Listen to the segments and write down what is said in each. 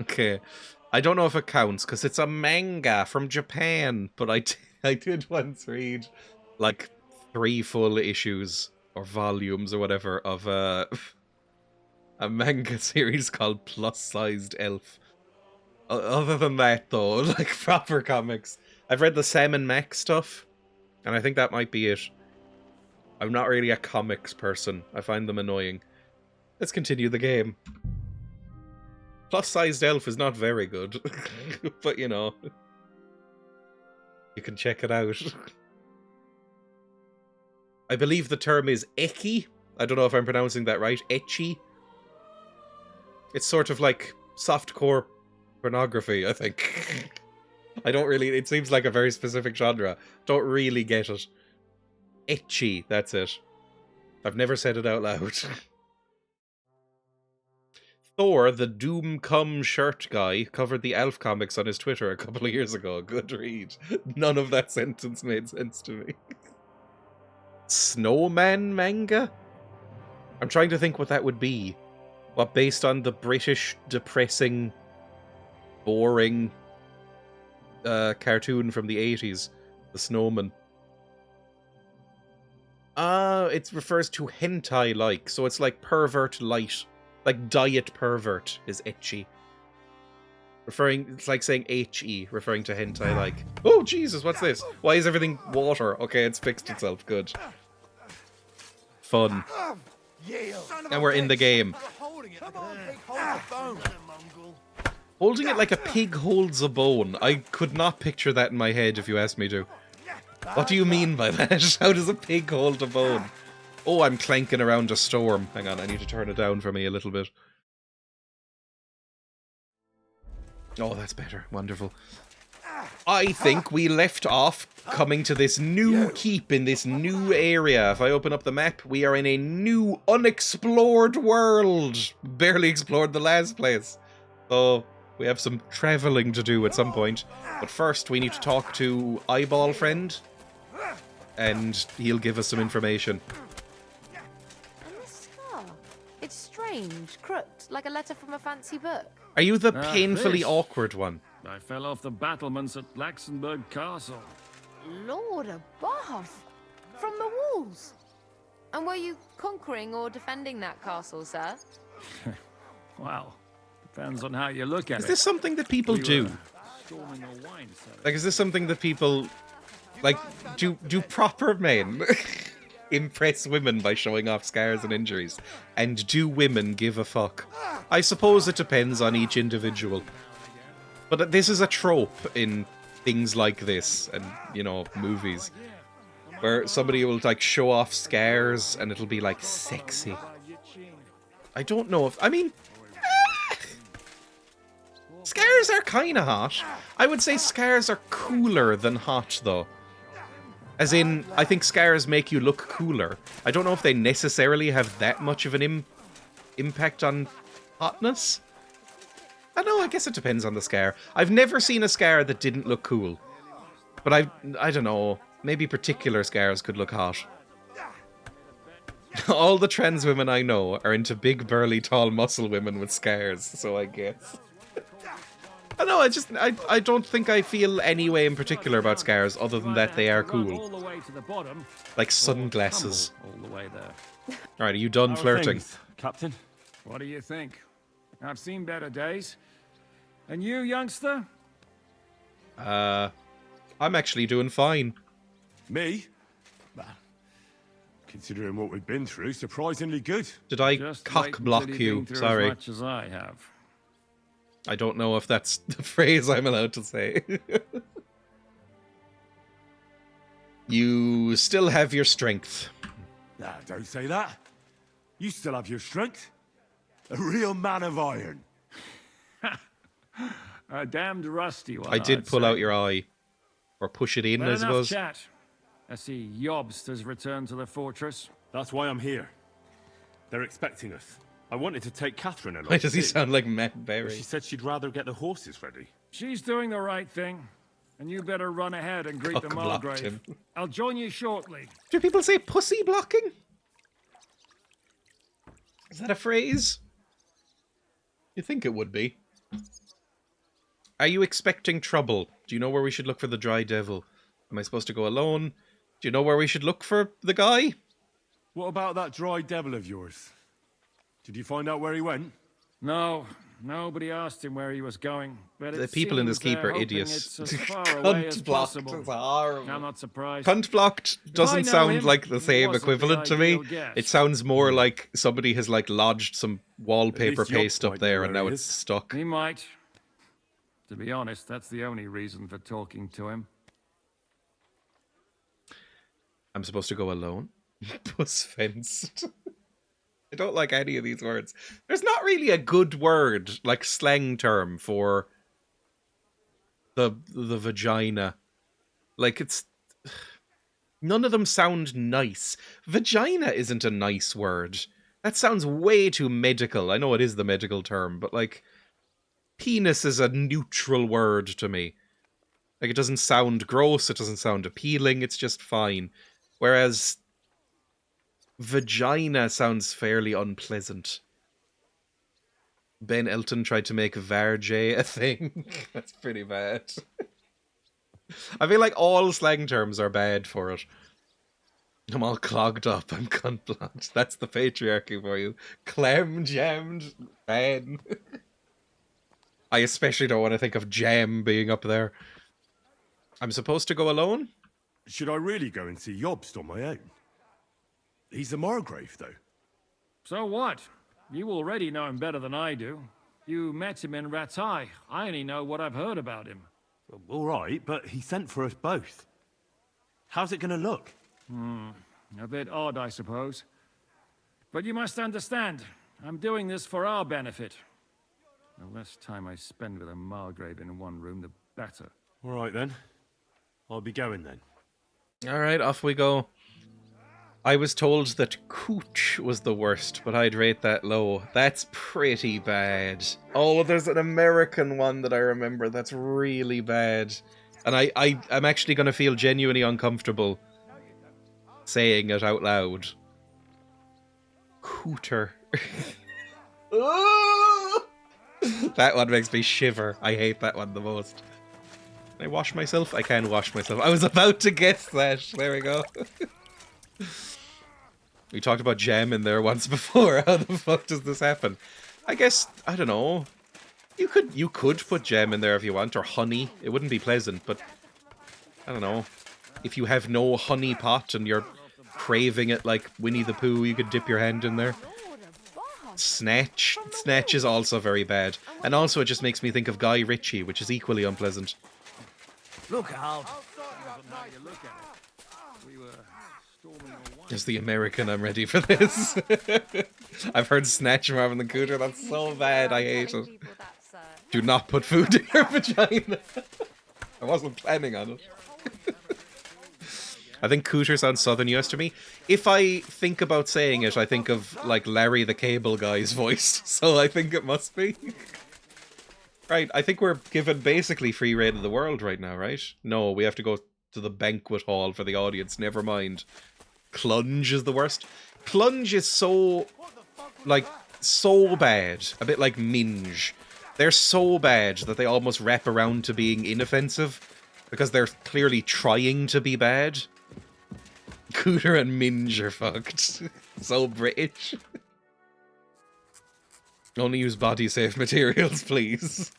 Okay. I don't know if it counts, because it's a manga from Japan, but I did once read, like, 3 full issues, or volumes, or whatever, of a manga series called Plus-Sized Elf. Other than that, though, like, proper comics. I've read the Sam and Max stuff, and I think that might be it. I'm not really a comics person. I find them annoying. Let's continue the game. Plus-Sized Elf is not very good, but, you know, you can check it out. I believe the term is ecchi. I don't know if I'm pronouncing that right. Ecchi. It's sort of like softcore pornography, I think. I don't really... It seems like a very specific genre. Don't really get it. Ecchi, that's it. I've never said it out loud. Thor, the Doom Come shirt guy, covered the Elf comics on his Twitter a couple of years ago. Good read. None of that sentence made sense to me. Snowman manga? I'm trying to think what that would be. What, based on the British depressing, boring cartoon from the 80s, The Snowman. It refers to hentai-like, so it's like pervert light. Like diet pervert is ecchi. It's like saying HE, referring to hentai-like. Oh, Jesus, what's this? Why is everything water? Okay, it's fixed itself, good. Fun. And we're in the game. Holding it like a pig holds a bone. I could not picture that in my head if you asked me to. What do you mean by that? How does a pig hold a bone? Oh, I'm clanking around a storm. Hang on, I need to turn it down for me a little bit. Oh, that's better. Wonderful. I think we left off coming to this new keep in this new area. If I open up the map, we are in a new unexplored world. Barely explored the last place. So we have some traveling to do at some point. But first, we need to talk to Eyeball Friend. And he'll give us some information. It's strange, crooked, like a letter from a fancy book. Are you the painfully awkward one? I fell off the battlements at Laxenburg Castle. Lord above! From the walls! And were you conquering or defending that castle, sir? Well, depends on how you look at it. Is this something that people do? Storming a wine cellar. Like, is this something that people... Like, do proper men impress women by showing off scars and injuries? And do women give a fuck? I suppose it depends on each individual. But this is a trope in things like this and, you know, movies. Where somebody will, like, show off scars and it'll be, like, sexy. I don't know if... I mean... Scars are kinda hot. I would say scars are cooler than hot, though. As in, I think scars make you look cooler. I don't know if they necessarily have that much of an impact on hotness. I don't know, I guess it depends on the scar. I've never seen a scar that didn't look cool. But I don't know, maybe particular scars could look hot. All the trans women I know are into big, burly, tall muscle women with scars, so I guess. I know, I don't think I feel any way in particular about scars other than that they are cool. Like sunglasses. All the way there. Alright, are you done flirting? Captain? What do you think? I've seen better days. And you, youngster? I'm actually doing fine. Me? Well, considering what we've been through, surprisingly good. Did I Just cock wait block until you've you? been through Sorry. As much as I have. I don't know if that's the phrase I'm allowed to say. You still have your strength. Nah, don't say that. You still have your strength. A real man of iron. A damned rusty one. I did I'd pull say. out your eye. Or push it in, Well, I enough suppose. chat. I see Jobst has returned to the fortress. That's why I'm here. They're expecting us. I wanted to take Catherine along. Why does he too, sound like Matt but Berry? she said she'd rather get the horses ready. She's doing the right thing. And you better run ahead and greet the Cock-blocked Margrave. him. I'll join you shortly. Do people say pussy blocking? Is that a phrase? You think it would be. Are you expecting trouble? Do you know where we should look for the dry devil? Am I supposed to go alone? Do you know where we should look for the guy? What about that dry devil of yours? Did you find out where he went? No, nobody asked him where he was going. But The it people in this seems keep they're are hoping idiots. It's as far away as Cunt blocked possible. is horrible. I'm not surprised. Cunt blocked doesn't know sound him, like the he same wasn't the equivalent to me. ideal guess. It sounds more like somebody has like lodged some wallpaper least Yob paste up might there know and where now he it's is. stuck. He might. To be honest, that's the only reason for talking to him. I'm supposed to go alone? Puss fenced. I don't like any of these words. There's not really a good word, like slang term for the vagina. Like it's none of them sound nice. Vagina isn't a nice word. That sounds way too medical. I know it is the medical term, but like penis is a neutral word to me. Like it doesn't sound gross, it doesn't sound appealing, it's just fine. Whereas vagina sounds fairly unpleasant. Ben Elton tried to make Varjay a thing. That's pretty bad. I feel like all slang terms are bad for it. I'm all clogged up, I'm cunt blocked. That's the patriarchy for you. Clem jammed, Ben. I especially don't want to think of jam being up there. I'm supposed to go alone? Should I really go and see Yobst on my own? He's a Margrave, though. So what? You already know him better than I do. You met him in Ratai. I only know what I've heard about him. Well, all right, but he sent for us both. How's it going to look? A bit odd, I suppose. But you must understand, I'm doing this for our benefit. The less time I spend with a Margrave in one room, the better. All right, then. I'll be going, then. Alright, off we go. I was told that Cooch was the worst, but I'd rate that low. That's pretty bad. Oh, there's an American one that I remember that's really bad. And I'm actually going to feel genuinely uncomfortable saying it out loud. Cooter. That one makes me shiver. I hate that one the most. Can I wash myself? I can wash myself. I was about to guess that. There we go. We talked about jam in there once before. How the fuck does this happen? I guess, I don't know. You could put jam in there if you want, or honey. It wouldn't be pleasant, but I don't know. If you have no honey pot and you're craving it like Winnie the Pooh, you could dip your hand in there. Snatch. Snatch is also very bad. And also it just makes me think of Guy Ritchie, which is equally unpleasant. Look out! As the American, I'm ready for this. I've heard Snatch more than Cooter. That's so bad. I hate it. Do not put food in your vagina. I wasn't planning on it. I think Cooter sounds Southern US to me. If I think about saying it, I think of, like, Larry the Cable Guy's voice. So I think it must be. Right, I think we're given basically free reign of the world right now, right? No, we have to go to the banquet hall for the audience. Never mind. Clunge is the worst. Clunge is so, like, so bad. A bit like Minge. They're so bad that they almost wrap around to being inoffensive. Because they're clearly trying to be bad. Cooter and Minge are fucked. So British. Only use body-safe materials, please.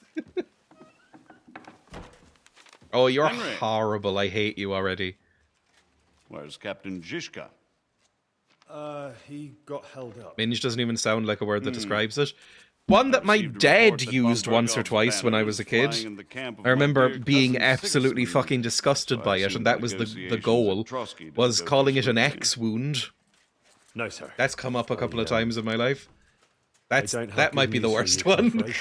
Oh, you're Henry. horrible. I hate you already. Where's Captain Zizka? He got held up. Minge doesn't even sound like a word that describes it. One that my Received a dad report that used von once or Bergov's twice when I banner was a is flying kid. in the camp of I my remember dear being cousin absolutely Sigismund. fucking disgusted So I by it, assume and that was the negotiations goal, at Trotsky didn't was go calling too it an smoothly. axe wound. No, sir. That's come up a couple of times in my life. That might be the worst one. one.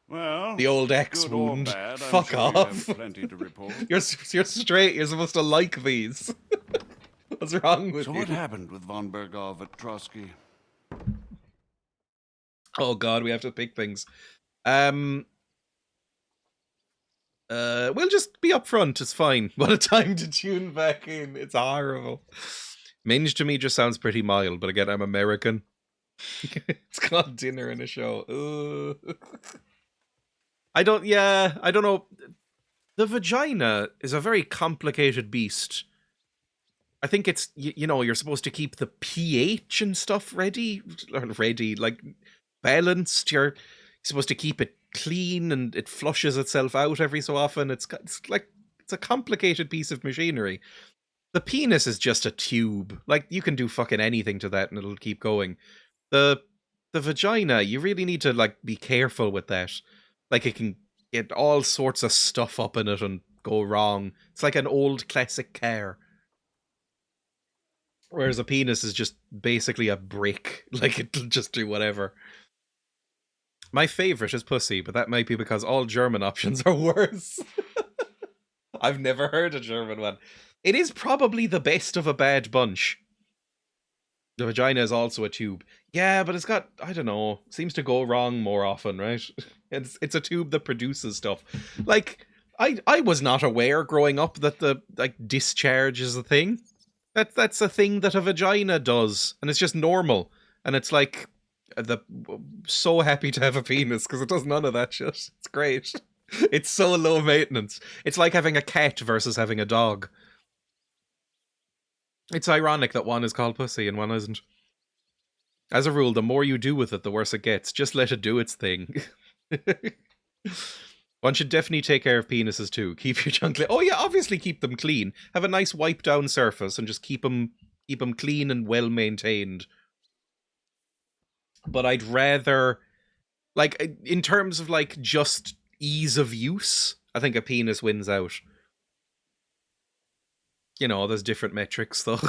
Well, The old axe good or wound. bad, I'm Fuck sure you off. have plenty to report. You're straight. You're supposed to like these. What's wrong with So you? what happened with von Bergov at Trotsky? Oh god, we have to pick things. We'll just be upfront. It's fine. What a time to tune back in. It's horrible. Minge to me just sounds pretty mild, but again, I'm American. It's called dinner and a show. Ugh. I don't know. The vagina is a very complicated beast. I think it's, you know, you're supposed to keep the pH and stuff ready, like balanced. You're supposed to keep it clean and it flushes itself out every so often. It's a complicated piece of machinery. The penis is just a tube. Like, you can do fucking anything to that and it'll keep going. The vagina, you really need to, like, be careful with that. Like, it can get all sorts of stuff up in it and go wrong. It's like an old classic car. Whereas a penis is just basically a brick. Like, it'll just do whatever. My favourite is pussy, but that might be because all German options are worse. I've never heard a German one. It is probably the best of a bad bunch. The vagina is also a tube. Yeah, but it's got, I don't know, seems to go wrong more often, right? It's a tube that produces stuff. Like, I was not aware growing up that the, like, discharge is a thing. That's a thing that a vagina does, and it's just normal. And it's like, so happy to have a penis, because it does none of that shit. It's great. It's so low maintenance. It's like having a cat versus having a dog. It's ironic that one is called pussy and one isn't. As a rule, the more you do with it, the worse it gets. Just let it do its thing. One should definitely take care of penises too. Keep your junk clean. Oh yeah, obviously keep them clean. Have a nice wipe down surface and just keep them clean and well maintained. But I'd rather, like, in terms of, like, just ease of use, I think a penis wins out. You know, there's different metrics, though.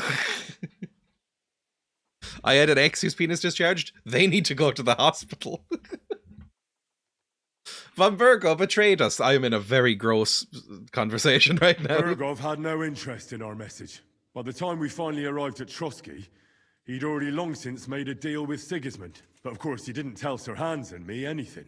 I had an ex whose penis discharged. They need to go to the hospital. Von Virgo betrayed us. I am in a very gross conversation right now. Bergov had no interest in our message. By the time we finally arrived at Trotsky, he'd already long since made a deal with Sigismund. But of course, he didn't tell Sir Hans and me anything.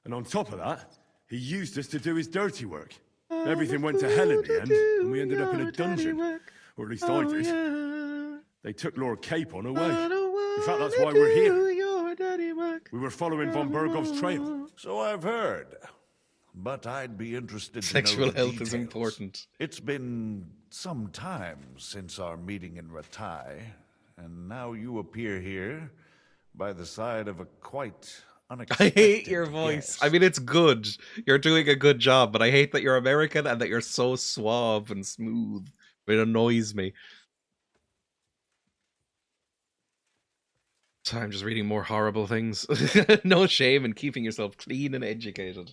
And on top of that, he used us to do his dirty work. Everything went to hell in the end, and we ended up in a dungeon. Or at least I did. Yeah. They took Lord Capon away. In fact, that's why we're here. We were following von Bergov's trail. So I've heard. But I'd be interested to Sexual know the health details. is important. It's been some time since our meeting in Ratai, and now you appear here by the side of a quite I unexpected hate your voice. guest. I mean, it's good. You're doing a good job, but I hate that you're American and that you're so suave and smooth. It annoys me. So I'm just reading more horrible things. No shame in keeping yourself clean and educated.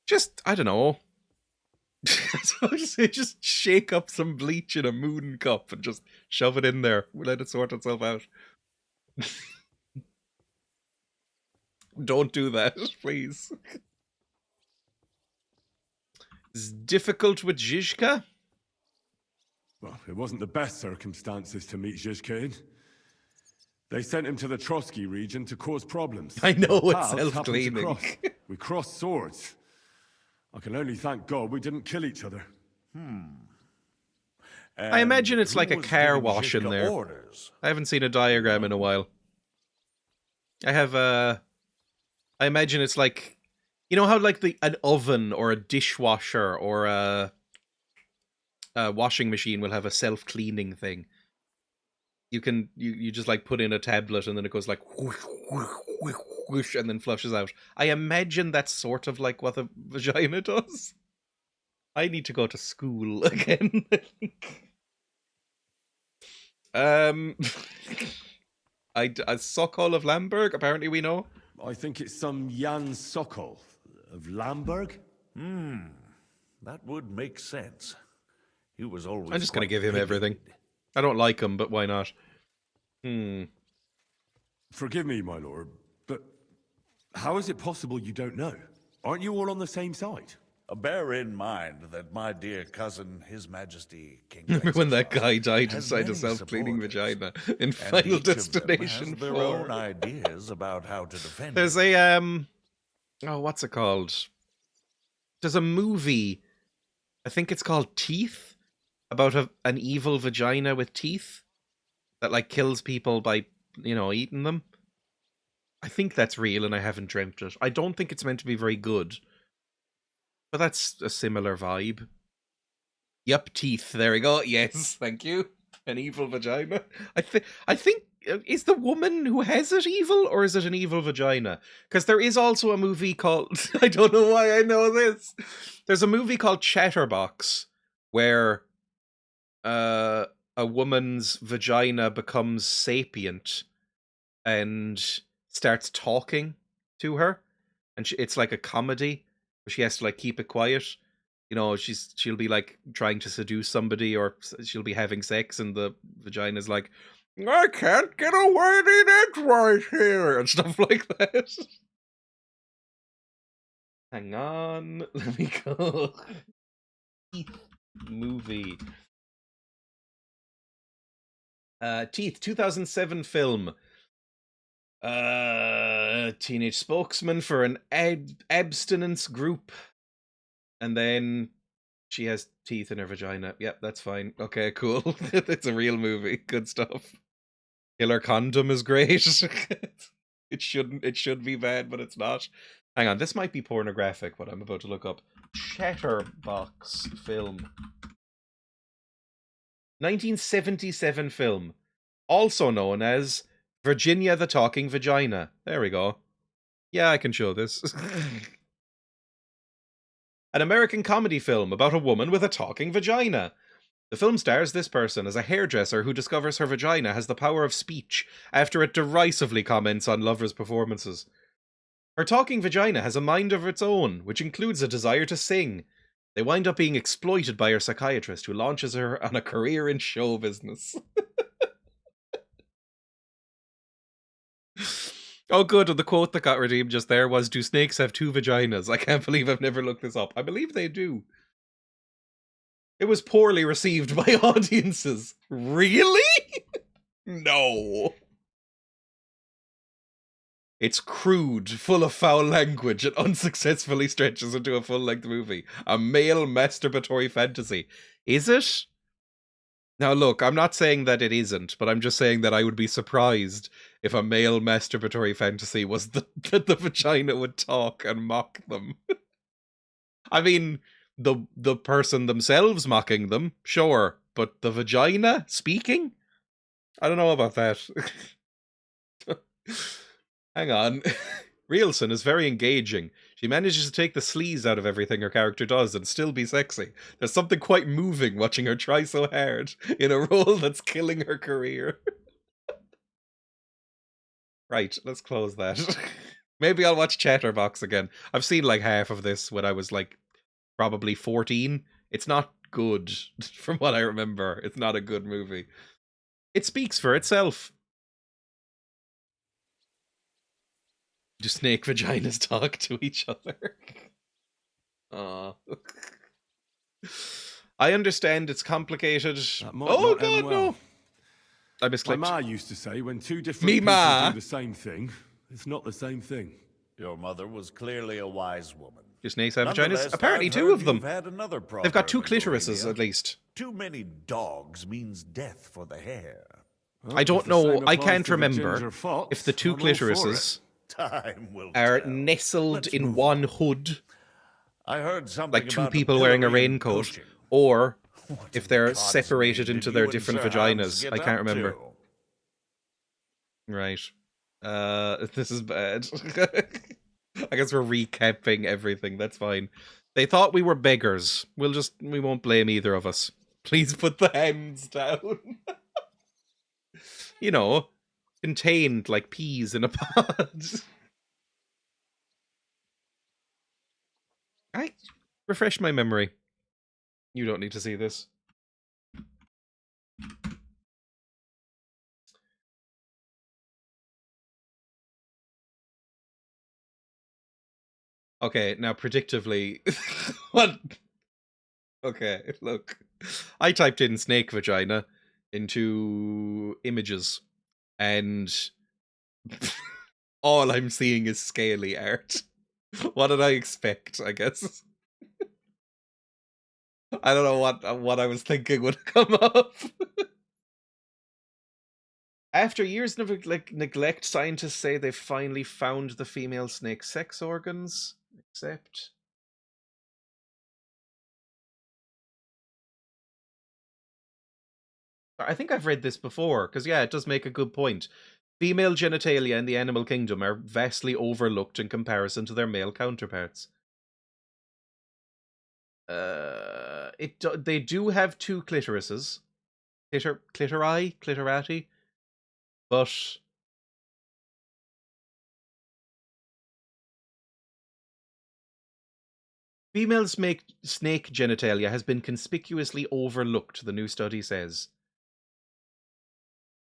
Just, I don't know. So just shake up some bleach in a moon cup and just shove it in there. We'll let it sort itself out. Don't do that, please. It's difficult with Zizka. Well, it wasn't the best circumstances to meet Zizka in. They sent him to the Trotsky region to cause problems. I know, Our it's paths happened to self-cleaning. cross. We crossed swords. I can only thank God we didn't kill each other. I imagine it's who like a was car giving wash in Zizka there. orders? I haven't seen a diagram in a while. I imagine it's like, you know how like an oven or a dishwasher or a washing machine will have a self-cleaning thing. You just like put in a tablet and then it goes like whoosh, whoosh, whoosh, whoosh, and then flushes out. I imagine that's sort of like what a vagina does. I need to go to school again. A Sokol of Lamberg, apparently we know. I think it's some Jan Sokol of Lamberg. That would make sense. He was always I'm just going to quite give him everything. bigoted. I don't like him, but why not? Forgive me, my lord, but how is it possible you don't know? Aren't you all on the same side? Bear in mind that my dear cousin, His Majesty King Remember when that Wenceslas, guy died has inside a many self-cleaning supporters, vagina in and Final each of them Destination has their 4? own ideas about how to defend There's it. a, oh, what's it called? There's a movie, I think it's called Teeth, about an evil vagina with teeth that, like, kills people by, you know, eating them. I think that's real and I haven't dreamt it. I don't think it's meant to be very good, But that's a similar vibe. Yup, teeth. There we go. Yes, thank you. An evil vagina. I think is the woman who has it evil, or is it an evil vagina? Because there is also a movie called I don't know why I know this. There's a movie called Chatterbox where a woman's vagina becomes sapient and starts talking to her, and it's like a comedy where she has to like keep it quiet. You know, she'll be like trying to seduce somebody, or she'll be having sex, and the vagina's like, "I can't get a word in edgewise here," and stuff like that. Hang on, let me go. Movie. Teeth, 2007 film. Teenage spokesman for an abstinence group. And then she has teeth in her vagina. Yep, that's fine. Okay, cool. It's a real movie. Good stuff. Killer condom is great. It should be bad, but it's not. Hang on, this might be pornographic, what I'm about to look up. Chatterbox film. 1977 film. Also known as Virginia the Talking Vagina. There we go. Yeah, I can show this. An American comedy film about a woman with a talking vagina. The film stars this person as a hairdresser who discovers her vagina has the power of speech after it derisively comments on lovers' performances. Her talking vagina has a mind of its own, which includes a desire to sing. They wind up being exploited by her psychiatrist, who launches her on a career in show business. Oh, good. And the quote that got redeemed just there was, "Do snakes have two vaginas?" I can't believe I've never looked this up. I believe they do. It was poorly received by audiences. Really? No. It's crude, full of foul language, and unsuccessfully stretches into a full-length movie. A male masturbatory fantasy. Is it? Now look, I'm not saying that it isn't, but I'm just saying that I would be surprised if a male masturbatory fantasy was that the vagina would talk and mock them. I mean, the person themselves mocking them, sure, but the vagina speaking? I don't know about that. Hang on. Rielson is very engaging. She manages to take the sleaze out of everything her character does and still be sexy. There's something quite moving watching her try so hard in a role that's killing her career. Right, let's close that. Maybe I'll watch Chatterbox again. I've seen like half of this when I was like probably 14. It's not good, from what I remember. It's not a good movie. It speaks for itself. Do snake vaginas talk to each other? I understand it's complicated. Oh god, no! I misclicked. My ma used to say, when two different Me people ma. do the same thing, it's not the same thing. Your mother was clearly a wise woman. Do snakes have vaginas? Nonetheless, Apparently I've two heard of them. you've had another They've got two proverb in clitorises, Bohemia. at least. Too many dogs means death for the hare. Well, I don't if the same know, I applies can't to the remember ginger fox, if the two I'm all for it. clitorises Time will are tell. nestled Let's in move one on. hood, I heard something like two about people wearing a pillory and raincoat, poaching. or What if in they're God's separated name into did their you and different Sir Hans vaginas. get I can't up remember. to? Right. This is bad. I guess we're recapping everything. That's fine. They thought we were beggars. We won't blame either of us. Please put the hands down. You know, contained like peas in a pod. I refresh my memory. You don't need to see this. Okay, now predictably, what? Okay, look. I typed in snake vagina into images, and all I'm seeing is scaly art. What did I expect, I guess? I don't know what I was thinking would come up. After years of neglect, scientists say they've finally found the female snake's sex organs. Except I think I've read this before, because, yeah, it does make a good point. Female genitalia in the animal kingdom are vastly overlooked in comparison to their male counterparts. They do have 2 clitorises. Clitorati? But female snake genitalia has been conspicuously overlooked, the new study says.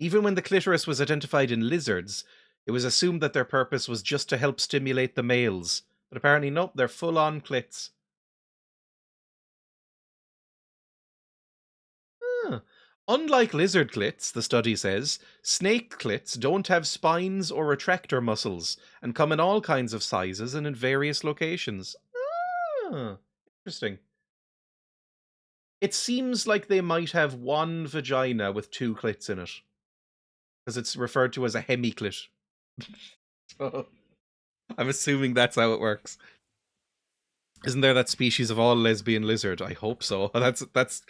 Even when the clitoris was identified in lizards, it was assumed that their purpose was just to help stimulate the males. But apparently, nope, they're full-on clits. Huh. Unlike lizard clits, the study says, snake clits don't have spines or retractor muscles and come in all kinds of sizes and in various locations. Ah, interesting. It seems like they might have one vagina with 2 clits in it, because it's referred to as a hemiclit. So, I'm assuming that's how it works. Isn't there that species of all lesbian lizard? I hope so. That's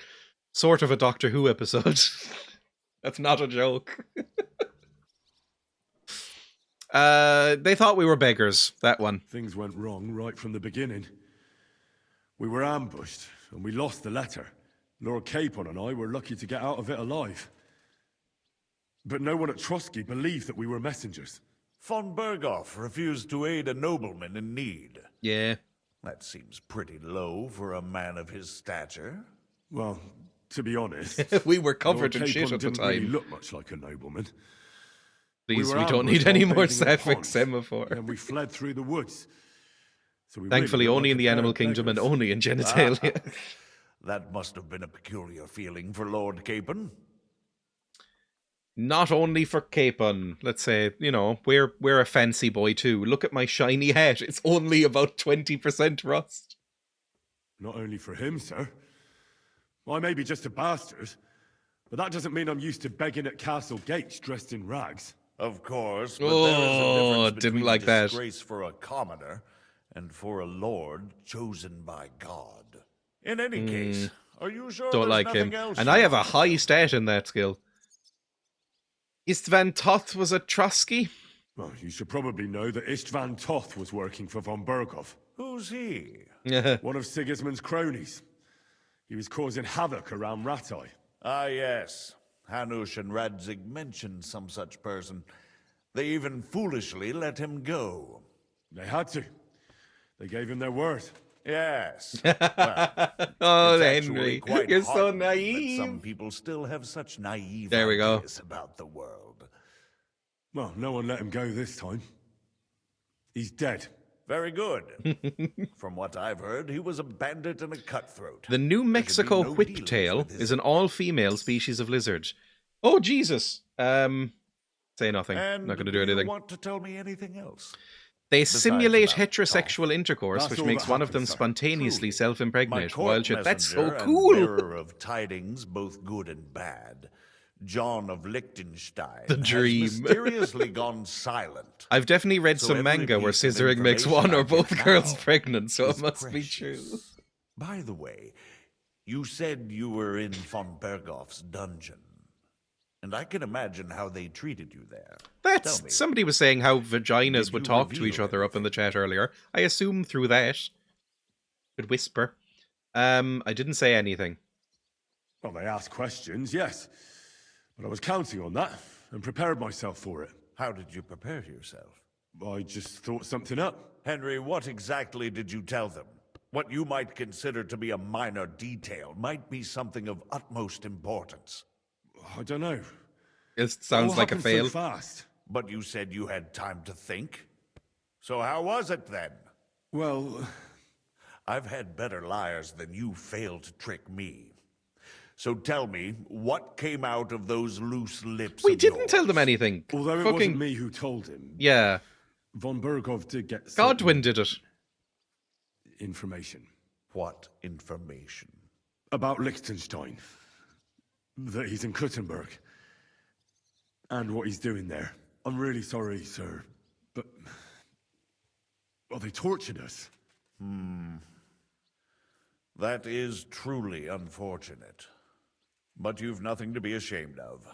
sort of a Doctor Who episode. That's not a joke. They thought we were beggars, that one. Things went wrong right from the beginning. We were ambushed, and we lost the letter. Lord Capon and I were lucky to get out of it alive. But no one at Trotsky believed that we were messengers. Von Berghoff refused to aid a nobleman in need. Yeah. That seems pretty low for a man of his stature. Well, to be honest, We were covered Lord in shit Capon at the didn't really time. look much like a nobleman. Please, were we don't need ambushed any while more bathing in sapphic ponds, semaphore. and we fled through the woods. So we Thankfully, really looked only in like the a pair animal of kingdom and beggars. only in genitalia. That must have been a peculiar feeling for Lord Capon. Not only for Capon. Let's say, we're a fancy boy too. Look at my shiny hat. It's only about 20% rust. Not only for him, sir. I may be just a bastard, but that doesn't mean I'm used to begging at castle gates dressed in rags. Of course, but Oh, there is a difference didn't between like that. disgrace for a commoner and for a lord chosen by God. In any case, are you sure Don't there's like nothing him. else And you I have a want to high tell? stat in that skill. Istvan Toth was a Trotsky. Well, you should probably know that Istvan Toth was working for von Berghoff, Who's he? one of Sigismund's cronies. He was causing havoc around Ratai. Ah, yes. Hanush and Radzig mentioned some such person. They even foolishly let him go. They had to. They gave him their word. Yes. Oh, It's Henry, actually quite you're so heartening that naive. some people still have such naive There we go. ideas about the world. Well, no one let him go this time. He's dead. Very good. From what I've heard, he was a bandit and a cutthroat. The New Mexico no dealings whiptail with his- is an all-female species of lizard. Oh, Jesus. Say nothing. And Not going to do you anything. want to tell me anything else? They simulate about heterosexual intercourse, That's which all makes that one of them happens, sir. spontaneously My self-impregnate. court Wild shit. That's so messenger and cool. bearer of tidings, both good and bad, John of Liechtenstein, The dream. has mysteriously gone silent. I've definitely read So some every manga where piece of scissoring makes information one I or get both girls now pregnant, so it is must be true. precious. By the way, you said you were in von Berghoff's dungeon. And I can imagine how they treated you there. That's Tell me, somebody was saying how vaginas did would you talk to reveal each other up in the chat earlier. I assume through that. Could whisper. I didn't say anything. Well, they asked questions, yes. But I was counting on that and prepared myself for it. how did you prepare yourself? I just thought something up. Henry, what exactly did you tell them? What you might consider to be a minor detail might be something of utmost importance. I don't know. It sounds All like a happened fail. so fast. But you said you had time to think. So how was it then? Well, I've had better liars than you fail to trick me. So tell me, what came out of those loose lips We of didn't yours? tell them anything. although it Fucking wasn't me who told him, yeah. von Berghoff did get certain Godwin did it. information What information? about Liechtenstein. That he's in Kuttenberg. And what he's doing there. I'm really sorry, sir, but... well, they tortured us. That is truly unfortunate. But you've nothing to be ashamed of.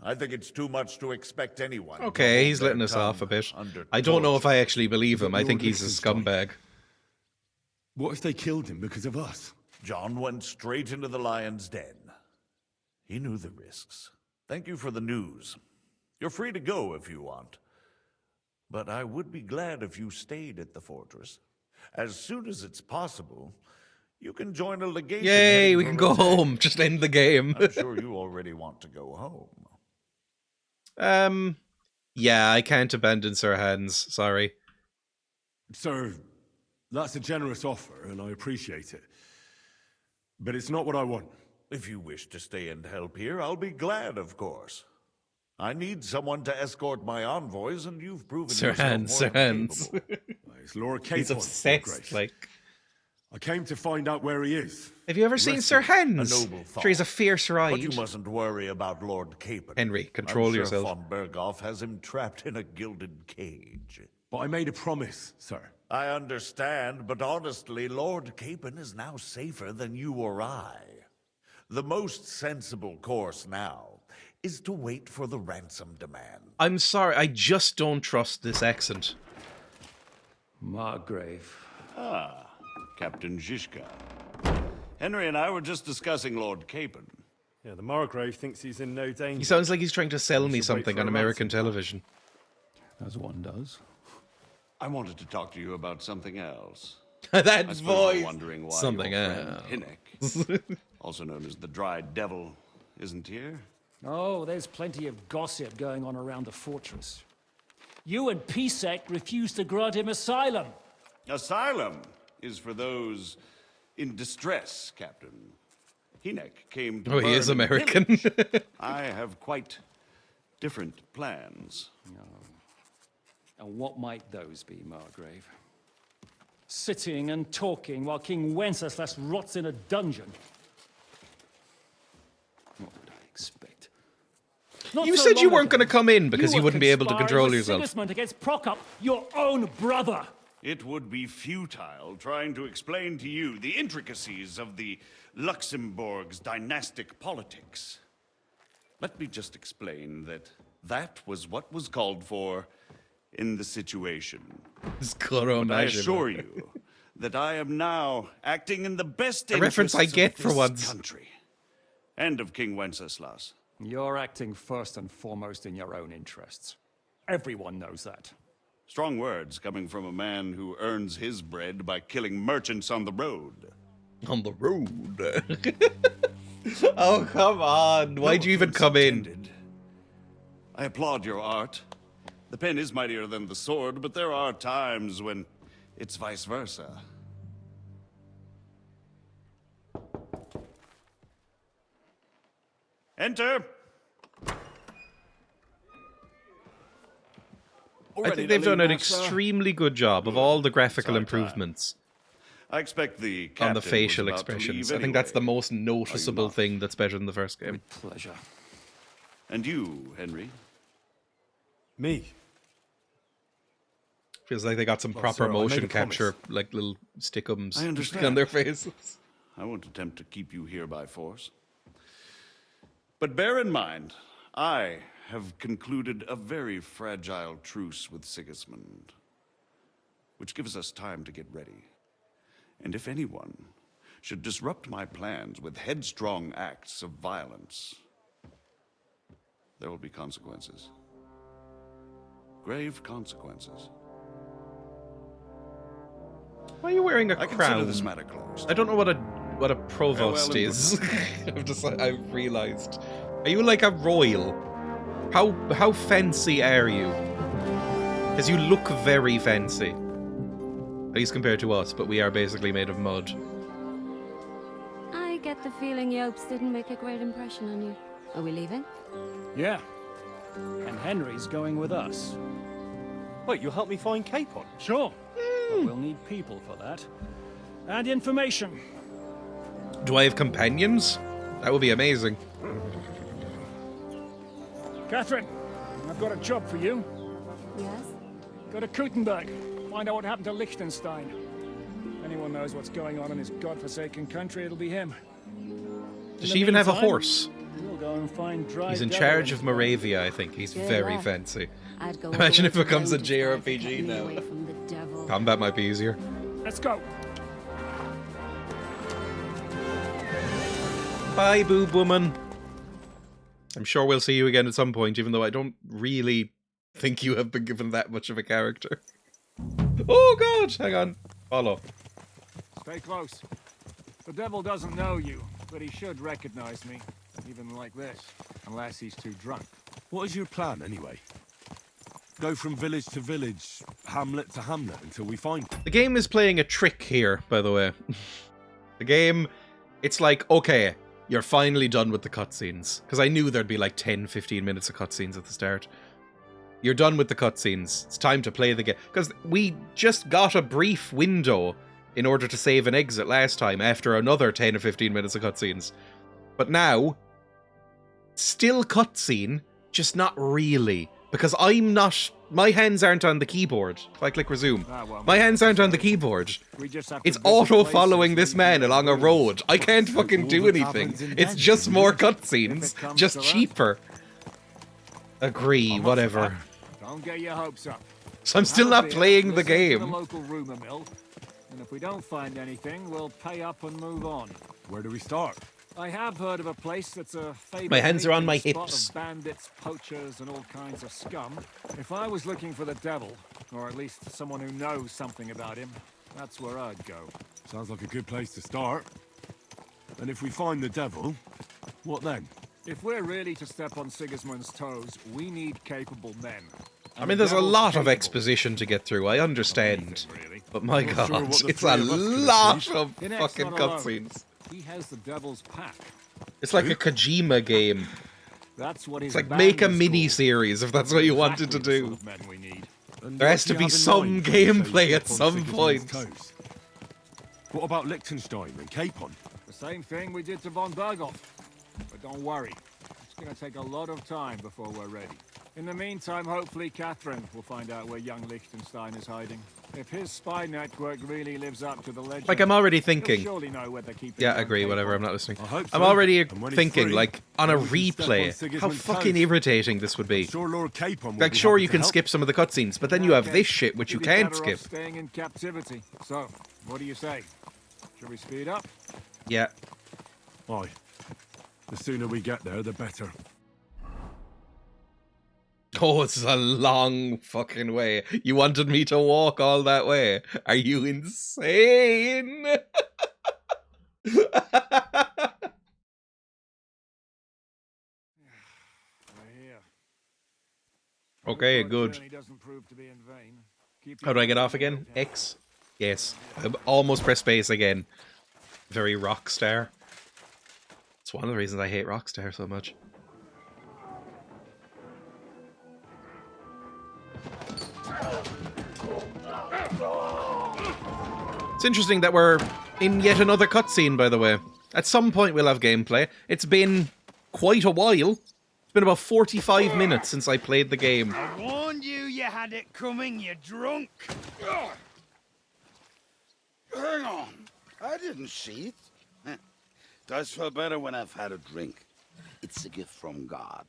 I think it's too much to expect anyone. to Okay, hold he's their letting us off a tongue bit. under I don't know if torture. I actually believe him. I Lord think he's a Liechtenstein. scumbag. What if they killed him because of us? John went straight into the lion's den. He knew the risks. Thank you for the news. You're free to go if you want. But I would be glad if you stayed at the fortress. As soon as it's possible, you can join a legation. Yay, heading we for can go Ratay. home. Just end the game. I'm sure you already want to go home. Yeah, I can't abandon Sir Hans. Sorry. Sir, that's a generous offer, and I appreciate it. But it's not what I want. If you wish to stay and help here, I'll be glad, of course. I need someone to escort my envoys, and you've proven Sir yourself Hans, more Sir than Hans. capable. It's Lord Capon, He's Your obsessed. Grace. Like, I came to find out where he is. have you ever seen Sir Hans? A noble thought. Sure, he's a fierce ride. But you mustn't worry about Lord Capon. Henry, control I'm sure yourself. Von Berghoff has him trapped in a gilded cage. But I made a promise, sir. I understand, but honestly, Lord Capon is now safer than you or I. The most sensible course now is to wait for the ransom demand. I'm sorry, I just don't trust this accent. Margrave. Ah, Captain Zhishka. Henry and I were just discussing Lord Capon. Yeah, the Margrave thinks he's in no danger. He sounds like he's trying to sell me should wait something for on a American ransom. television. As one does. I wanted to talk to you about something else. That I suppose voice. you're wondering why Something your friend else. Hinnock, also known as the Dry Devil, isn't here. Oh, there's plenty of gossip going on around the fortress. You and Pisek refused to grant him asylum. Asylum is for those in distress, Captain. Hinnock came to Oh, he is burn and American. pillage. I have quite different plans. And what might those be, Margrave? Sitting and talking while King Wenceslas rots in a dungeon. What would I expect? Not You so said you long weren't ago, going to come in because you were wouldn't be able to conspiring control with yourself. Sigismund against Prokop, your own brother. It would be futile trying to explain to you the intricacies of the Luxembourg's dynastic politics. Let me just explain that was what was called for in the situation. It's But I coronation. assure you that I am now acting in the best A reference interests I get of for this once. country and of King Wenceslas. You're acting first and foremost in your own interests. Everyone knows that. Strong words coming from a man who earns his bread by killing merchants on the road. On the road. Oh, come on. Why'd you even offense come in? intended. I applaud your art. The pen is mightier than the sword, but there are times when it's vice versa. Enter. I think they've done an extremely good job of all the graphical improvements I expect the on captain the facial was about to expressions. leave I think that's the anyway. most noticeable not? thing that's better than the first game. Pleasure. And you, Henry? Me? Feels like they got some proper sir, I made motion a promise. capture, like little stickums I understand. on their faces. I won't attempt to keep you here by force. But bear in mind, I have concluded a very fragile truce with Sigismund, which gives us time to get ready. And if anyone should disrupt my plans with headstrong acts of violence, there will be consequences. Grave consequences. Why are you wearing a I consider crown? this matter closed. I don't know what a provost Farewell and is. I've realized. Are you like a royal? How fancy are you? Because you look very fancy. At least compared to us, but we are basically made of mud. I get the feeling Yopes didn't make a great impression on you. Are we leaving? Yeah. And Henry's going with us. Wait, you'll help me find Capon? Sure. But we'll need people for that. And information. Do I have companions? That would be amazing. Catherine, I've got a job for you. Yes? Go to Kuttenberg. Find out what happened to Liechtenstein. If anyone knows what's going on in his godforsaken country, it'll be him. Does she even have a horse? We'll go and find Dry He's in Devil charge and of Moravia, I think. He's Good very luck. fancy. I'd go all Imagine the if way it becomes a to Ranger if I JRPG kept me now. away from the devil. Combat might be easier. Let's go. Bye, boob woman. I'm sure we'll see you again at some point, even though I don't really think you have been given that much of a character. Oh god, hang on. Follow. Stay close. The devil doesn't know you, but he should recognize me, even like this, unless he's too drunk. What is your plan, anyway? Go from village to village, hamlet to hamlet, until we find him. The game is playing a trick here, by the way. The game, it's like, okay, you're finally done with the cutscenes. Because I knew there'd be like 10-15 minutes of cutscenes at the start. You're done with the cutscenes. It's time to play the game. Because we just got a brief window in order to save and exit last time after another 10 or 15 minutes of cutscenes. But now, still cutscene, just not really. Because I'm not... My hands aren't on the keyboard. If I click resume. My hands aren't on the keyboard. It's auto-following this man along a road. I can't fucking do anything. It's just more cutscenes. Just cheaper. Agree, whatever. Don't get your hopes up. So I'm still not playing the Listen to game. the local rumor mill, and if we don't find anything, we'll pay up and move on. Where do we start? I have heard of a place that's a favorite My hands are on my spot hips. of bandits, poachers, and all kinds of scum. If I was looking for the devil, or at least someone who knows something about him, that's where I'd go. Sounds like a good place to start. And if we find the devil, what then? If we're really to step on Sigismund's toes, we need capable men. I mean, there's a lot of exposition to get through, I understand. But my Not sure god, what the it's three a of us could lot achieve. of Inek's fucking not alone. cutscenes. He has the devil's pack. It's like a Kojima game. That's what It's his like band make a is mini-series if that's what you wanted to exactly the do. sort of men we need. And There what has do to you be have in some mind when you say gameplay at step on some Sigismund's point. toes? What about Liechtenstein and Capon? The same thing we did to von Berghoff. But don't worry, it's going to take a lot of time before we're ready. In the meantime, hopefully Catherine will find out where young Liechtenstein is hiding. If his spy network really lives up to the legend, Like, I'm already he'll thinking. surely know where they're keeping Yeah, young agree, whatever, Capon. I'm not listening. I hope I'm so. already And when he's thinking, free, like, on a then we can step on replay, how Sigismund's fucking toes. irritating this would be. Sure, Lord Capon will Like, be sure, happy you to can help. skip some of the cutscenes, but then In you that have this case, shit which you we'd be can't better off skip. Staying in captivity. So, what do you say? Should we speed up? Yeah. Aye. The sooner we get there, the better. Oh, it's a long fucking way. You wanted me to walk all that way? Are you insane? We're here. Okay, Our good. journey doesn't prove to be in vain. Keep How your do I get eyes off again? open. X? Yes. I almost pressed space again. Very Rockstar. It's one of the reasons I hate Rockstar so much. It's interesting that we're in yet another cutscene, by the way. At some point we'll have gameplay. It's been quite a while. It's been about 45 minutes since I played the game. I warned you you had it coming, you drunk. Hang on. I didn't see it. Does feel better when I've had a drink. It's a gift from God.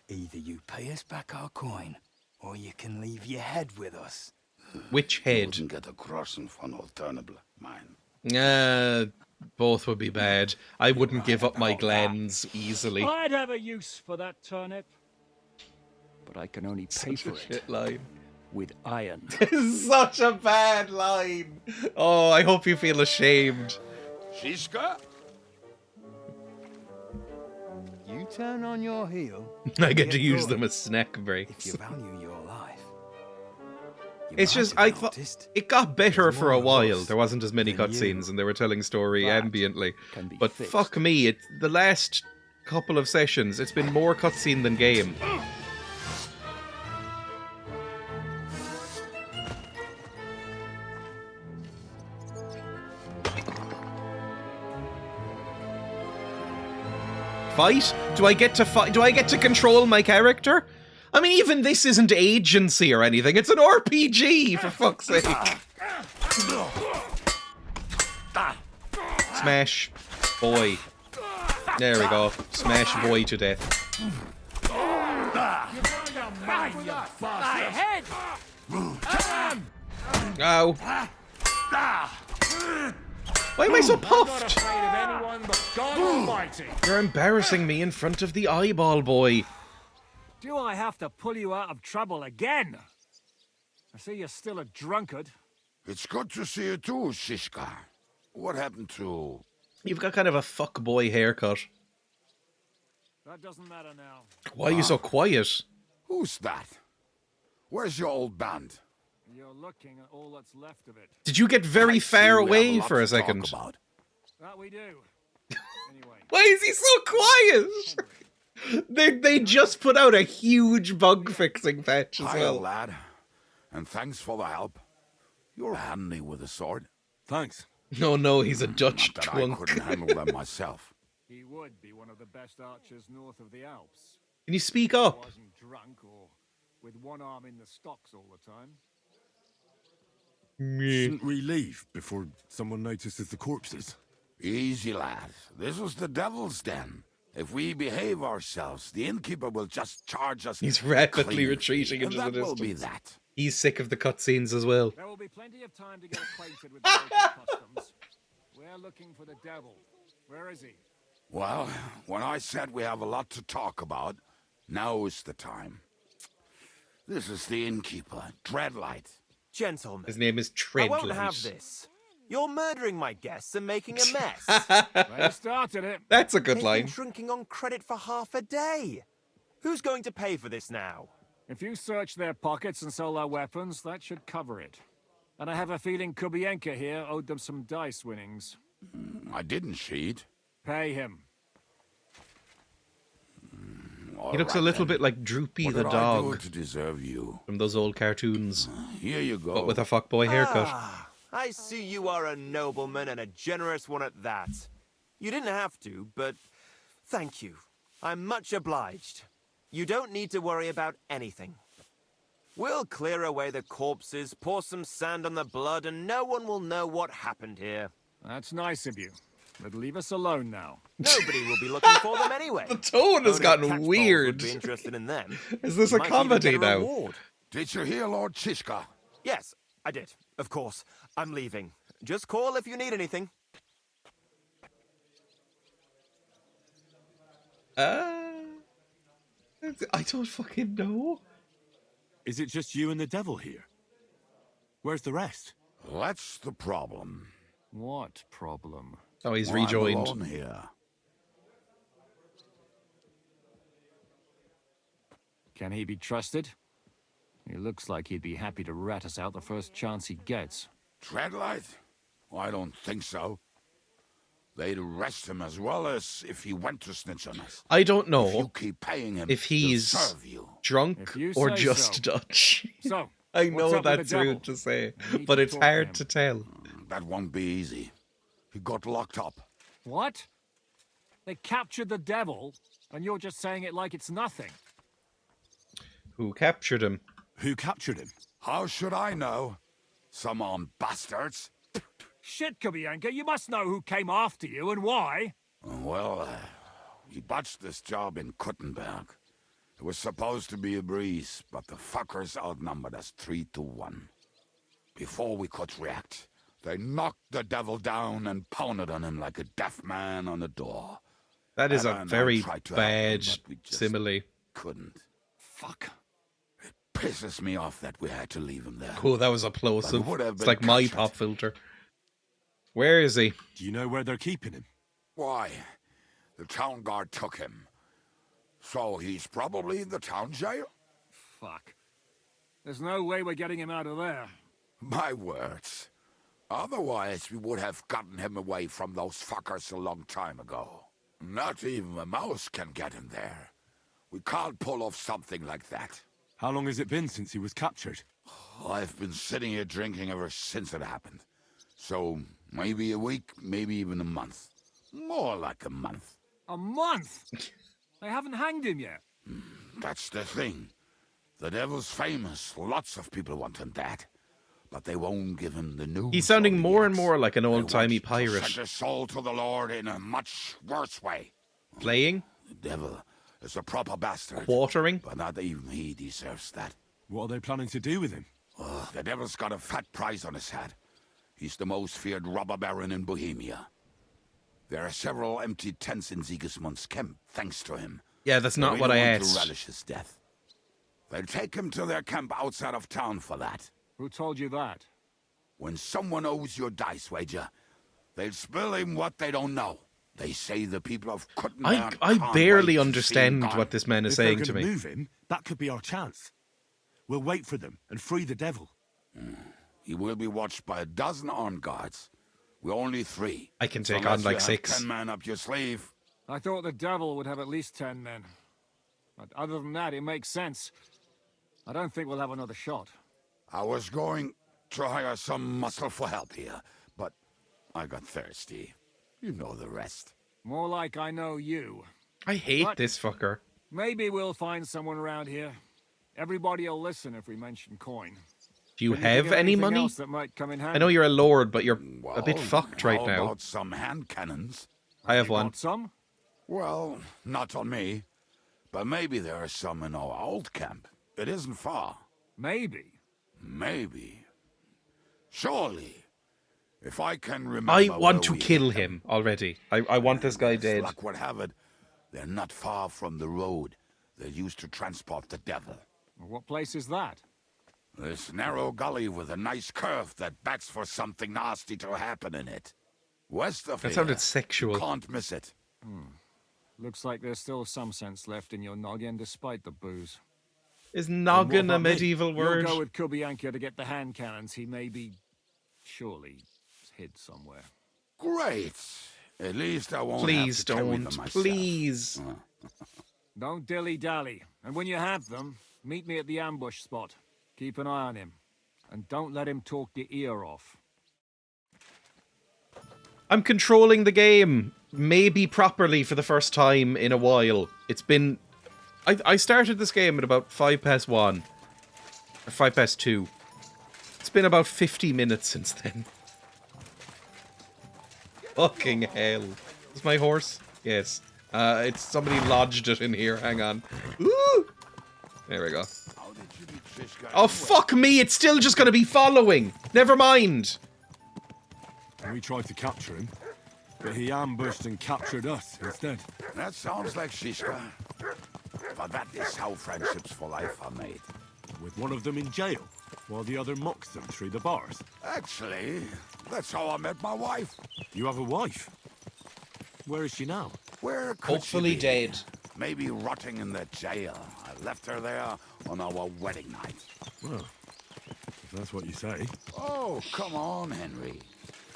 Either you pay us back our coin, or you can leave your head with us. Which You head? wouldn't get a crossing for an alternative mine. Both would be bad. I wouldn't give up my glands easily. I'd have a use for that turnip. But I can only pay Such for a it shit line. with iron. Such a bad line. Oh, I hope you feel ashamed. Shiska? You turn on your heel. I get to get use going. them as snack If breaks. you value your life. You It's might just, have I thought noticed it got better there's for more a of while. us There wasn't as many than you. cutscenes, and they were telling story That ambiently. can be But fixed. fuck me, the last couple of sessions, it's been more cutscene than game. Fight? Do I get to fight? Do I get to control my character? I mean, even this isn't agency or anything. It's an RPG, for fuck's sake. Smash. Boy. There we go. Smash boy to death. My head! Ow. Why am I so puffed? Afraid of anyone but God Almighty. You're embarrassing me in front of the eyeball boy. Do I have to pull you out of trouble again? I see you're still a drunkard. It's good to see you too, Shishka. What happened to... You've got kind of a fuckboy haircut. That doesn't matter now. Why are you so quiet? Who's that? Where's your old band? You're looking at all that's left of it. Did you get very I far see we have away lot for to a talk second? about. That we do. Anyway. Why is he so quiet? They just put out a huge bug fixing patch as Hi, well. lad. And thanks for the help. You're handy with a sword. Thanks. No, he's a Dutch Not that I twunk. couldn't handle them myself. He would be one of the best archers north of the Alps. Can you speak He up? wasn't drunk or with one arm in the stocks all the time. Shouldn't we leave before someone notices the corpses? Easy, lad. This was the devil's den. If we behave ourselves, the innkeeper will just charge us. He's rapidly clean retreating fee, into and the that will be distance. that. He's sick of the cutscenes as well. There will be plenty of time to get acquainted with the local customs. We're looking for the devil. Where is he? Well, when I said we have a lot to talk about, now is the time. This is the innkeeper, Dreadlight. Gentlemen, His name is I won't Treadlight. have this. You're murdering my guests and making a mess. They started it. That's a good They've line. been drinking on credit for half a day. Who's going to pay for this now? If you search their pockets and sell their weapons, that should cover it. And I have a feeling Kubienka here owed them some dice winnings. I didn't cheat. Pay him. He looks a little bit like Droopy What the did I do dog to deserve you? from those old cartoons, Here you go. but with a fuckboy haircut. Ah, I see you are a nobleman and a generous one at that. You didn't have to, but thank you. I'm much obliged. You don't need to worry about anything. We'll clear away the corpses, pour some sand on the blood, and no one will know what happened here. That's nice of you. But leave us alone now. Nobody will be looking for them anyway. The tone has Only gotten catchballs weird. Would be interested in them. Is this a Might even comedy get a now? reward. Did you hear Lord Chishka? Yes, I did. Of course. I'm leaving. Just call if you need anything. I don't fucking know. Is it just you and the devil here? Where's the rest? That's the problem. What problem? Oh, he's I'm rejoined. alone here. Can he be trusted? He looks like he'd be happy to rat us out the first chance he gets. Treadlight? I don't think so. They'd arrest him as well as if he went to snitch on us. I don't If you know keep paying him, if he'll he's serve you. drunk If you or say just so. Dutch. So, I what's know up with the that's devil? rude to say, I need but to it's talk to hard him. to tell. That won't be easy. He got locked up. What? They captured the devil, and you're just saying it like it's nothing. Who captured him? Who captured him? How should I know? Some armed bastards. Shit, Kubienka, you must know who came after you and why. Well, he botched this job in Kuttenberg. It was supposed to be a breeze, but the fuckers outnumbered us 3-1. Before we could react, they knocked the devil down and pounded on him like a deaf man on a door. That is Anna a and I very tried to help bad him, but we just simile. couldn't. Fuck. Pisses me off that we had to leave him there. Oh, that was plosive. would have It's been like my captured. pop filter. Where is he? Do you know where they're keeping him? Why? The town guard took him. So he's probably in the town jail? Fuck. There's no way we're getting him out of there. My words. Otherwise, we would have gotten him away from those fuckers a long time ago. Not even a mouse can get him there. We can't pull off something like that. How long has it been since he was captured? I've been sitting here drinking ever since it happened. So, maybe a week, maybe even a month. More like a month. A month? They haven't hanged him yet. That's the thing. The devil's famous. Lots of people want him dead. But they won't give him the news. He's sounding or the more and axe. more like an They old-timey want to pirate. send his soul to the Lord in a much worse way. Playing? The devil is a proper bastard. Quartering? But not even he deserves that. What are they planning to do with him? Oh, the devil's got a fat price on his head. He's the most feared robber baron in Bohemia. There are several empty tents in Sigismund's camp, thanks to him. Yeah, that's They not really what I want asked. to relish his death. They'll take him to their camp outside of town for that. Who told you that? When someone owes you a dice wager, they'll spill him what they don't know. They say the people of Kuttenberg I can't barely wait to understand see him what this man is If they're saying to gonna me. move him, that could be our chance. We'll wait for them and free the devil. He will be watched by a dozen armed guards. We're only 3. I can take Unless on like you have 6. 10 men up your sleeve. I thought the devil would have at least 10 men. But other than that, it makes sense. I don't think we'll have another shot. I was going to hire some muscle for help here, but I got thirsty. You know the rest. More like I know you. I hate What? this fucker. Maybe we'll find someone around here. Everybody'll listen if we mention coin. Do you Can think have of any anything money? else that might come in handy? I know you're a lord, but you're a bit Well, fucked right how now. about some hand cannons? I have You one. want some? Well, not on me. But maybe there are some in our old camp. It isn't far. Maybe. Maybe. Surely. If I can remember I where want to we kill hid them. him already. I want this guy As dead. luck would have it, they're not far from the road they used to transport the devil. What place is that? This narrow gully with a nice curve that backs for something nasty to happen in it. West of That here. sounded sexual. Can't miss it. Looks like there's still some sense left in your noggin despite the booze. Is noggin a about me? medieval word? You'll go with Kubianka to get the hand cannons. He may be... surely hid somewhere. Great. At least I won't Please have to carry them don't. myself. Please. Don't dilly-dally. And when you have them, meet me at the ambush spot. Keep an eye on him. And don't let him talk your ear off. I'm controlling the game, maybe properly for the first time in a while. It's been... I started this game at about 1:05. Or 2:05. It's been about 50 minutes since then. Fucking hell. Is my horse? Yes. It's somebody lodged it in here. Hang on. Ooh! There we go. How did you meet this guy Oh, anyway? fuck me! It's still just gonna be following! Never mind! We tried to capture him, but he ambushed and captured us instead. That sounds like Shishka. But that is how friendships for life are made. With one of them in jail, while the other mocks them through the bars. Actually, that's how I met my wife. You have a wife? Where is she now? Where could Hopefully she be? dead. Maybe rotting in the jail. I left her there on our wedding night. Well, if that's what you say. Oh, come on, Henry.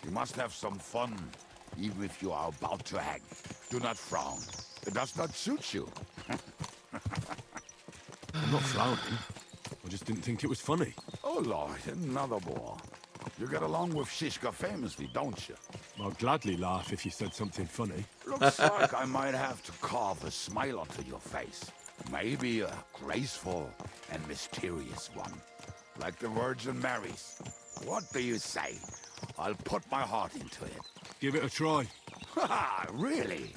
You must have some fun, even if you are about to hang. Do not frown. It does not suit you. I'm not frowning. I just didn't think it was funny. Oh, Lord, another bore. You get along with Shishka famously, don't you? I'll gladly laugh if you said something funny. Looks like I might have to carve a smile onto your face. Maybe a graceful and mysterious one. Like the Virgin Mary's. What do you say? I'll put my heart into it. Give it a try. Ha! Really?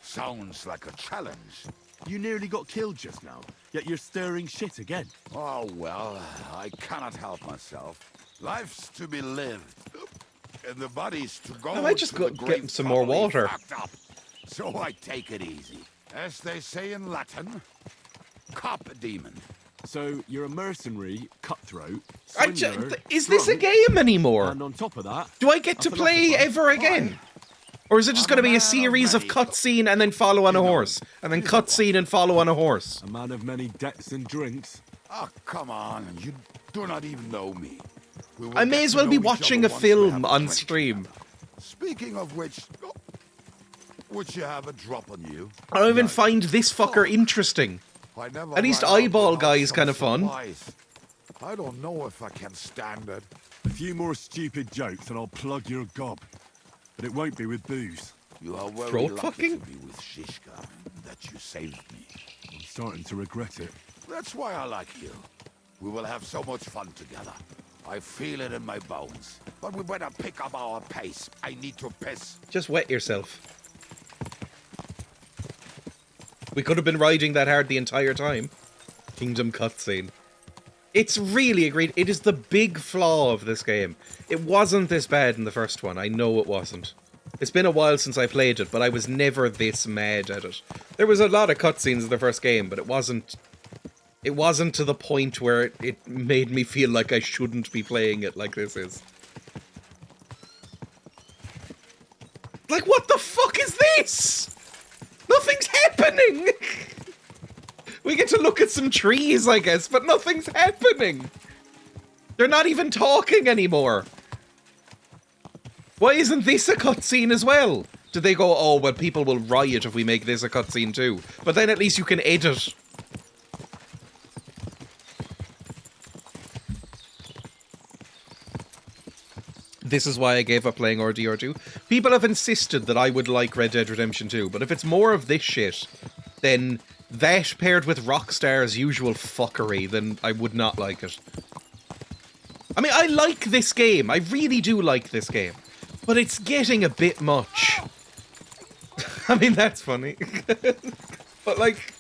Sounds like a challenge. You nearly got killed just now, yet you're stirring shit again. Oh, well, I cannot help myself. Life's to be lived. And the body's to go I might just to go the get grave some more probably water. fucked up. So I take it easy. As they say in Latin, cop a demon. So you're a mercenary, cutthroat, I swindler, is this a drunk, game anymore? and on top of that, Do I get to a play philosopher. ever again? Or is it just going to be a series of cutscene and then follow on a horse? And then cutscene and follow on a horse? A man of many debts and drinks. Oh, come on. You do not even know me. We will I may get as to well know be each watching other a once we film have a on drink stream. together. Speaking of which, would you have a drop on you? I don't even No. find this fucker interesting. I never At least ran out eyeball without guy is some kind of fun. supplies. I don't know if I can stand it. A few more stupid jokes and I'll plug your gob. But it won't be with booze. You are very Throat lucky fucking? to be with Shishka, that you saved me. I'm starting to regret it. That's why I like you. We will have so much fun together. I feel it in my bones. But we better pick up our pace. I need to piss. Just wet yourself. We could have been riding that hard the entire time. Kingdom cutscene. It's really agreed. It is the big flaw of this game. It wasn't this bad in the first one. I know it wasn't. It's been a while since I played it, but I was never this mad at it. There was a lot of cutscenes in the first game, but it wasn't to the point where it made me feel like I shouldn't be playing it like this is. Like, what the fuck is this? Nothing's happening! We get to look at some trees, I guess, but nothing's happening! They're not even talking anymore! Why isn't this a cutscene as well? Did they go, oh, well, people will riot if we make this a cutscene too? But then at least you can edit. This is why I gave up playing RDR2. People have insisted that I would like Red Dead Redemption 2, but if it's more of this shit, then that paired with Rockstar's usual fuckery, then I would not like it. I mean, I like this game. I really do like this game. But it's getting a bit much. I mean, that's funny. But, like,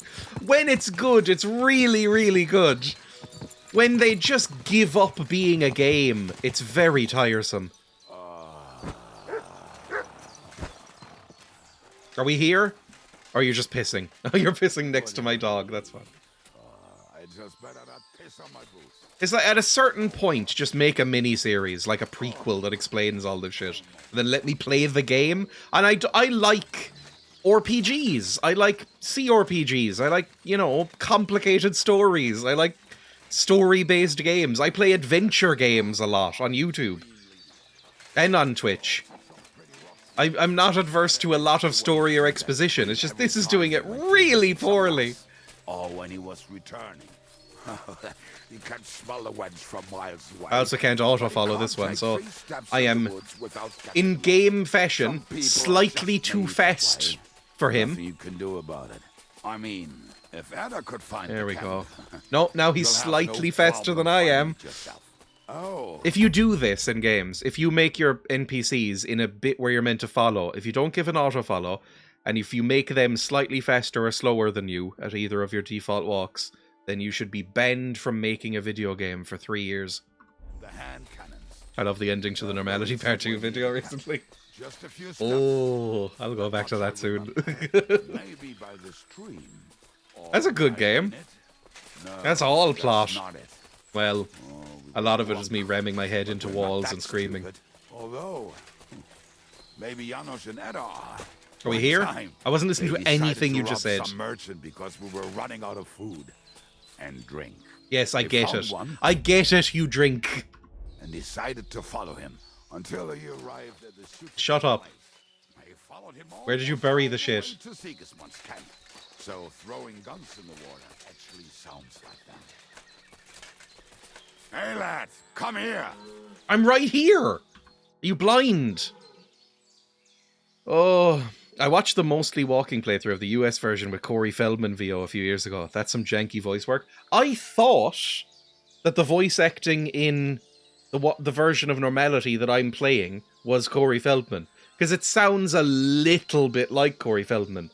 when it's good, it's really, really good. When they just give up being a game, it's very tiresome. Are we here? Or are you just pissing? Oh, you're pissing next to my dog. That's fine. I just better not piss on my boots. It's like, at a certain point, just make a mini-series, like a prequel that explains all this shit. And then let me play the game. And I like RPGs. I like CRPGs. I like, you know, complicated stories. I like story-based games. I play adventure games a lot on YouTube. And on Twitch. I'm not adverse to a lot of story or exposition. It's just this is doing it really poorly. Or when he was returning. You can smell the wedge from miles away. I also can't auto-follow this one, so I am, in game fashion, slightly too fast for him. Nothing you can do about it. I mean, if Ada could find there we go. No, now he's slightly faster than I am. Oh. If you do this in games, if you make your NPCs in a bit where you're meant to follow, if you don't give an auto-follow, and if you make them slightly faster or slower than you at either of your default walks, then you should be banned from making a video game for 3 years. The hand cannons. I love the ending to the Normality Part 2 video recently. Just a few steps. Oh, I'll go back to that soon. Maybe by the stream. That's a good game. No, that's all plot. Not it. Well, a lot of it is me ramming my head into walls and screaming. Although, maybe Janos and Edda are. Are we here? I wasn't listening to anything you just said. Some merchant because we were running out of food and drink. Yes, I get it. I get it, you drink. And decided to follow him until he arrived at the Shut up. Where did you bury the shit? To Sigismund's camp. So throwing guns in the water actually sounds like that. Hey lads, come here. I'm right here. Are you blind? Oh, I watched the Mostly Walking playthrough of the US version with Corey Feldman VO a few years ago. That's some janky voice work. I thought that the voice acting in the version of Normality that I'm playing was Corey Feldman, because it sounds a little bit like Corey Feldman.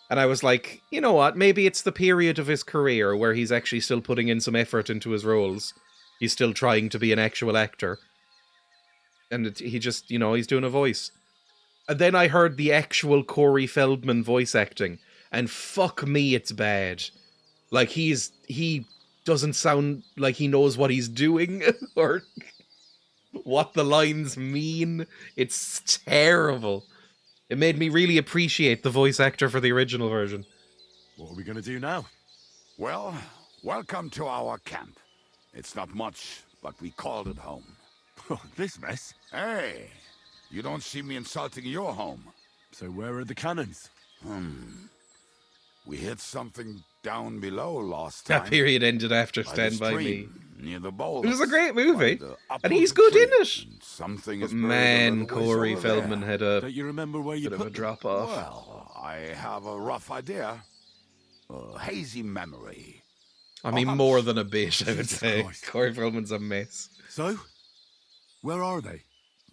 And I was like, you know what, maybe it's the period of his career where he's actually still putting in some effort into his roles. He's still trying to be an actual actor. And he just, you know, he's doing a voice. And then I heard the actual Corey Feldman voice acting, and fuck me, it's bad. Like, he doesn't sound like he knows what he's doing, or what the lines mean. It's terrible. It made me really appreciate the voice actor for the original version. What are we going to do now? Well, welcome to our camp. It's not much, but we called it home. This mess? Hey, you don't see me insulting your home. So where are the cannons? We hit something down below last time. That period ended after Stand By Me. Near the bowl. It was a great movie, and he's good in it. Something but is man, Corey Feldman had a Don't you remember where you bit put of a drop off. Well, I have a rough idea. A hazy memory. I mean, more than a bit, I would say. Christ. Corey Feldman's a mess. So, where are they?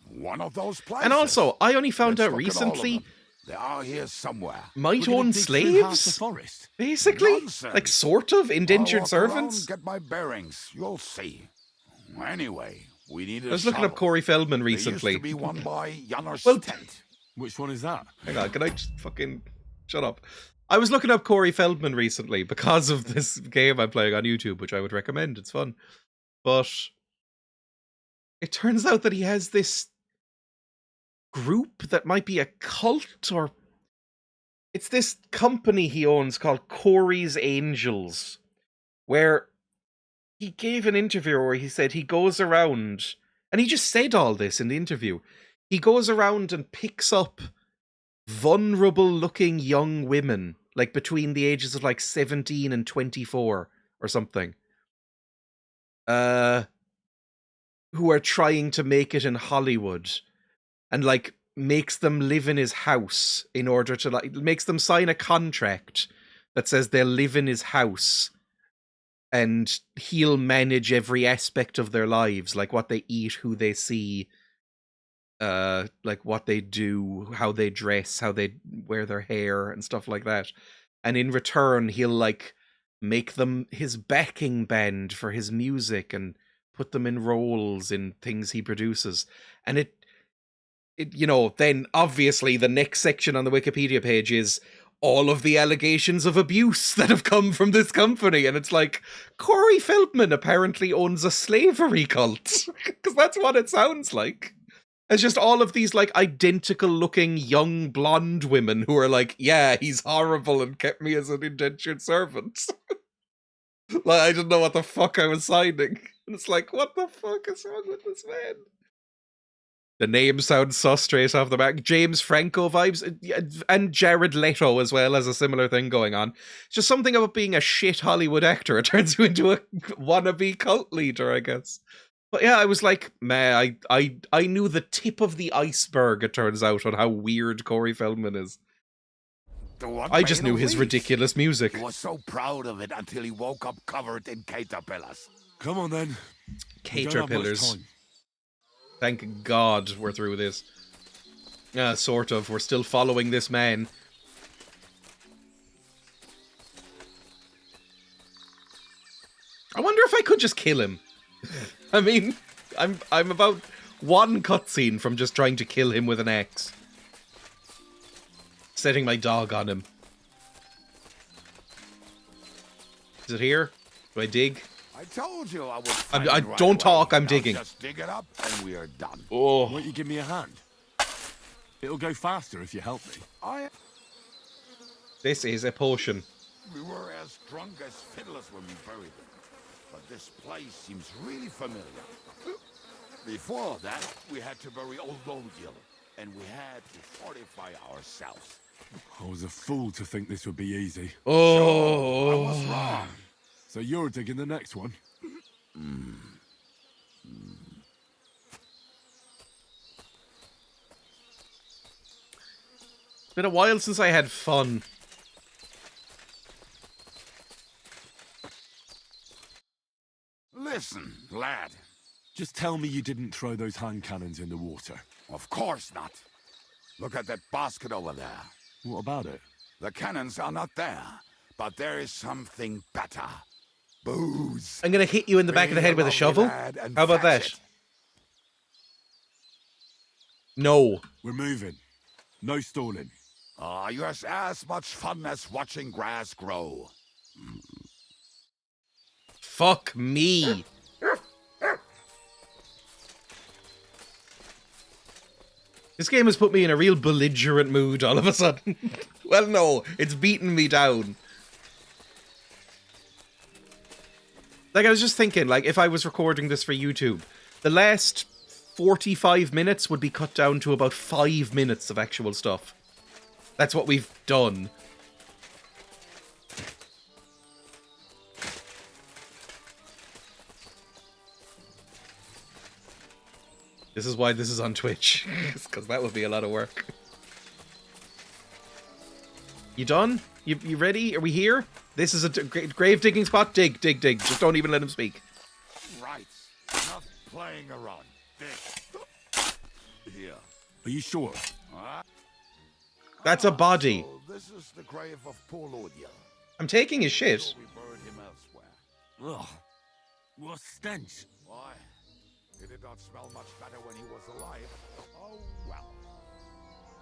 One of those places. And also, I only found Let's out look at all of recently them. They are here somewhere. Might We're gonna own dig through half the slaves? forest. Basically? Nonsense. Like, sort of? I'll Indentured walk around servants? and get my bearings. You'll see. Anyway, we need a I was looking up shovel. Corey Feldman There recently. used to be one by Janner's Well, tent. Which one is that? Hang on, can I just fucking shut up? I was looking up Corey Feldman recently because of this game I'm playing on YouTube, which I would recommend. It's fun. But it turns out that he has this group that might be a cult, or it's this company he owns called Corey's Angels, where he gave an interview where he said he goes around, and he just said all this in the interview. He goes around and picks up vulnerable looking young women, like between the ages of like 17 and 24 or something, who are trying to make it in Hollywood, and like makes them live in his house in order to, like, makes them sign a contract that says they'll live in his house and he'll manage every aspect of their lives, like what they eat, who they see, like what they do, how they dress, how they wear their hair and stuff like that. And in return, he'll like make them his backing band for his music and put them in roles in things he produces. And it you know, then obviously the next section on the Wikipedia page is all of the allegations of abuse that have come from this company. And it's like, Corey Feldman apparently owns a slavery cult. Because that's what it sounds like. It's just all of these, like, identical looking young blonde women who are like, yeah, he's horrible and kept me as an indentured servant. Like, I didn't know what the fuck I was signing. And it's like, what the fuck is wrong with this man? The name sounds so straight off the back. James Franco vibes, and Jared Leto as well, has a similar thing going on. It's just something about being a shit Hollywood actor. It turns you into a wannabe cult leader, I guess. But yeah, I was like, man, I knew the tip of the iceberg, it turns out, on how weird Corey Feldman is. I just knew his ridiculous music. He was so proud of it until he woke up covered in caterpillars. Come on then. Caterpillars. Thank God we're through this. Sort of. We're still following this man. I wonder if I could just kill him. I mean, I'm about one cutscene from just trying to kill him with an axe. Setting my dog on him. Is it here? Do I dig? I told you I would. I don't talk, I'm digging. Just dig it up and we are done. Oh. Won't you give me a hand? It'll go faster if you help me. This is a potion. We were as drunk as fiddlers when we buried them. But this place seems really familiar. Before that, we had to bury old Longil, and we had to fortify ourselves. I was a fool to think this would be easy. Oh. Sure, I was wrong. So you're digging the next one? It's been a while since I had fun. Listen, lad. Just tell me you didn't throw those hand cannons in the water. Of course not. Look at that basket over there. What about it? The cannons are not there, but there is something better. Booze. I'm gonna hit you in the back of the head with a shovel. How about that? No. We're moving. No stalling. You're as much fun as watching grass grow. Fuck me. This game has put me in a real belligerent mood all of a sudden. Well, no, it's beaten me down. Like, I was just thinking, like, if I was recording this for YouTube, the last 45 minutes would be cut down to about 5 minutes of actual stuff. That's what we've done. This is why this is on Twitch, because that would be a lot of work. You done? You ready? Are we here? This is a grave digging spot. Dig, dig, dig. Just don't even let him speak. Right. Enough playing around. Dig. Here. Are you sure? That's a body. So this is the grave of poor Lodiel. I'm taking his shit. So we buried him elsewhere. Ugh. What stench. Why? He did not smell much better when he was alive. Oh, well.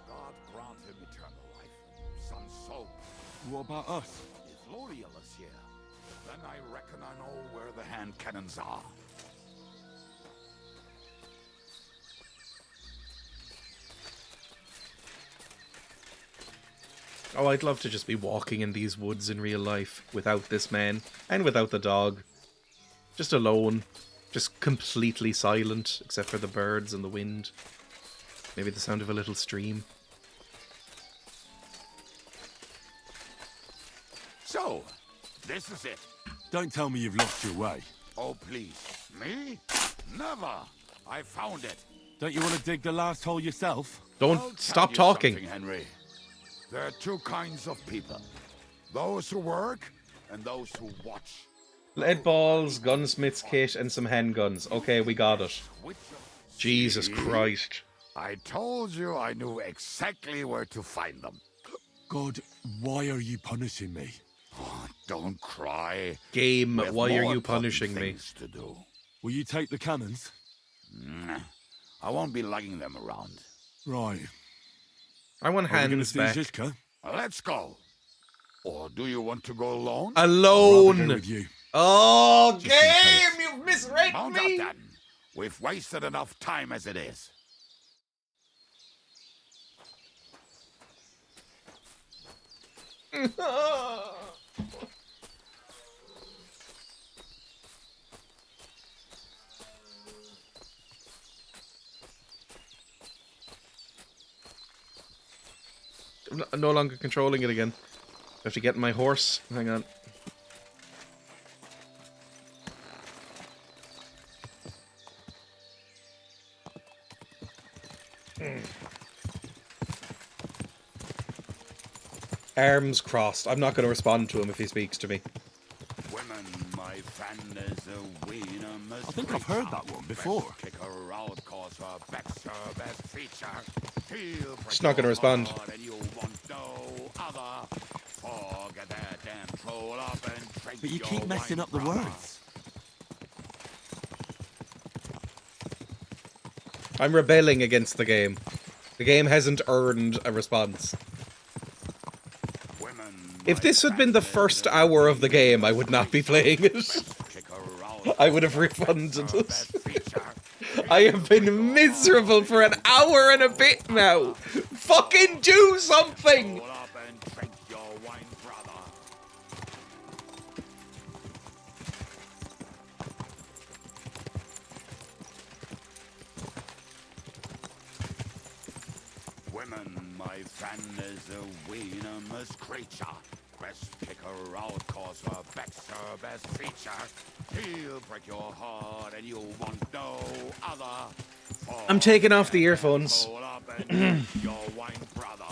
God grant him eternal life and some soul. What about us? If Lodiel is here, then I reckon I know where the hand cannons are. Oh, I'd love to just be walking in these woods in real life without this man and without the dog. Just alone. Just completely silent, except for the birds and the wind. Maybe the sound of a little stream. So, this is it. Don't tell me you've lost your way. Oh, please. Me? Never. I found it. Don't you want to dig the last hole yourself? Don't I'll stop tell you talking. something, Henry. There are two kinds of people. Those who work and those who watch. Lead balls, gunsmith's kit, and some handguns. Okay, we got it. Which of- Jesus See? Christ. I told you I knew exactly where to find them. God, why are you punishing me? Oh, don't cry. Game, We have why are more you important punishing me? things to do. Will you take the cannons? I won't be lugging them around. Right. I want Are we going to hands see back. Zizka? Let's go. Or do you want to go alone? I'd rather go Alone. with you. Oh, Just in case. game! You've misread Mount me! up then. We've wasted enough time as it is. I'm no longer controlling it again. I have to get my horse. Hang on. Arms crossed. I'm not going to respond to him if he speaks to me. Women, my friend, is a wiener. I think I've heard that one before. Kick her out, cause her back's her best feature. He'll break Just not gonna your respond. heart and you want no other. Forget that damn troll up and drink But you your keep messing wine, up the brother. words. I'm rebelling against the game. The game hasn't earned a response. Women, If my this had been the friend, first is a hour of the wiener. game, I would not be playing it. Kick her out, I would have refunded her it. best feature. I have been miserable for an hour and a bit now. Fucking do something! Roll up and drink your wine, brother. Women, my friend, is a venomous creature. Best kick her out, cause her back's her best feature. He'll break your heart and you'll want no other. I'm taking off the earphones. Roll up and drink your wine, brother.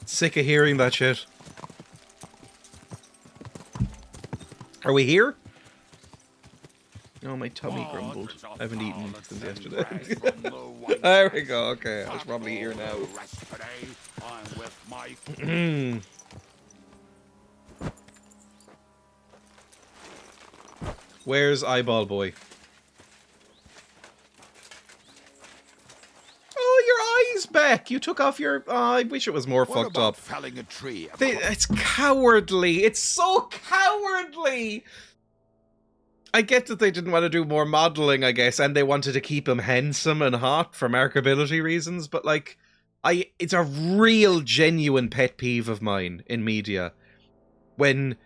Sick of hearing that shit. Are we here? Oh, my tummy grumbled. I haven't eaten since yesterday. There we go, okay. I was probably here now. Where's Eyeball Boy? Oh, your eye's back! You took off your... Oh, I wish it was more What fucked about up. felling a tree? It's cowardly. It's so cowardly. I get that they didn't want to do more modeling, I guess, and they wanted to keep him handsome and hot for marketability reasons, but like, it's a real genuine pet peeve of mine in media when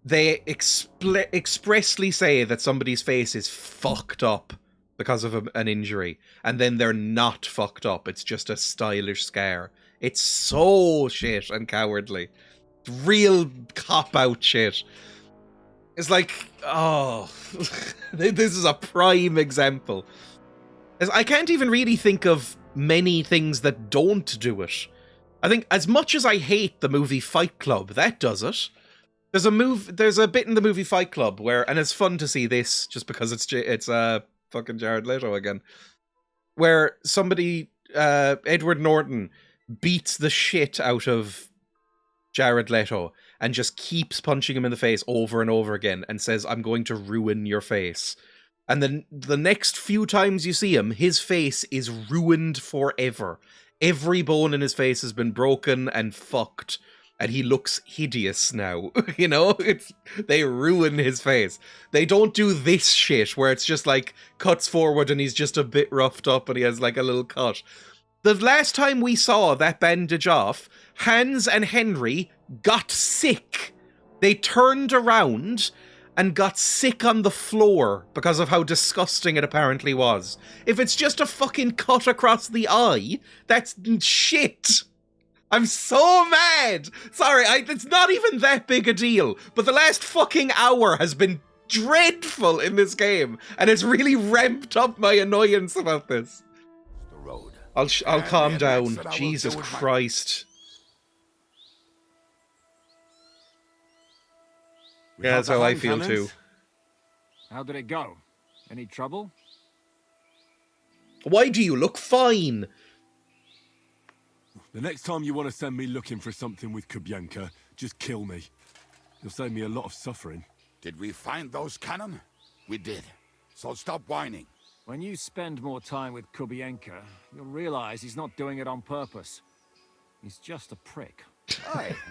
they expressly say that somebody's face is fucked up because of an injury, and then they're not fucked up. It's just a stylish scar. It's so shit and cowardly. Real cop-out shit. It's like, oh, this is a prime example. I can't even really think of many things that don't do it. I think as much as I hate the movie Fight Club, that does it. There's a bit in the movie Fight Club where, and it's fun to see this just because it's fucking Jared Leto again, where somebody Edward Norton beats the shit out of Jared Leto and just keeps punching him in the face over and over again and says, "I'm going to ruin your face." And then the next few times you see him, his face is ruined forever. Every bone in his face has been broken and fucked, and he looks hideous now. You know, they ruin his face. They don't do this shit where it's just like cuts forward and he's just a bit roughed up and he has like a little cut. The last time we saw that bandage off, Hans and Henry got sick. They turned around and got sick on the floor because of how disgusting it apparently was. If it's just a fucking cut across the eye, that's shit. I'm so mad. Sorry, it's not even that big a deal, but the last fucking hour has been dreadful in this game, and it's really ramped up my annoyance about this. The road. I'll calm down. Jesus Christ. Yeah, that's how I feel too. How did it go? Any trouble? Why do you look fine? The next time you want to send me looking for something with Kubyanka, just kill me. You'll save me a lot of suffering. Did we find those cannon? We did. So stop whining. When you spend more time with Kubienka, you'll realize he's not doing it on purpose. He's just a prick.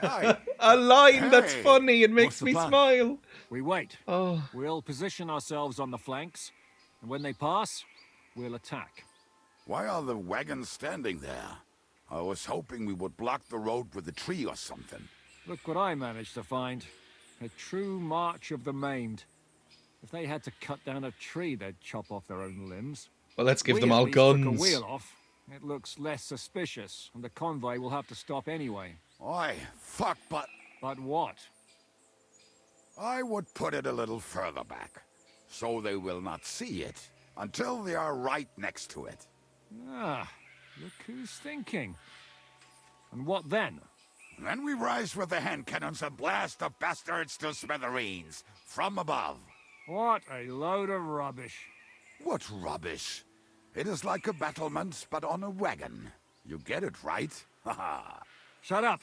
Aye. A line that's funny and makes me smile. We wait. Oh. We'll position ourselves on the flanks, and when they pass, we'll attack. Why are the wagons standing there? I was hoping we would block the road with a tree or something. Look what I managed to find. A true march of the maimed. If they had to cut down a tree, they'd chop off their own limbs. Well, let's give We them at all least took guns. a wheel off. It looks less suspicious, and the convoy will have to stop anyway. Oi, fuck, but... But what? I would put it a little further back, so they will not see it until they are right next to it. Ah, look who's thinking. And what then? Then we rise with the hand cannons and blast the bastards to smithereens, from above. What a load of rubbish. What rubbish? It is like a battlement, but on a wagon. You get it, right? Haha. Shut up.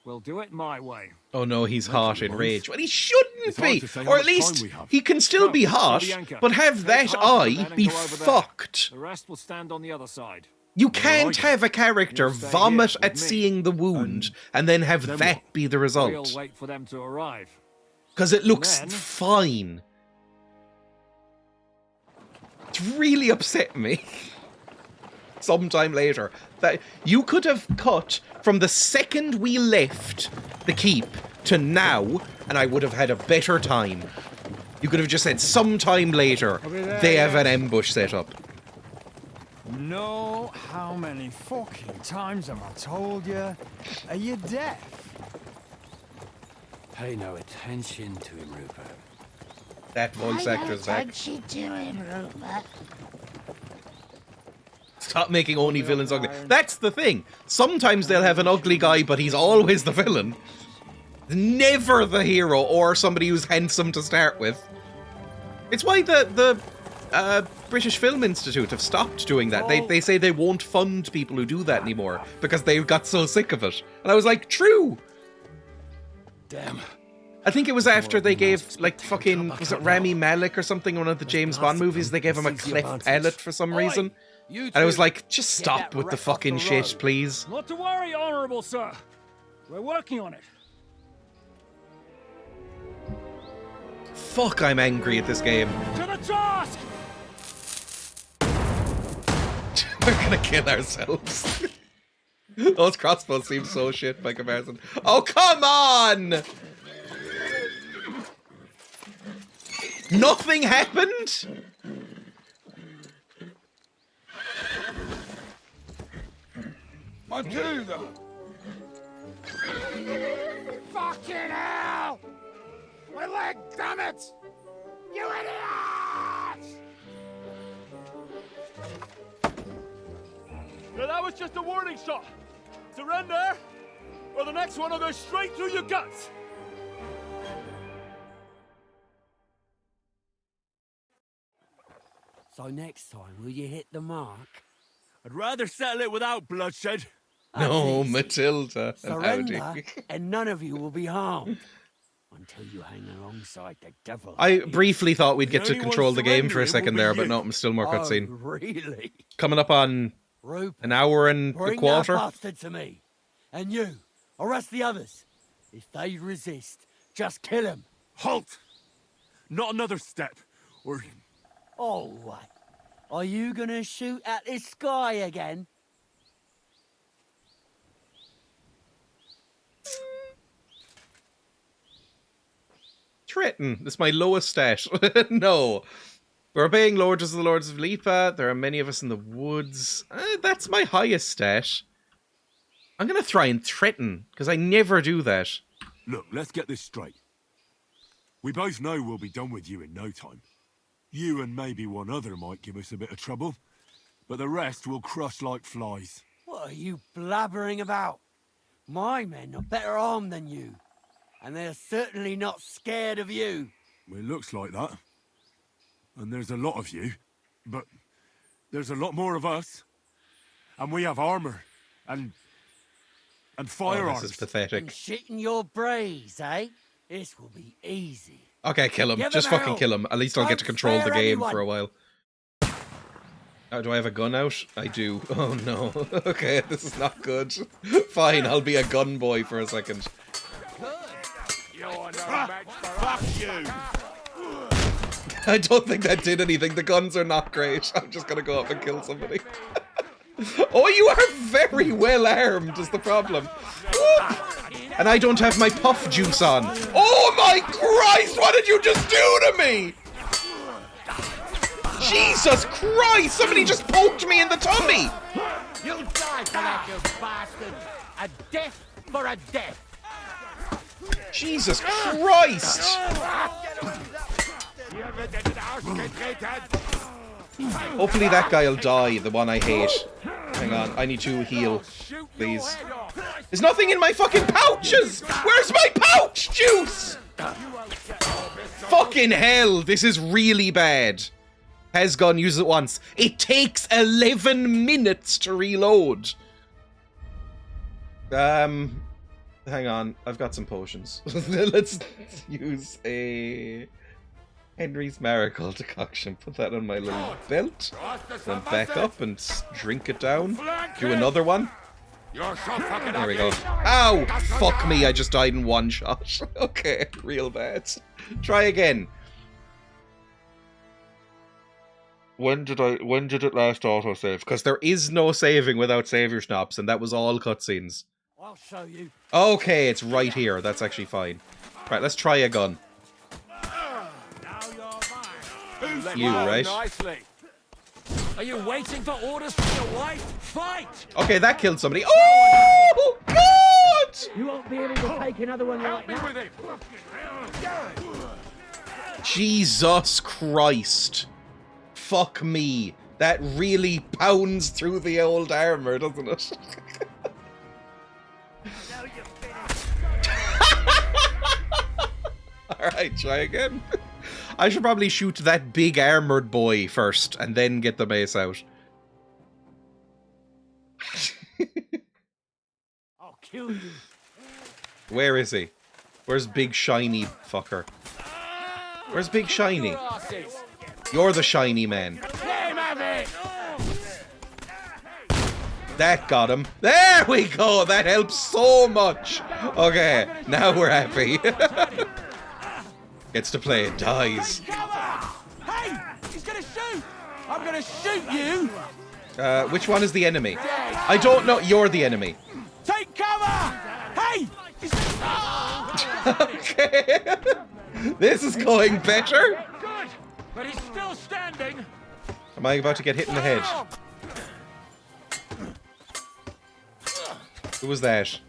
We'll do it my way. Oh no, he's hot in rage. Well, he shouldn't be! Or Or at least he can still be hot, but have that eye be fucked. The rest will stand on the other side. You can't have a character vomit at seeing the wound and then have that be the We'll result. wait for them to arrive. Because it looks then- fine. It's really upset me. Sometime later. That you could have cut from the second we left the keep to now, and I would have had a better time. You could have just said sometime later they have an ambush set up. No, how many fucking times have I told you? Are you deaf? Pay no attention to him, Rupert. That voice actor's back. Stop making only villains ugly. That's the thing. Sometimes they'll have an ugly guy, but he's always the villain. Never the hero or somebody who's handsome to start with. It's why the British Film Institute have stopped doing that. They say they won't fund people who do that anymore because they got so sick of it. And I was like, true. Damn. I think it was after they gave, like, fucking, was it Rami Malek or something, one of the James Bond movies? They gave him a cleft palate for some reason. And I was like, just stop with the fucking shit, please. Not to worry, Honorable Sir. We're working on it. Fuck, I'm angry at this game. To the task! We're gonna kill ourselves. Those crossbows seem so shit by comparison. Oh, come on! Nothing happened? Matilda! Fucking hell! My leg, damn it! You idiots! Now that was just a warning shot. Surrender, or the next one will go straight through your guts. So next time, will you hit the mark? I'd rather settle it without bloodshed. No, easy. Matilda. And Surrender, Howdy. and none of you will be harmed. Until you hang alongside the devil. I briefly thought we'd get The to only control one the game for a surrendering second will be there, but you. no, still more Oh, cutscene. really? Coming up on Rupert, an hour and a bring quarter. that bastard to me. And you, arrest the others. If they resist, just kill them. Halt! Not another step, or... Oh, what? Are you gonna shoot at the sky again? Triton. This is my lowest stat. No. We're obeying Lords of the Lords of Lipa. There are many of us in the woods. That's my highest stat. I'm going to try and threaten, because I never do that. Look, let's get this straight. We both know we'll be done with you in no time. You and maybe one other might give us a bit of trouble, but the rest will crush like flies. What are you blabbering about? My men are better armed than you. And they're certainly not scared of you. Well, it looks like that. And there's a lot of you, but there's a lot more of us. And we have armor and firearms. This is pathetic. And shitting your brains, eh? This will be easy. Okay, kill him. Give Just him fucking hell. kill him. At least I'll get to Don't control the spare game anyone. for a while. Oh, do I have a gun out? I do. Oh no. Okay, this is not good. Fine, I'll be a gun boy for a second. Fuck you! I don't think that did anything. The guns are not great. I'm just gonna go up and kill somebody. Oh, you are very well armed is the problem. And I don't have my puff juice on. Oh my Christ, what did you just do to me? Jesus Christ, somebody just poked me in the tummy. You'll die for that, you bastard! A death for a death! Jesus Christ. Hopefully that guy'll die, the one I hate. Hang on, I need to heal, please. There's nothing in my fucking pouches! Where's my pouch juice? Fucking hell, this is really bad. Has gun, use it once. It takes 11 minutes to reload. Hang on, I've got some potions. Let's use a Henry's Marigold decoction. Put that on my little belt. Then back up and drink it down. Do another one. There we go. Ow! Fuck me, I just died in one shot. Okay, real bad. Try again. When did it last autosave? Because there is no saving without savior stops, and that was all cutscenes. I'll show you. Okay, it's right here. That's actually fine. Right, let's try a gun. You, right? Are you waiting for orders from your wife? Fight! Okay, that killed somebody. Oh, God! You won't be able to take another one like that. Jesus Christ. Fuck me. That really pounds through the old armor, doesn't it? Alright, try again. I should probably shoot that big armored boy first, and then get the mace out. I'll kill you. Where is he? Where's big shiny fucker? Where's big shiny? You're the shiny man. That got him. There we go. That helps so much. Okay, now we're happy. Gets to play it, dies. Hey! He's gonna shoot! I'm gonna shoot you! Which one is the enemy? I don't know. You're the enemy. Take cover! Hey! Okay. This is going better. Good, but he's still standing. Am I about to get hit in the head? Who was that?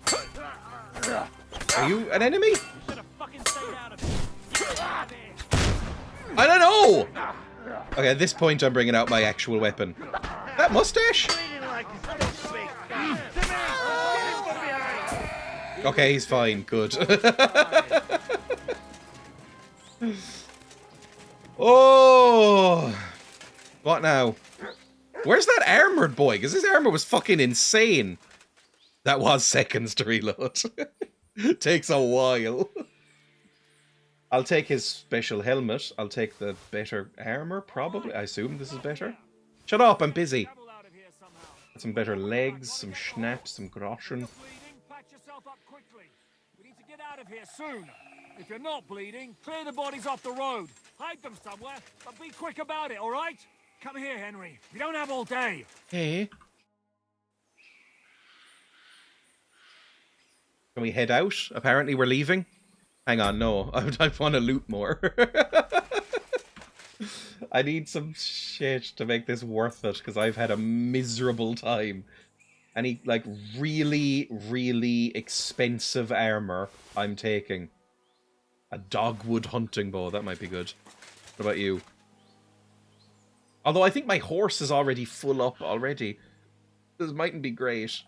Are you an enemy? I don't know! Okay, at this point I'm bringing out my actual weapon. That mustache? Okay, he's fine. Good. Oh! What now? Where's that armored boy? Because his armor was fucking insane. That was seconds to reload. Takes a while. I'll take his special helmet. I'll take the better armor, probably. I assume this is better. Shut up, I'm busy. Some better legs, some schnaps, some groschen. Patch yourself up quickly. We need to get out of here soon. If you're not bleeding, clear the bodies off the road. Hide them somewhere, but be quick about it, all right? Come here, Henry. We don't have all day. Hey. Can we head out? Apparently we're leaving. Hang on, no. I want to loot more. I need some shit to make this worth it, because I've had a miserable time. Any, like, really, really expensive armor I'm taking. A dogwood hunting bow, that might be good. What about you? Although I think my horse is already full up already. This mightn't be great.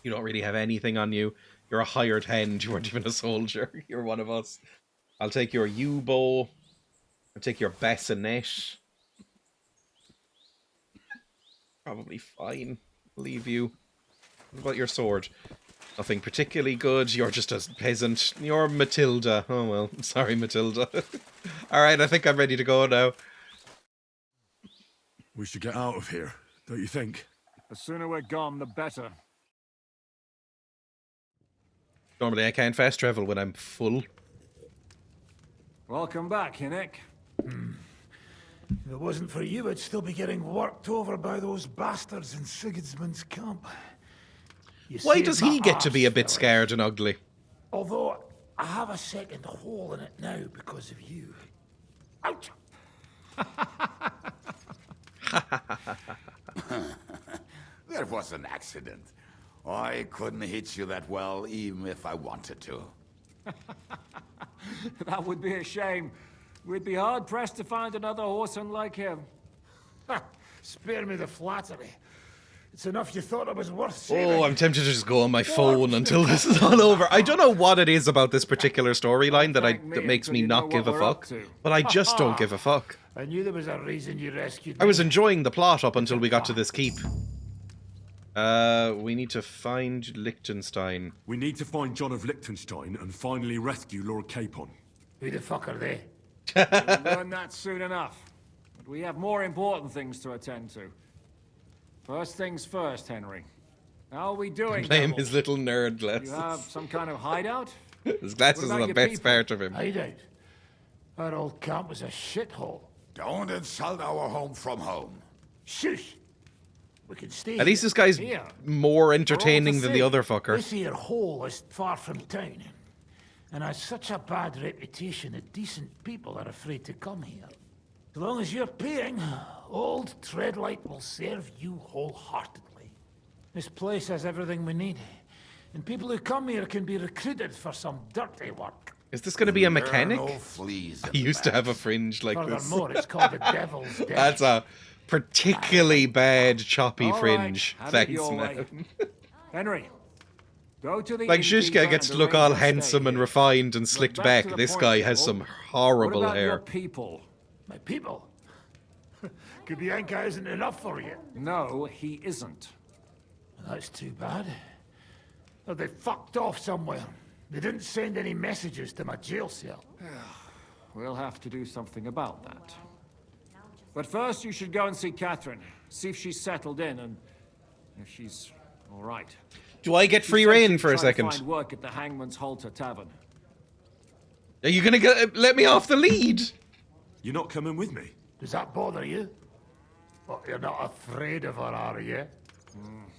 You don't really have anything on you. You're a hired hand. You weren't even a soldier. You're one of us. I'll take your yew-bow. I'll take your bassinet. Probably fine. Leave you. What about your sword? Nothing particularly good. You're just a peasant. You're Matilda. Oh well. Sorry, Matilda. Alright, I think I'm ready to go now. We should get out of here, don't you think? The sooner we're gone, the better. Normally I can't fast travel when I'm full. Welcome back, Hinnick. If it wasn't for you, I'd still be getting worked over by those bastards in Sigismund's camp. Why does he get to be a bit scared and ugly? Although, I have a second hole in it now because of you. Ouch! That was an accident. I couldn't hit you that well, even if I wanted to. That would be a shame. We'd be hard-pressed to find another horseman like him. Spare me the flattery. It's enough you thought it was worth saving. Oh, I'm tempted to just go on my phone until this is all over. I don't know what it is about this particular storyline that makes me not give a fuck, but I just don't give a fuck. I knew there was a reason you rescued me. I was enjoying the plot up until we got to this keep. We need to find Liechtenstein. We need to find John of Liechtenstein and finally rescue Lord Capon. Who the fuck are they? We'll learn that soon enough. But we have more important things to attend to. First things first, Henry. How are we doing, Blame Devil? his little nerd glasses. You have some kind of hideout? His glasses are the best part of him. Hideout? Our old camp was a shithole. Don't insult our home from home. Shush! We can stay At least this guy's here. more entertaining than the other fucker. This here hole is far from town, and has such a bad reputation that decent people are afraid to come here. As long as you're paying, old Treadlight will serve you wholeheartedly. This place has everything we need, and people who come here can be recruited for some dirty work. Is this going to be a mechanic? There are no fleas in I used the to have a fringe like this. Furthermore, it's called the Devil's Den. That's a particularly bad choppy All fringe. right, have it Thanks, your man. way. Henry, go to the Like innkeeper Shishka gets and to look arrange all to stay handsome and here. refined and slicked But back. to the This point, guy has Devil. some What horrible about hair. your people? My people? Kubianka isn't enough for you. No, he isn't. That's too bad. Well, they fucked off somewhere. They didn't send any messages to my jail cell. We'll have to do something about that. But first, you should go and see Catherine. See if she's settled in and if she's all right. Do I get She free said reign she'd for a try to second? find work at the Hangman's Halter Tavern. Are you going to let me off the lead? You're not coming with me? Does that bother you? But you're not afraid of her, are you?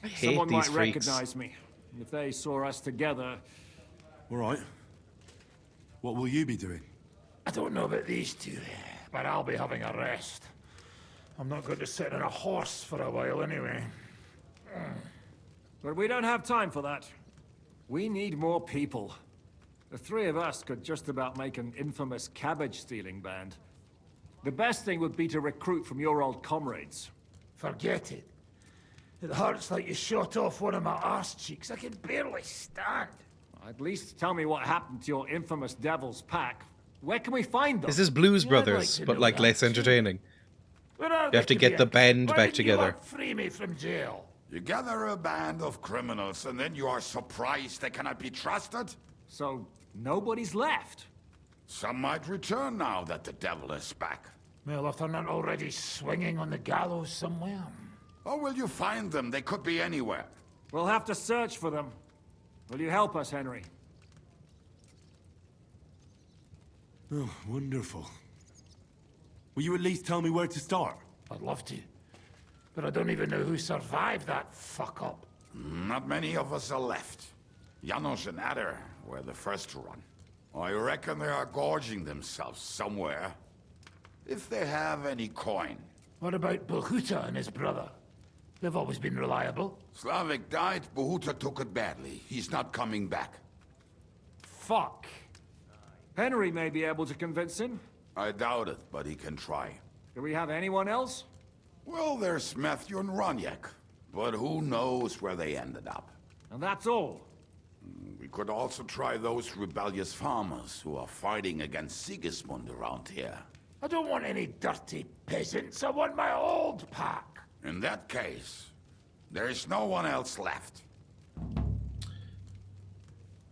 I hate Someone these might freaks. recognize me. If they saw us together... All right. What will you be doing? I don't know about these two, but I'll be having a rest. I'm not going to sit on a horse for a while anyway. But we don't have time for that. We need more people. The three of us could just about make an infamous cabbage-stealing band. The best thing would be to recruit from your old comrades. Forget it. It hurts like you shot off one of my arse cheeks. I can barely stand. At least tell me what happened to your infamous Devil's Pack. Where can we find them? This is Blues Yeah, I'd Brothers, like to but know like that less too. entertaining. Where are You they have to get be the at? band Why back didn't you together. free me from jail. You gather a band of criminals and then you are surprised they cannot be trusted? So, nobody's left? Some might return now that the devil is back. Well, if they're not already swinging on the gallows somewhere. Or will you find them? They could be anywhere. We'll have to search for them. Will you help us, Henry? Oh, wonderful. Will you at least tell me where to start? I'd love to. But I don't even know who survived that fuck-up. Not many of us are left. Janos and Adder were the first to run. I reckon they are gorging themselves somewhere. If they have any coin. What about Bohuta and his brother? They've always been reliable. Slavik died, Bohuta took it badly. He's not coming back. Fuck. Henry may be able to convince him. I doubt it, but he can try. Do we have anyone else? Well, there's Matthew and Roniak, but who knows where they ended up. And that's all. We could also try those rebellious farmers who are fighting against Sigismund around here. I don't want any dirty peasants. I want my old pack. In that case, there is no one else left.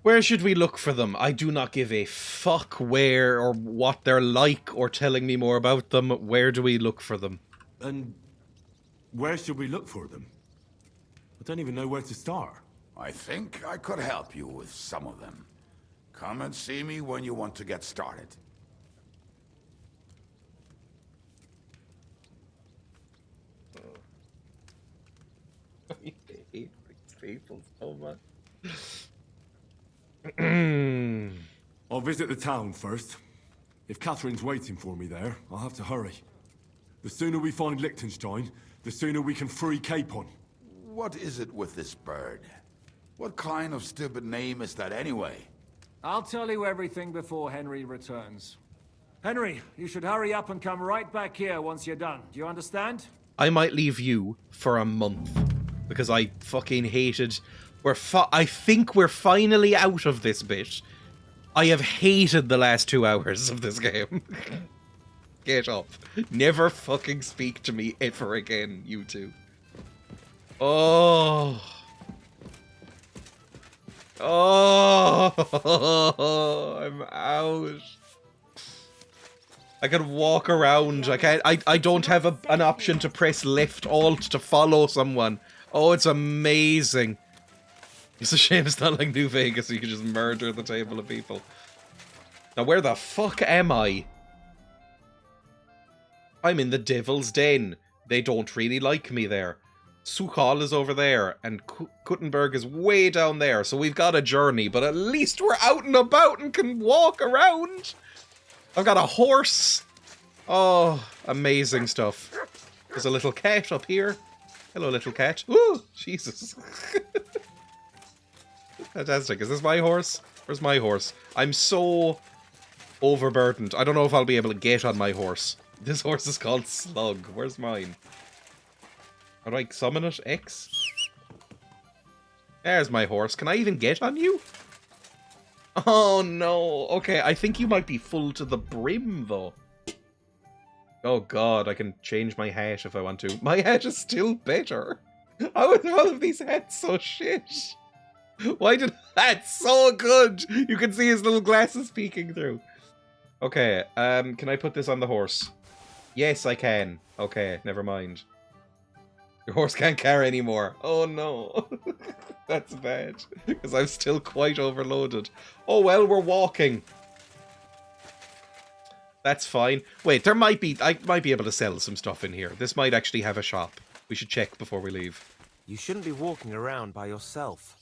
Where should we look for them? I do not give a fuck where or what they're like or telling me more about them. Where do we look for them? And where should we look for them? I don't even know where to start. I think I could help you with some of them. Come and see me when you want to get started. I hate these people so much. I'll visit the town first. If Catherine's waiting for me there, I'll have to hurry. The sooner we find Liechtenstein, the sooner we can free Capon. What is it with this bird? What kind of stupid name is that anyway? I'll tell you everything before Henry returns. Henry, you should hurry up and come right back here once you're done. Do you understand? I might leave you for a month because I fucking hated. I think we're finally out of this bit. I have hated the last 2 hours of this game. Get up. Never fucking speak to me ever again, you two. Oh. Oh, I'm out. I can walk around. I don't have an option to press left alt to follow someone. Oh, it's amazing. It's a shame it's not like New Vegas, so you can just murder the table of people. Now, where the fuck am I? I'm in the Devil's Den. They don't really like me there. Sukhal is over there, and Kuttenberg is way down there, so we've got a journey, but at least we're out and about and can walk around. I've got a horse. Oh, amazing stuff. There's a little cat up here. Hello, little cat. Ooh, Jesus. Fantastic. Is this my horse? Where's my horse? I'm so overburdened. I don't know if I'll be able to get on my horse. This horse is called Slug. Where's mine? How do I summon it? X? There's my horse. Can I even get on you? Oh no. Okay, I think you might be full to the brim though. Oh god, I can change my hat if I want to. My hat is still better. How are all of these hats so shit? Why did that's so good? You can see his little glasses peeking through. Okay, can I put this on the horse? Yes, I can. Okay, never mind. Your horse can't carry anymore. Oh no. That's bad. Because I'm still quite overloaded. Oh well, we're walking. That's fine. Wait, I might be able to sell some stuff in here. This might actually have a shop. We should check before we leave. You shouldn't be walking around by yourself.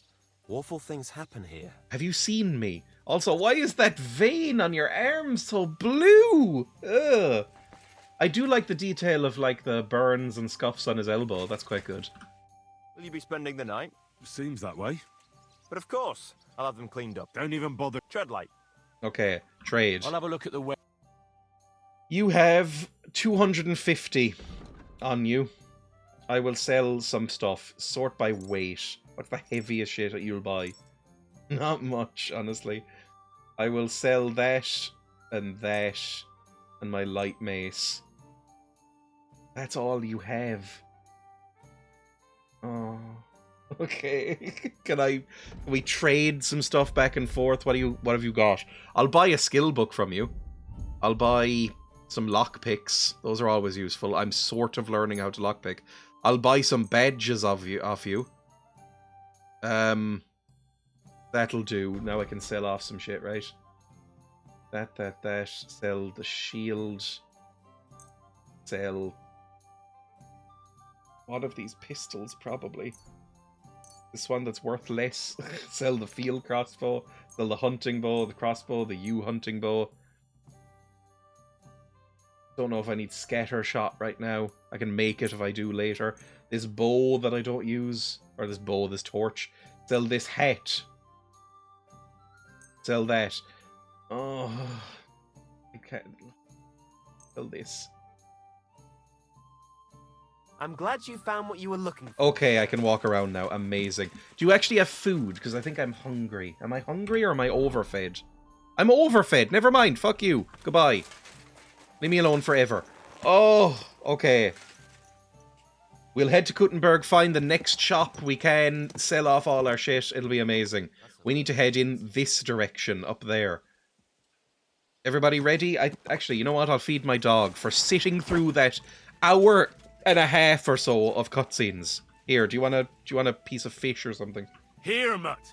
Awful things happen here. Have you seen me? Also, why is that vein on your arm so blue? Ugh. I do like the detail of like the burns and scuffs on his elbow. That's quite good. Will you be spending the night? Seems that way. But of course, I'll have them cleaned up. Don't even bother. Tread light. Okay, trade. I'll have a look at the way. You have 250 on you. I will sell some stuff. Sort by weight. What's the heaviest shit that you'll buy? Not much, honestly. I will sell that and my light mace. That's all you have. Oh, okay. Can we trade some stuff back and forth? What have you got? I'll buy a skill book from you. I'll buy some lockpicks. Those are always useful. I'm sort of learning how to lockpick. I'll buy some badges off you. That'll do. Now I can sell off some shit, right? That. Sell the shield. Sell one of these pistols, probably. This one that's worth less. Sell the field crossbow. Sell the hunting bow, the crossbow, the yew hunting bow. Don't know if I need scatter shot right now. I can make it if I do later. This bow that I don't use, or this torch. Sell this hat. Sell that. Oh, I can't. Sell this. I'm glad you found what you were looking for. Okay, I can walk around now. Amazing. Do you actually have food? Because I think I'm hungry. Am I hungry or am I overfed? I'm overfed. Never mind. Fuck you. Goodbye. Leave me alone forever. Oh, okay. We'll head to Kuttenberg, find the next shop we can, sell off all our shit. It'll be amazing. We need to head in this direction, up there. Everybody ready? Actually, you know what? I'll feed my dog for sitting through that hour and a half or so of cutscenes. Here, do you want a piece of fish or something? Here, Matt.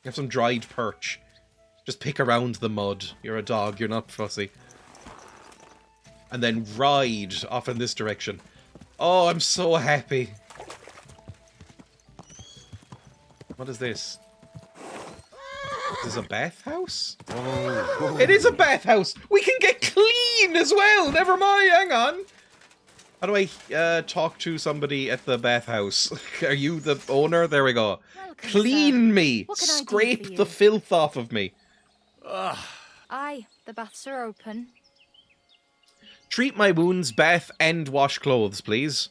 Have some dried perch. Just pick around the mud. You're a dog, you're not fussy. And then ride off in this direction. Oh, I'm so happy. What is this? Is this a bathhouse? Oh. It is a bathhouse! We can get clean as well! Never mind, hang on. How do I talk to somebody at the bathhouse? Are you the owner? There we go. Welcome, Clean sir. me! What can I do for Scrape you? the filth off of me. Aye, the baths are open. Treat my wounds, bath, and wash clothes, please.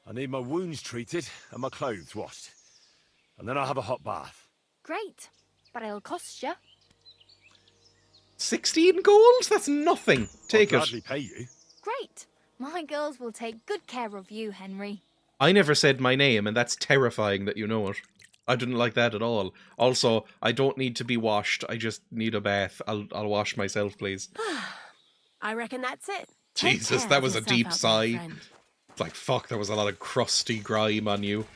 I need my wounds treated and my clothes washed. And then I'll have a hot bath. Great, but it'll cost you. 16 gold? That's nothing. Take I'll it. gladly pay you. Great. My girls will take good care of you, Henry. I never said my name, and that's terrifying that you know it. I didn't like that at all. Also, I don't need to be washed. I just need a bath. I'll wash myself, please. I reckon that's it. Jesus, that was a deep sigh. It's like, fuck, there was a lot of crusty grime on you.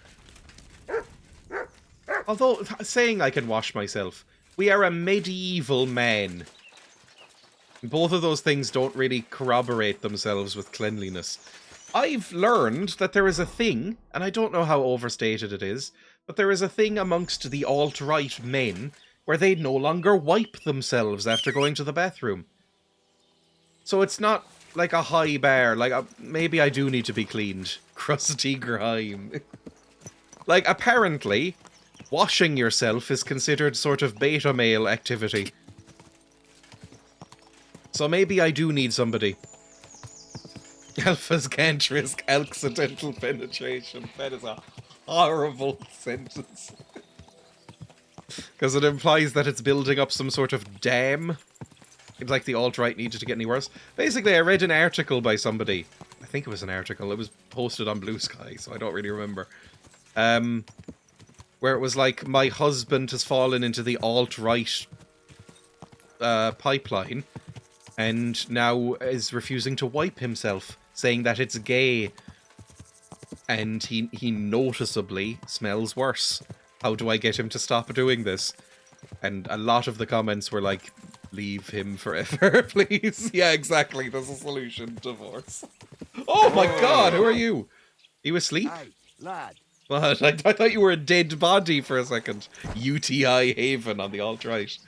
Although, saying I can wash myself, we are a medieval man. Both of those things don't really corroborate themselves with cleanliness. I've learned that there is a thing, and I don't know how overstated it is, but there is a thing amongst the alt-right men where they no longer wipe themselves after going to the bathroom. So it's not like a high bar, like maybe I do need to be cleaned. Crusty grime. Like, apparently, washing yourself is considered sort of beta male activity. So maybe I do need somebody. Alphas can't risk accidental penetration. That is a horrible sentence. Because it implies that it's building up some sort of dam. Seems like the alt-right needed to get any worse. Basically, I read an article by somebody. I think it was an article. It was posted on Blue Sky, so I don't really remember. Where it was like, my husband has fallen into the alt-right pipeline and now is refusing to wipe himself, saying that it's gay. And he noticeably smells worse. How do I get him to stop doing this? And a lot of the comments were like, leave him forever, please. Yeah, exactly. There's a solution. Divorce. Oh my god, who are you? You asleep? Hey, lad. What? I thought you were a dead body for a second. UTI Haven on the alt-right.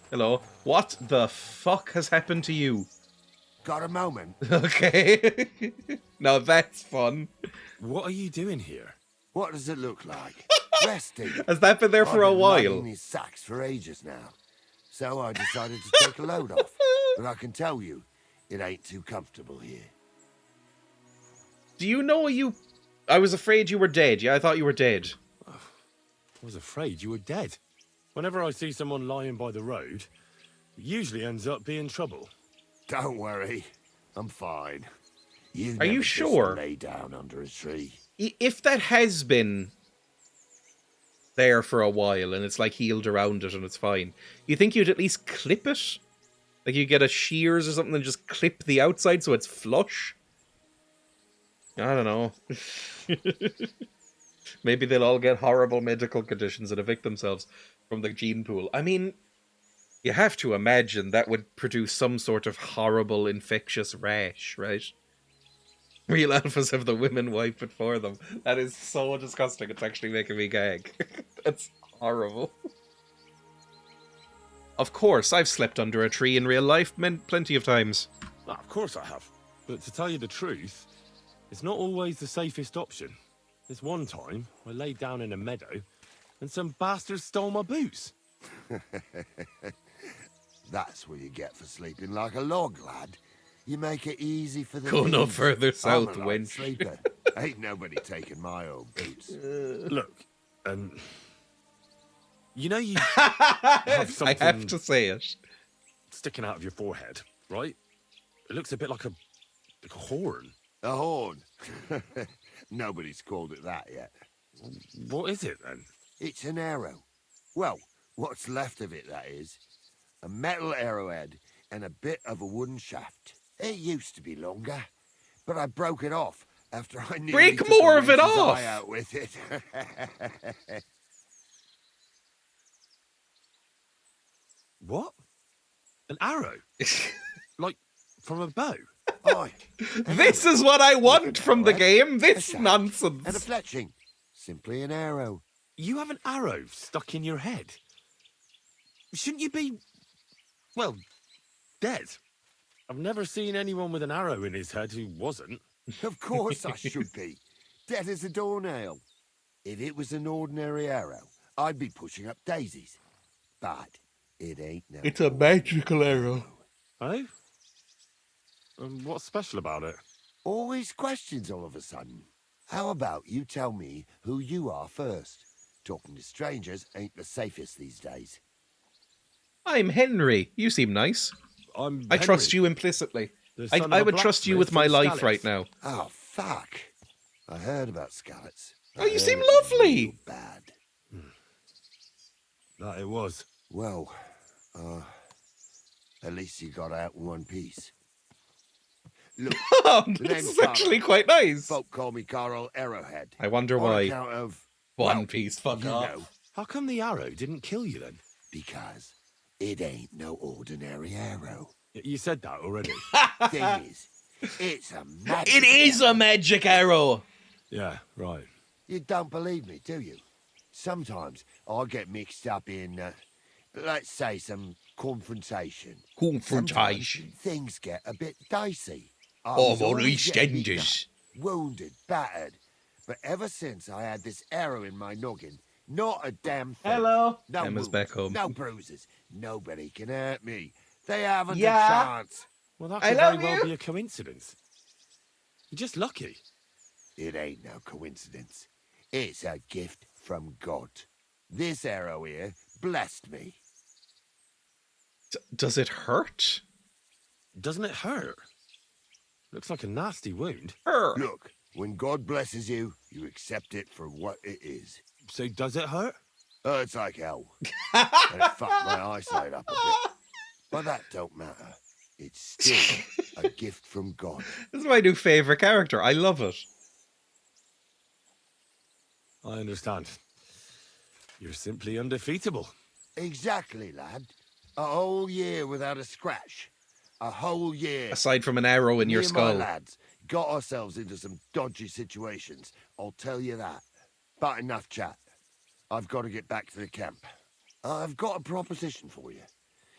Hello. What the fuck has happened to you? Got a moment? Okay. Now that's fun. What are you doing here? What does it look like? Resting. Has that been there for a I've been while? lugging these sacks for ages now. So I decided to take a load off. But I can tell you, it ain't too comfortable here. Do you know you... I was afraid you were dead. Yeah, I thought you were dead. I was afraid you were dead. Whenever I see someone lying by the road, it usually ends up being trouble. Don't worry. I'm fine. You Are you never sure? just lay down under a tree. If that has been there for a while and it's like healed around it and it's fine, you think you'd at least clip it? Like you get a shears or something and just clip the outside so it's flush? I don't know. Maybe they'll all get horrible medical conditions and evict themselves from the gene pool. I mean, you have to imagine that would produce some sort of horrible infectious rash, right? Real alphas have the women wipe it for them. That is so disgusting. It's actually making me gag. That's horrible. Of course, I've slept under a tree in real life plenty of times. Of course I have. But to tell you the truth, it's not always the safest option. This one time, I laid down in a meadow, and some bastards stole my boots. That's what you get for sleeping like a log, lad. You make it easy for the Go no thieves. further south, I'm a light wench. sleeper. Ain't nobody taking my old boots. Look, you know you have something I have to say it. sticking out of your forehead, right? It looks a bit like a horn. A horn? Nobody's called it that yet. What is it, then? It's an arrow. Well, what's left of it, that is. A metal arrowhead and a bit of a wooden shaft. It used to be longer, but I broke it off after I nearly Break took more a of it wench's off! eye out with it. What? An arrow? Like, from a bow? Aye. This is what I want from the game. This And a nonsense. fletching. Simply an arrow. You have an arrow stuck in your head? Shouldn't you be, well, dead? I've never seen anyone with an arrow in his head who wasn't. Of course I should be. Dead as a doornail. If it was an ordinary arrow, I'd be pushing up daisies. But it ain't no. It's a magical arrow. Oh? What's special about it? Always questions all of a sudden. How about you tell me who you are first? Talking to strangers ain't the safest these days. I'm Henry. You seem nice. I trust you implicitly. I would trust you with my life right now. Oh, fuck. I heard about Scallots. Oh, you seem heard it was lovely. real bad. That it was. Well, at least you got out in one piece. Look, Oh, the this name's is actually Carl. quite nice. Folk call me Carl Arrowhead. I wonder On why. account of, One well, piece, fuck you off. know, How come the arrow didn't kill you then? because it ain't no ordinary arrow. You said that already. Thing is, it's a magic It is a magic arrow. Yeah, right. You don't believe me, do you? Sometimes I get mixed up in, let's say, some confrontation. Confrontation. Sometimes things get a bit dicey. I Oh, was always Maurice getting beaten Genders. up, wounded, battered. But ever since I had this arrow in my noggin, not a damn thing. Hello. No Emma's wounds, back home. no bruises. Nobody can hurt me. They haven't Yeah. a chance. Well, that I could very love well you. be a coincidence. You're just lucky. It ain't no coincidence. It's a gift from God. This arrow here blessed me. Does it hurt? Doesn't it hurt? Looks like a nasty wound. Look, when God blesses you, you accept it for what it is. So does it hurt? Hurts like hell. And it fucked my eyesight up a bit. But that don't matter. It's still a gift from God. This is my new favourite character. I love it. I understand. You're simply undefeatable. Exactly, lad. A whole year without a scratch. A whole year. Aside from an arrow in Me your and skull. my lads got ourselves into some dodgy situations. I'll tell you that. But enough chat. I've got to get back to the camp. I've got a proposition for you.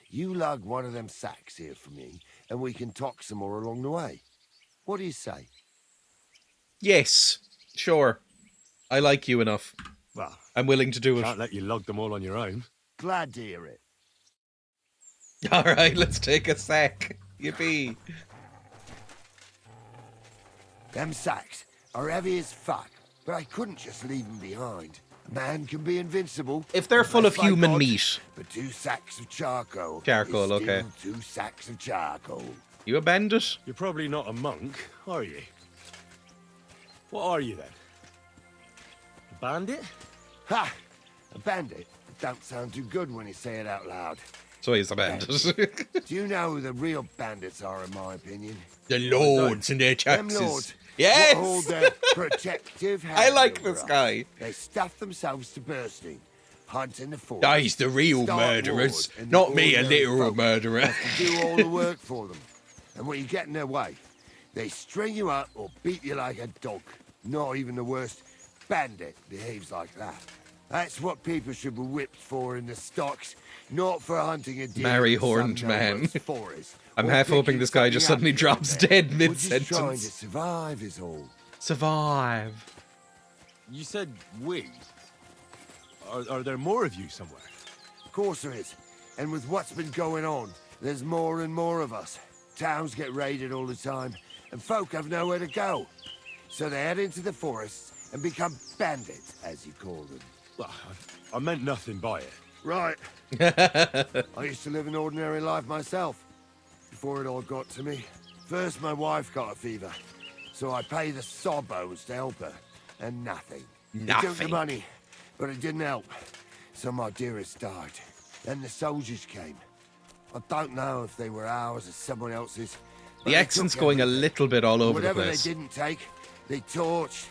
You lug one of them sacks here for me, and we can talk some more along the way. What do you say? Yes, sure. I like you enough. Well, I'm willing to do it. can't let you lug them all on your own. Glad to hear it. All right, let's take a sack. Yippee. Them sacks are heavy as fuck, but I couldn't just leave them behind. A man can be invincible. If they're full of unless by human God, meat. But 2 sacks of charcoal. Charcoal, is okay. still 2 sacks of charcoal. You a bandit? You're probably not a monk, are you? What are you then? A bandit? Ha! A bandit? It don't sound too good when you say it out loud. So he's a bandit. Do you know who the real bandits are, in my opinion? The lords and their Them taxes. lords Yes! what hold their protective hand I like over this us. guy. They stuff themselves to bursting, hunting the forest. They's the real start murderers, wars, and not the me, a ordinary literal folk murderer. have to do all the work for them. And when you get in their way, they string you up or beat you like a dog. Not even the worst bandit behaves like that. That's what people should be whipped for in the stocks, not for hunting a deer Marry in some horned man. no-man's forest. I'm or half hoping picking this guy something just up suddenly here and drops there. dead We're just trying to mid-sentence. survive is all. Survive. You said we. Are there more of you somewhere? Of course there is. And with what's been going on, there's more and more of us. Towns get raided all the time, and folk have nowhere to go. So they head into the forests and become bandits, as you call them. Well, I meant nothing by it. Right. I used to live an ordinary life myself, before it all got to me. First, my wife got a fever, so I paid the sawbones to help her, and nothing. It took the Nothing. money, but it didn't help. So my dearest died. Then the soldiers came. I don't know if they were ours or someone else's. but The they accent's took going a everything. little bit all over the Whatever place. they didn't take, they torched.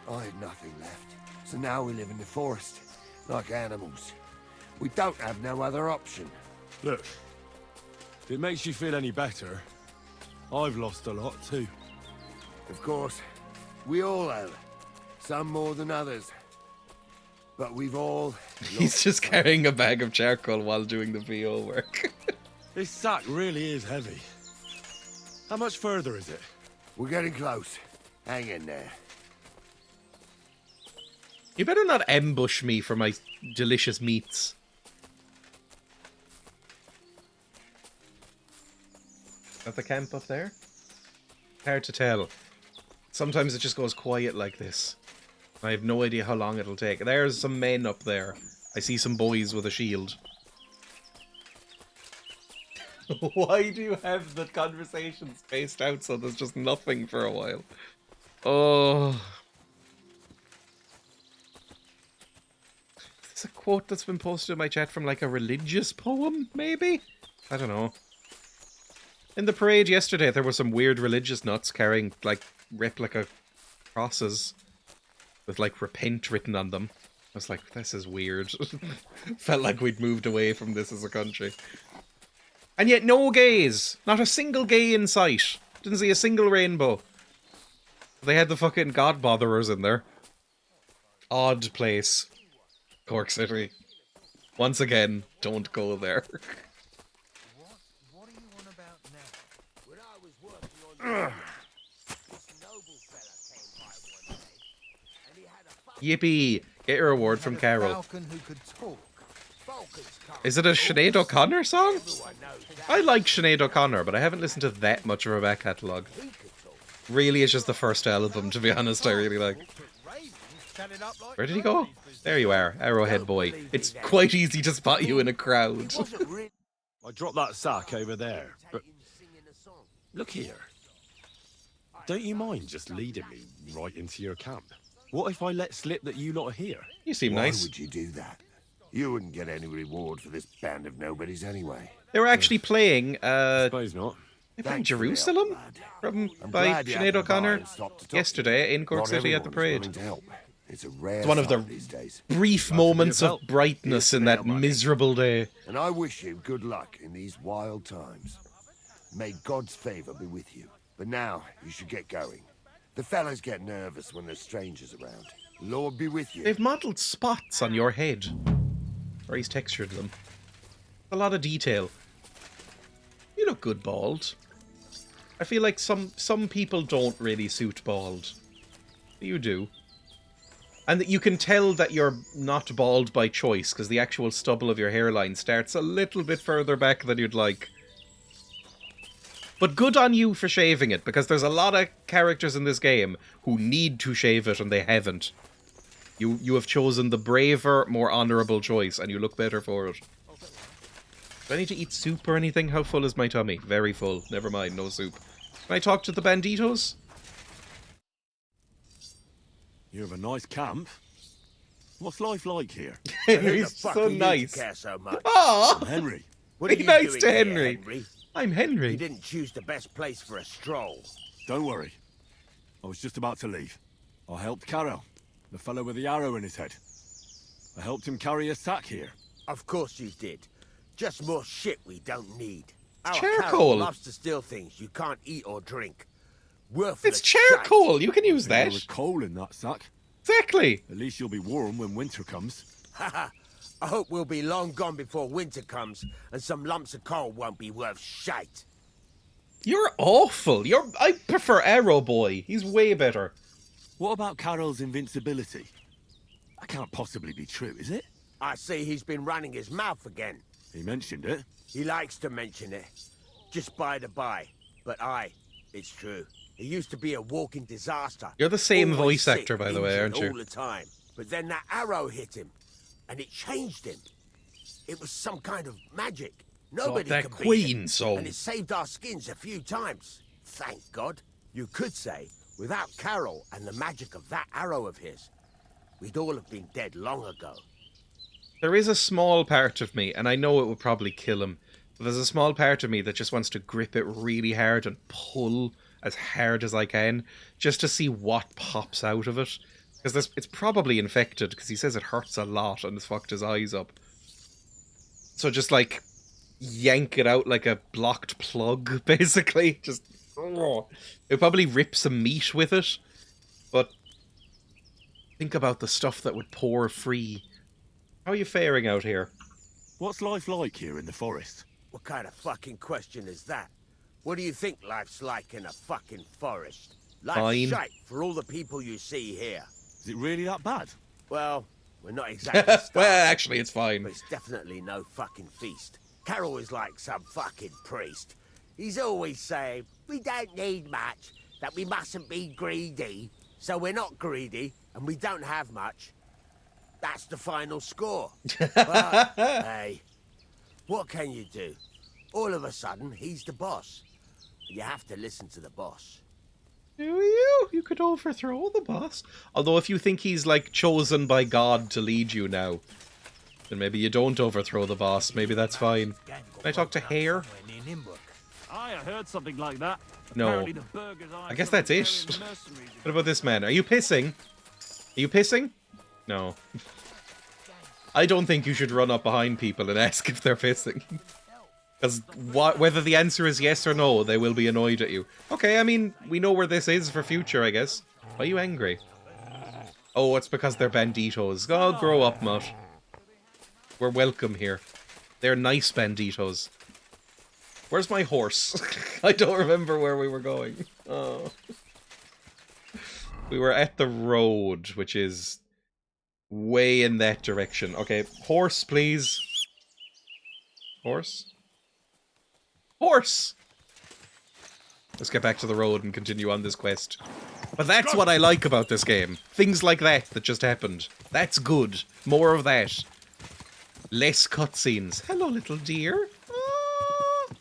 I had nothing left. So now we live in the forest, like animals. We don't have no other option. Look, if it makes you feel any better, I've lost a lot too. Of course, we all have. Some more than others. But we've all... He's just carrying a bag of charcoal while doing the VO work. This sack really is heavy. How much further is it? We're getting close. Hang in there. You better not ambush me for my delicious meats. At the camp up there? Hard to tell. Sometimes it just goes quiet like this. I have no idea how long it'll take. There's some men up there. I see some boys with a shield. Why do you have the conversation spaced out so there's just nothing for a while? Oh. Is this a quote that's been posted in my chat from like a religious poem, maybe? I don't know. In the parade yesterday, there were some weird religious nuts carrying like replica crosses with like repent written on them. I was like, this is weird. Felt like we'd moved away from this as a country. And yet no gays. Not a single gay in sight. Didn't see a single rainbow. They had the fucking god botherers in there. Odd place. Cork City. Once again, don't go there. What are you on about now? When I was working on this noble fella came by one day, and he had a Yippee! Get your reward from Carol. falcon who could talk. Falcons can't Is it a Sinead O'Connor song? Everyone knows that. I like Sinead O'Connor, but I haven't listened to that much of her back catalogue. Really, it's just the first album, to be honest, I really like. Where did he go? There you are, Arrowhead Boy. It's quite easy to spot you in a crowd. I dropped that sack over there, but... Look here. Don't you mind just leading me right into your camp? What if I let slip that you lot are here? You seem Why nice. would you do that? You wouldn't get any reward for this band of nobodies anyway. They were actually playing, Suppose not. they playing Thanks for the help, Jerusalem? lad. From, I'm by glad you had Sinead the O'Connor bar and stopped to talk to yesterday in Cork Not City at the everyone's parade. willing to help. It's a rare It's one of the sight these days. brief moments of brightness in that miserable day. And I wish you good luck in these wild times. May God's favor be with you. But now, you should get going. The fellas get nervous when there's strangers around. Lord be with you. They've modelled spots on your head. Or he's textured them. A lot of detail. You look good bald. I feel like some people don't really suit bald. You do. And that you can tell that you're not bald by choice, because the actual stubble of your hairline starts a little bit further back than you'd like. But good on you for shaving it, because there's a lot of characters in this game who need to shave it and they haven't. You have chosen the braver, more honourable choice, and you look better for it. Do I need to eat soup or anything? How full is my tummy? Very full. Never mind, no soup. Can I talk to the banditos? You have a nice camp. What's life like here? Henry's so nice. Care so much? Aw! Henry. What are Be you nice doing to here, Henry. I'm Henry. You didn't choose the best place for a stroll. Don't worry. I was just about to leave. I helped Caro, the fellow with the arrow in his head. I helped him carry a sack here. Of course you did. Just more shit we don't need. Our charcoal. Carol loves to steal things you can't eat or drink. It's charcoal. You can use that. There was coal in that sack. Exactly. At least you'll be warm when winter comes. Haha. I hope we'll be long gone before winter comes, and some lumps of coal won't be worth shite. You're awful. I prefer Arrow Boy. He's way better. What about Carol's invincibility? That can't possibly be true, is it? I see he's been running his mouth again. He mentioned it. He likes to mention it. Just by the by. But it's true. He used to be a walking disaster. You're the same Always voice sick, actor, by the way, injured aren't you? all the time. But then that arrow hit him, and it changed him. It was some kind of magic. Nobody that could Queen beat it. song. And it saved our skins a few times. Thank God. You could say, without Carol and the magic of that arrow of his, we'd all have been dead long ago. There is a small part of me, and I know it would probably kill him, but there's a small part of me that just wants to grip it really hard and pull as hard as I can, just to see what pops out of it. Because it's probably infected, because he says it hurts a lot and it's fucked his eyes up. So just, like, yank it out like a blocked plug, basically. Just... It probably rip some meat with it, but think about the stuff that would pour free. How are you faring out here? What's life like here in the forest? What kind of fucking question is that? What do you think life's like in a fucking forest? Life's Fine. shite for all the people you see here. Is it really that bad? Well, we're not exactly starving, Well, actually, it's fine. but it's definitely no fucking feast. Carol is like some fucking priest. He's always saying, we don't need much, that we mustn't be greedy. So we're not greedy, and we don't have much. That's the final score. But, hey, what can you do? All of a sudden, he's the boss. You have to listen to the boss. Do you? You could overthrow the boss. Although if you think he's, like, chosen by God to lead you now, then maybe you don't overthrow the boss. Maybe that's fine. Can I talk to Hare? I heard something like that. No. Apparently the burgers I guess that's it. What about this man? Are you pissing? Are you pissing? No. I don't think you should run up behind people and ask if they're pissing. Because whether the answer is yes or no, they will be annoyed at you. Okay, I mean, we know where this is for future, I guess. Why are you angry? Oh, it's because they're banditos. Oh, grow up, Mutt. We're welcome here. They're nice banditos. Where's my horse? I don't remember where we were going. Oh. We were at the road, which is way in that direction. Okay, horse, please. Horse? Horse! Let's get back to the road and continue on this quest. But that's what I like about this game. Things like that just happened. That's good. More of that. Less cutscenes. Hello, little deer. Ah.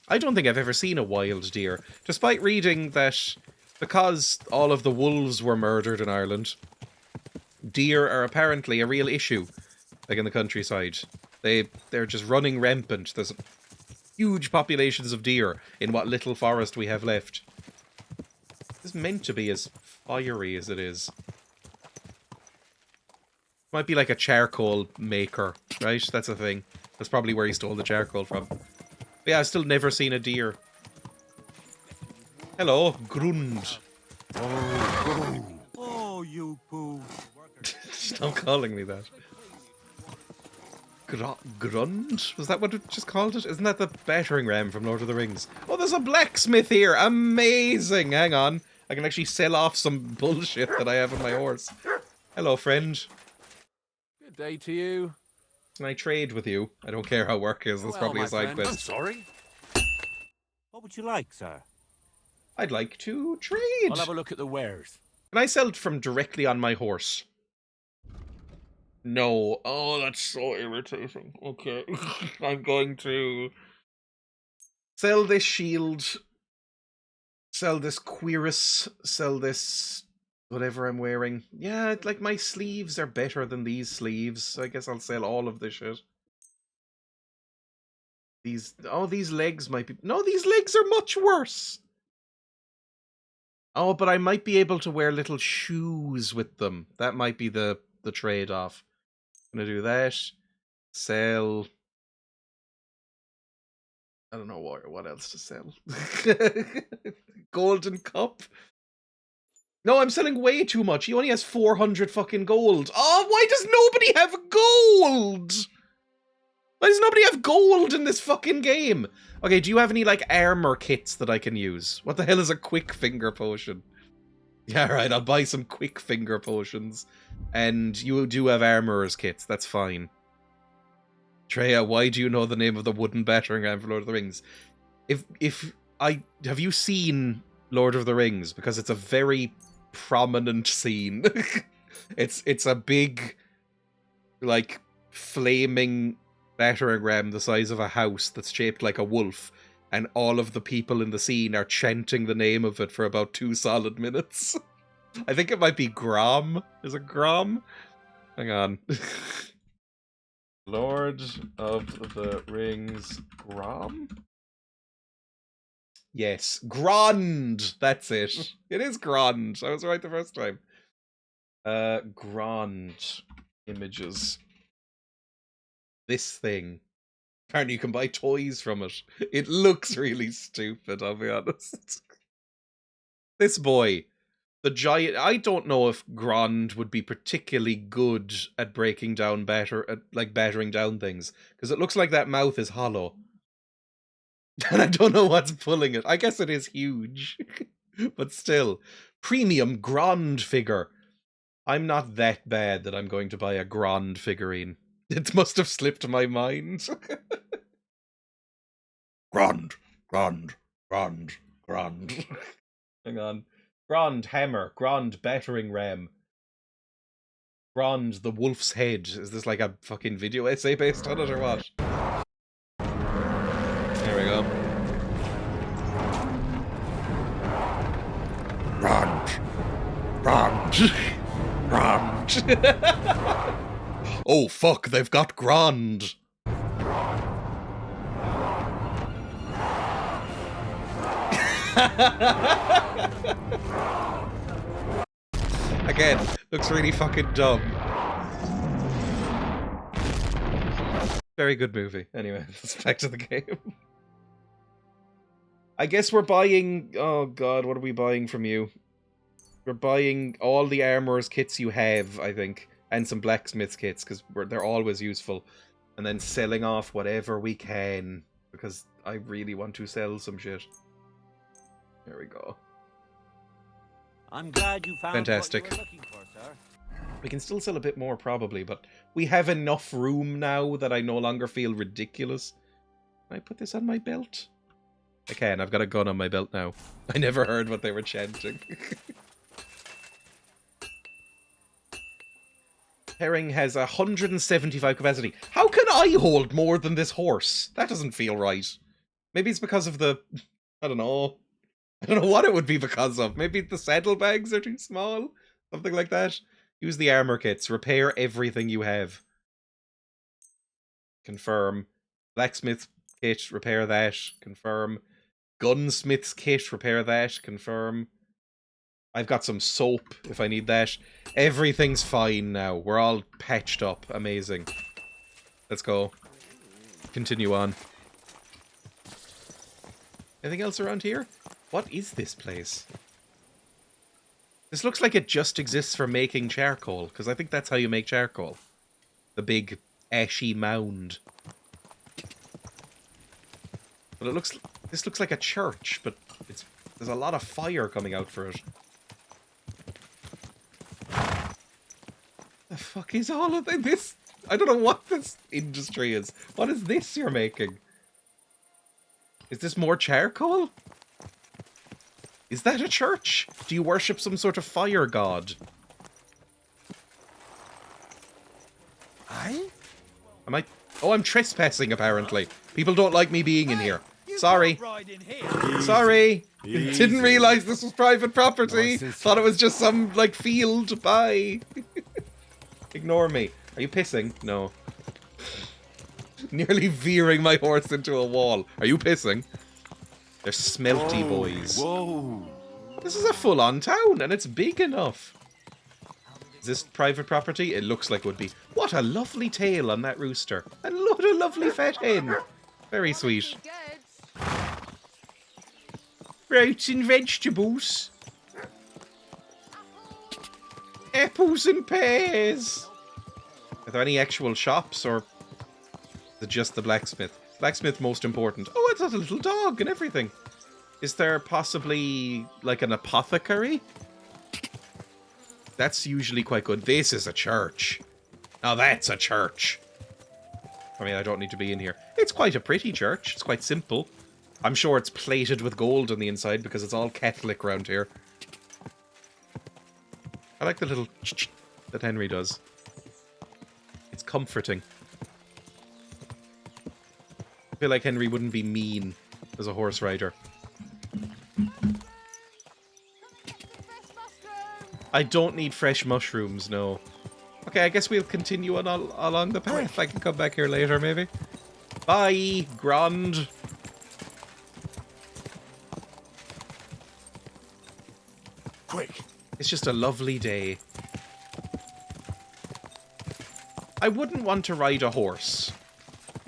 I don't think I've ever seen a wild deer. Despite reading that because all of the wolves were murdered in Ireland, deer are apparently a real issue, like in the countryside. They're just running rampant. There's huge populations of deer in what little forest we have left. It's meant to be as fiery as it is. Might be like a charcoal maker, right? That's a thing. That's probably where he stole the charcoal from. But yeah, I've still never seen a deer. Hello, Grund. Oh, you poo. Stop calling me that. Grund? Was that what it just called it? Isn't that the battering ram from Lord of the Rings? Oh, there's a blacksmith here! Amazing! Hang on. I can actually sell off some bullshit that I have on my horse. Hello, friend. Good day to you. Can I trade with you? I don't care how work is. That's Well, probably my a side friend, quest. I'm sorry. What would you like, sir? I'd like to trade. I'll have a look at the wares. Can I sell it from directly on my horse? No. Oh, that's so irritating. Okay. I'm going to sell this shield, sell this cuirass, sell this whatever I'm wearing. Yeah, like my sleeves are better than these sleeves. So I guess I'll sell all of this shit. These legs might be... No, these legs are much worse. Oh, but I might be able to wear little shoes with them. That might be the trade-off. I'm gonna do that. Sell... I don't know what else to sell. Golden cup? No, I'm selling way too much. He only has 400 fucking gold. Oh, why does nobody have gold? Why does nobody have gold in this fucking game? Okay, do you have any, like, armor kits that I can use? What the hell is a quick finger potion? Yeah, right, I'll buy some quick finger potions. And you do have armorer's kits, that's fine. Dreya, why do you know the name of the wooden battering ram for Lord of the Rings? Have you seen Lord of the Rings? Because it's a very prominent scene. It's a big, like, flaming battering ram the size of a house that's shaped like a wolf, and all of the people in the scene are chanting the name of it for about 2 solid minutes. I think it might be Grom. Is it Grom? Hang on. Lord of the Rings Grom? Yes, Grand! That's it. It is Grand. I was right the first time. Grand images. This thing. Apparently you can buy toys from it. It looks really stupid, I'll be honest. This boy. The giant... I don't know if Grand would be particularly good at breaking down battering down things. Because it looks like that mouth is hollow. And I don't know what's pulling it. I guess it is huge. But still. Premium Grand figure. I'm not that bad that I'm going to buy a Grand figurine. It must have slipped my mind. Grand. Hang on. Grand hammer. Grand battering ram. Grand the wolf's head. Is this like a fucking video essay based on it or what? There we go. Grand. Oh fuck, they've got Grand. Again, looks really fucking dumb. Very good movie. Anyway, let's back to the game. I guess we're buying... Oh god, what are we buying from you? We're buying all the armorer's kits you have, I think. And some blacksmith's kits, because they're always useful. And then selling off whatever we can, because I really want to sell some shit. There we go. I'm glad you found fantastic. what you were looking for, sir. We can still sell a bit more, probably, but we have enough room now that I no longer feel ridiculous. Can I put this on my belt? I can. I've got a gun on my belt now. I never heard what they were chanting. Herring has 175 capacity. How can I hold more than this horse? That doesn't feel right. Maybe it's because of the... I don't know. I don't know what it would be because of. Maybe the saddlebags are too small? Something like that. Use the armor kits. Repair everything you have. Confirm. Blacksmith's kit. Repair that. Confirm. Gunsmith's kit. Repair that. Confirm. I've got some soap if I need that. Everything's fine now. We're all patched up. Amazing. Let's go. Continue on. Anything else around here? What is this place? This looks like it just exists for making charcoal, because I think that's how you make charcoal. The big ashy mound. But this looks like a church, but there's a lot of fire coming out for it. The fuck is all of this? I don't know what this industry is. What is this you're making? Is this more charcoal? Is that a church? Do you worship some sort of fire god? Am I? Oh, I'm trespassing, apparently. People don't like me being in here. Sorry. Sorry. Didn't realize this was private property. Thought it was just some, like, field. Bye. Ignore me. Are you pissing? No. Nearly veering my horse into a wall. Are you pissing? They're smelty boys. Whoa. This is a full-on town, and it's big enough. Is this private property? It looks like it would be. What a lovely tail on that rooster. And what a lovely fat hen. Very sweet. Fruits and vegetables. Apples and pears. Are there any actual shops, or is it just the blacksmith? Blacksmith most important. Oh, it's a little dog and everything. Is there possibly, like, an apothecary? That's usually quite good. This is a church. Now that's a church. I mean, I don't need to be in here. It's quite a pretty church. It's quite simple. I'm sure it's plated with gold on the inside because it's all Catholic around here. I like the little that Henry does. It's comforting. I feel like Henry wouldn't be mean as a horse rider. I don't need fresh mushrooms, no. Okay, I guess we'll continue on along the path. I can come back here later, maybe. Bye, Grand. Quick. It's just a lovely day. I wouldn't want to ride a horse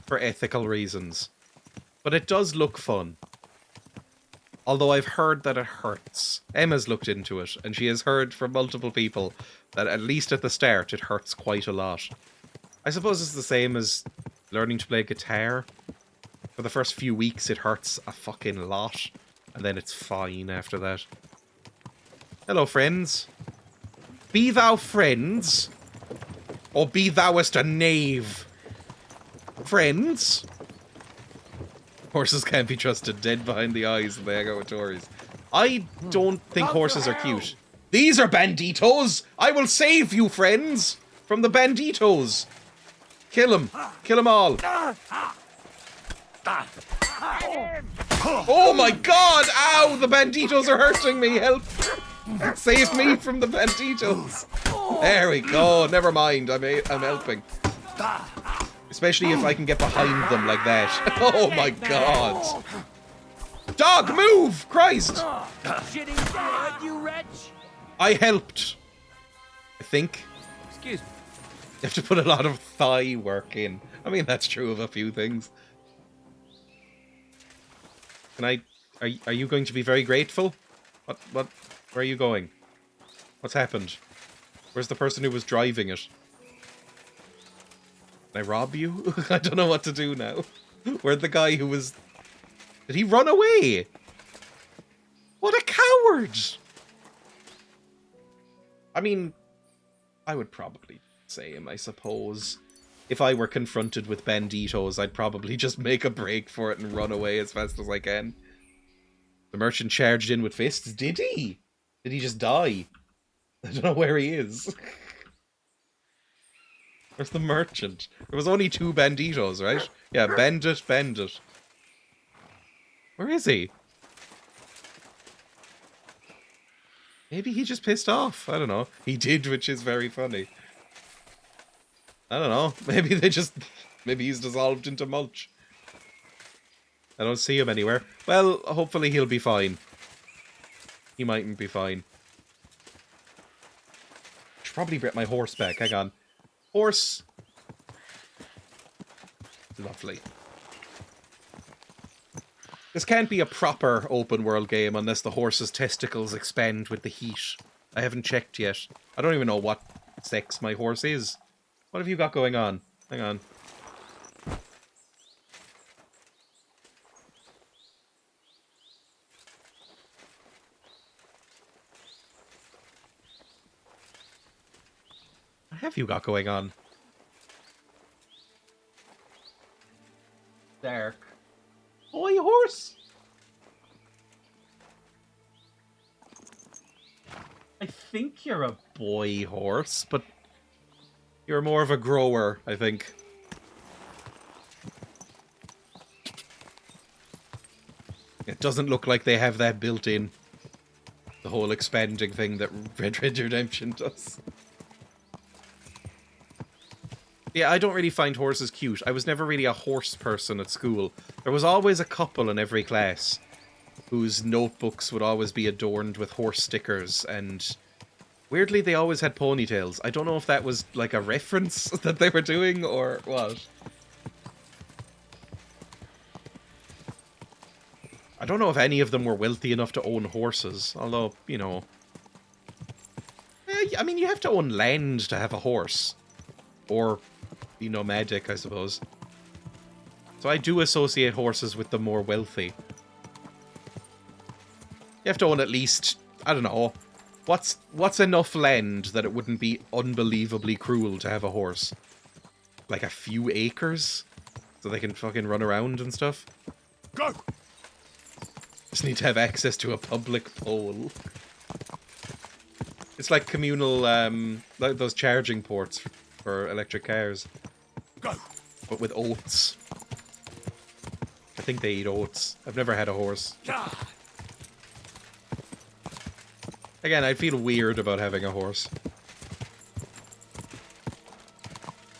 for ethical reasons, but it does look fun. Although I've heard that it hurts. Emma's looked into it, and she has heard from multiple people that at least at the start it hurts quite a lot. I suppose it's the same as learning to play guitar. For the first few weeks it hurts a fucking lot, and then it's fine after that. Hello, friends. Be thou friends, or be thouest a knave. Friends? Horses can't be trusted, dead behind the eyes when they hang out with Tories. I don't think horses are cute. These are banditos! I will save you, friends, from the banditos. Kill them. Kill them all. Oh my god! Ow! The banditos are hurting me! Help! Save me from the banditos! There we go. Never mind. I'm helping. Especially if I can get behind them like that. Oh my god. Dog, move! Christ! I helped. I think. Excuse me. You have to put a lot of thigh work in. I mean, that's true of a few things. Can I... Are you going to be very grateful? What... Where are you going? What's happened? Where's the person who was driving it? Can I rob you? I don't know what to do now. Where'd the guy who was... Did he run away? What a coward! I mean, I would probably say him, I suppose. If I were confronted with banditos, I'd probably just make a break for it and run away as fast as I can. The merchant charged in with fists. Did he? Did he just die? I don't know where he is. Where's the merchant? There was only 2 banditos, right? Yeah, bandit. Where is he? Maybe he just pissed off. I don't know. He did, which is very funny. I don't know. Maybe maybe he's dissolved into mulch. I don't see him anywhere. Well, hopefully he'll be fine. He mightn't be fine. Should probably get my horse back. Hang on. Horse. Lovely. This can't be a proper open world game unless the horse's testicles expand with the heat. I haven't checked yet. I don't even know what sex my horse is. What have you got going on? Hang on. What have you got going on? Dark. Boy horse! I think you're a boy horse, but You're more of a grower, I think. It doesn't look like they have that built in. The whole expanding thing that Red Dead Redemption does. Yeah, I don't really find horses cute. I was never really a horse person at school. There was always a couple in every class whose notebooks would always be adorned with horse stickers, and weirdly they always had ponytails. I don't know if that was like a reference that they were doing or what. I don't know if any of them were wealthy enough to own horses, although, you know... I mean, you have to own land to have a horse. Or be nomadic, I suppose. So I do associate horses with the more wealthy. You have to own at least, I don't know, what's enough land that it wouldn't be unbelievably cruel to have a horse? Like a few acres? So they can fucking run around and stuff? Go! Just need to have access to a public pole. It's like communal, like those charging ports for electric cars. Go! But with oats. I think they eat oats. I've never had a horse. Again, I feel weird about having a horse.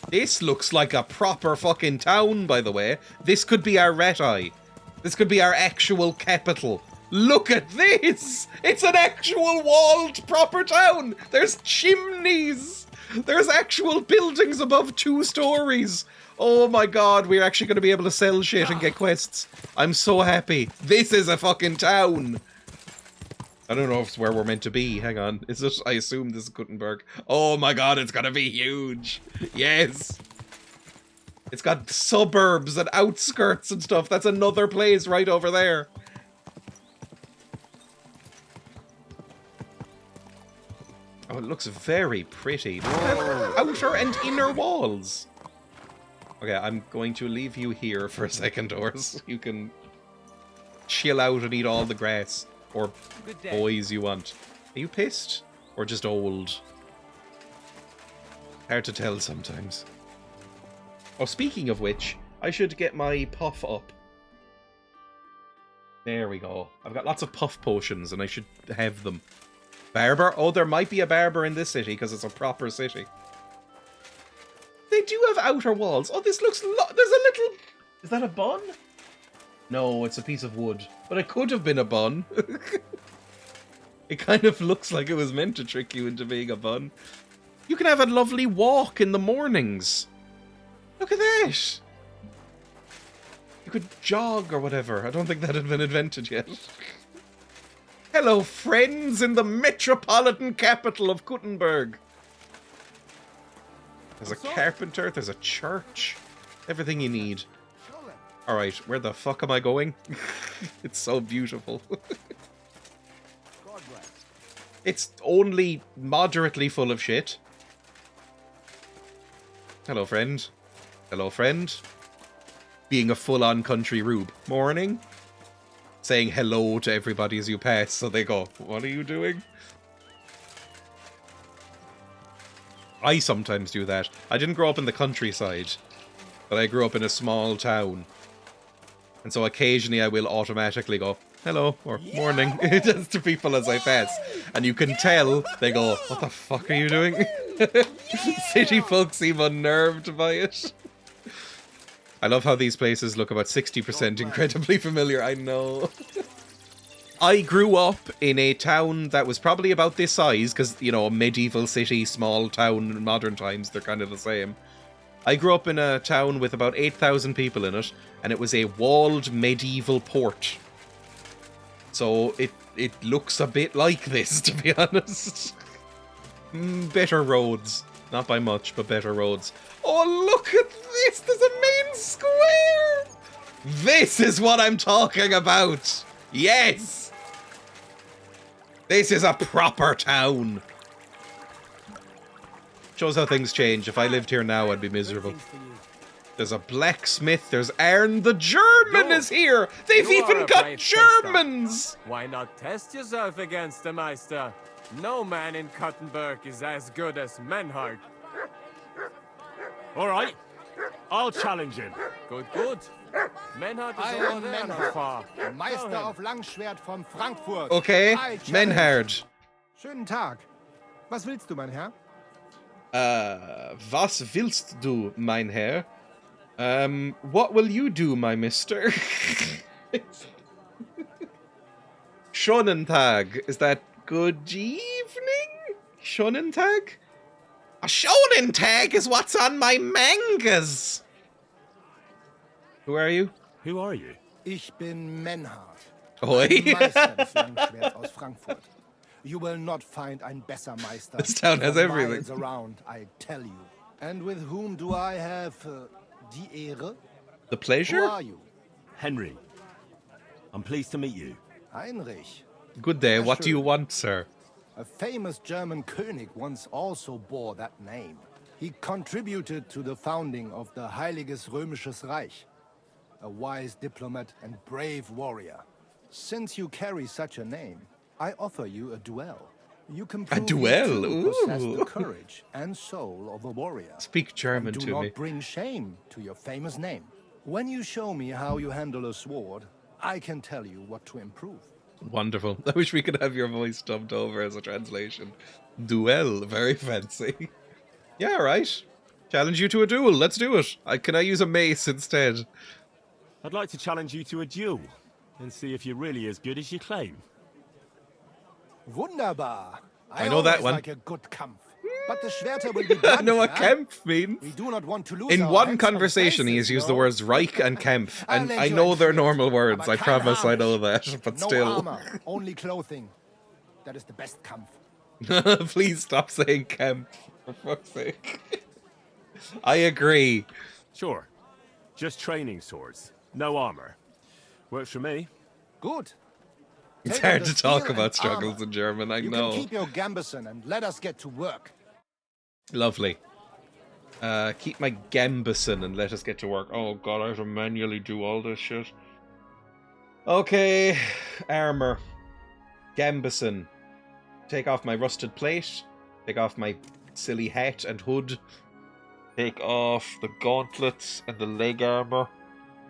This looks like a proper fucking town, by the way. This could be our rat eye. This could be our actual capital. Look at this! It's an actual walled proper town! There's chimneys! There's actual buildings above 2 stories! Oh my god, we're actually going to be able to sell shit and get quests. I'm so happy. This is a fucking town! I don't know if it's where we're meant to be. Hang on. Is it? I assume this is Gutenberg. Oh my god, it's gonna be huge! Yes! It's got suburbs and outskirts and stuff. That's another place right over there. Oh, it looks very pretty. Look at outer and inner walls. Okay, I'm going to leave you here for a second, Ors. You can chill out and eat all the grass. Or boys you want. Are you pissed? Or just old? Hard to tell sometimes. Oh, speaking of which, I should get my puff up. There we go. I've got lots of puff potions and I should have them. Barber? Oh, there might be a barber in this city because it's a proper city. They do have outer walls. Oh, this looks... There's a little... Is that a bun? No, it's a piece of wood. But it could have been a bun. It kind of looks like it was meant to trick you into being a bun. You can have a lovely walk in the mornings. Look at that! You could jog or whatever. I don't think that had been invented yet. Hello, friends in the metropolitan capital of Gutenberg. There's a carpenter, there's a church. Everything you need. Alright, where the fuck am I going? It's so beautiful. It's only moderately full of shit. Hello, friend. Hello, friend. Being a full-on country rube. Morning. Saying hello to everybody as you pass, so they go, what are you doing? I sometimes do that. I didn't grow up in the countryside, but I grew up in a small town. And so occasionally I will automatically go, hello, or morning, just to people as I pass. And you can tell, they go, what the fuck are you doing? City folk seem unnerved by it. I love how these places look about 60% incredibly familiar, I know. I grew up in a town that was probably about this size, because, you know, medieval city, small town, in modern times, they're kind of the same. I grew up in a town with about 8,000 people in it, and it was a walled medieval port. So it looks a bit like this, to be honest. Better roads. Not by much, but better roads. Oh, look at this! There's a main square! This is what I'm talking about! Yes! This is a proper town! Shows how things change. If I lived here now, I'd be miserable. There's a blacksmith. There's Aaron the German is here! They've even got Germans! Why not test yourself against the Meister? No man in Kuttenberg is as good as Menhard. All right, I'll challenge him. Good, good. Menhard is I over am there, not Menhard, far. Meister of Langschwert von Frankfurt. Okay, I challenge Menhard. Schönen Tag. Was willst du, mein Herr? Was willst du, mein Herr? What will you do, my mister? Schönen Tag. Is that good evening? Schönen Tag? A Shonen Tag is what's on my mangas. Who are you? Who are you? Ich bin Menhard. Oi. Ein Meister des Langschwerts aus Frankfurt. You will not find ein besser Meister. This town has for everything. miles around, I tell you. And with whom do I have die Ehre? The pleasure? Who are you? Henry. I'm pleased to meet you. Heinrich. Good day. Ja, What do you schön. want, sir? A famous German König once also bore that name. He contributed to the founding of the Heiliges Römisches Reich. A wise diplomat and brave warrior. Since you carry such a name, I offer you a duel. You can prove duel? you too possess Ooh. the courage and soul of a warrior. Speak German and do to not me. bring shame to your famous name. When you show me how you handle a sword, I can tell you what to improve. Wonderful. I wish we could have your voice dubbed over as a translation. Duel. Very fancy. Yeah, right. Challenge you to a duel. Let's do it. Can I use a mace instead? I'd like to challenge you to a duel and see if you're really as good as you claim. Wunderbar. I know that always one. like a good Kampf. But the Schwerter will be I blunt, know what yeah? Kempf means. We do not want to lose In our one hands from conversation, he faces, has used no? the words Reich and Kempf, I'll and lend I you know ein they're Schwert, normal words. aber I kein promise I know Harnisch. that, but No still. armor, only clothing. That is the best Kampf. Please stop saying Kempf, for fuck's sake. I agree. Sure. Just training swords. No armor. Works for me. Good. It's Take on hard the to talk steel about and struggles armor. in German, I You know. can keep your gambeson and let us get to work. Lovely. Keep my Gambison and let us get to work. Oh god, I have to manually do all this shit. Okay, armor. Gambison. Take off my rusted plate. Take off my silly hat and hood. Take off the gauntlets and the leg armor.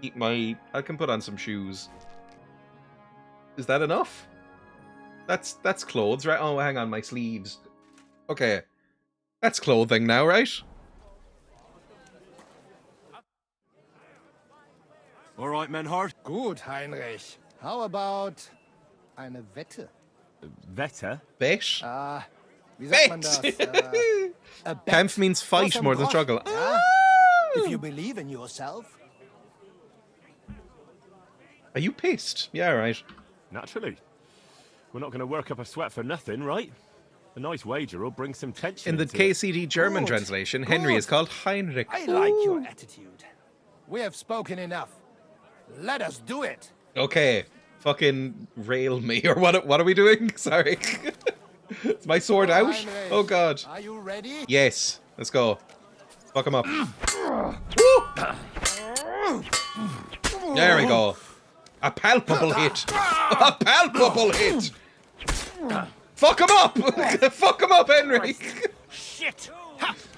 Keep my... I can put on some shoes. Is that enough? That's clothes, right? Oh, hang on, my sleeves. Okay. That's clothing now, right? All right, Menhard. Gut, Heinrich. How about eine Wette? Wette? Bet? Wie sagt man das? A bet Kampf means for fight some more than groschen, struggle. yeah? If you believe in yourself. Are you pissed? Yeah, right. Naturally. We're not going to work up a sweat for nothing, right? A nice wager will bring some tension In the into it. KCD German Good, translation, Henry good. is called Heinrich. I like your attitude. We have spoken enough. Let us do it. Okay, fucking rail me, or what are we doing? Sorry. Is my sword out? Heinrich, Oh god. Are you ready? Yes, let's go. Fuck him up. There we go. A palpable hit. A palpable hit. Fuck him up! Fuck him up, Henry! Shit!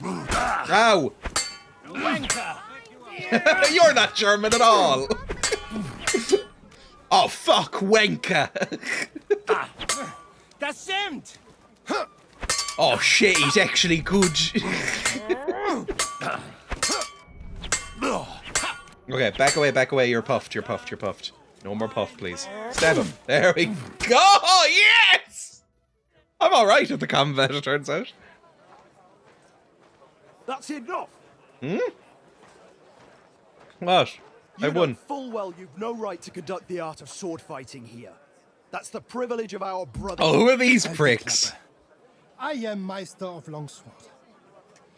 Ow! Wanker! You're not German at all! Oh, fuck, Wenka! Das stimmt! Oh shit, he's actually good. Okay, back away, you're puffed. No more puff, please. Stab him. There we go! Yes! I'm alright at the combat, it turns out. That's enough. Hmm? What? I You know won. full well you've no right to conduct the art of sword fighting here. That's the privilege of our brothers. Oh, who are these pricks? I am Meister of Longsword.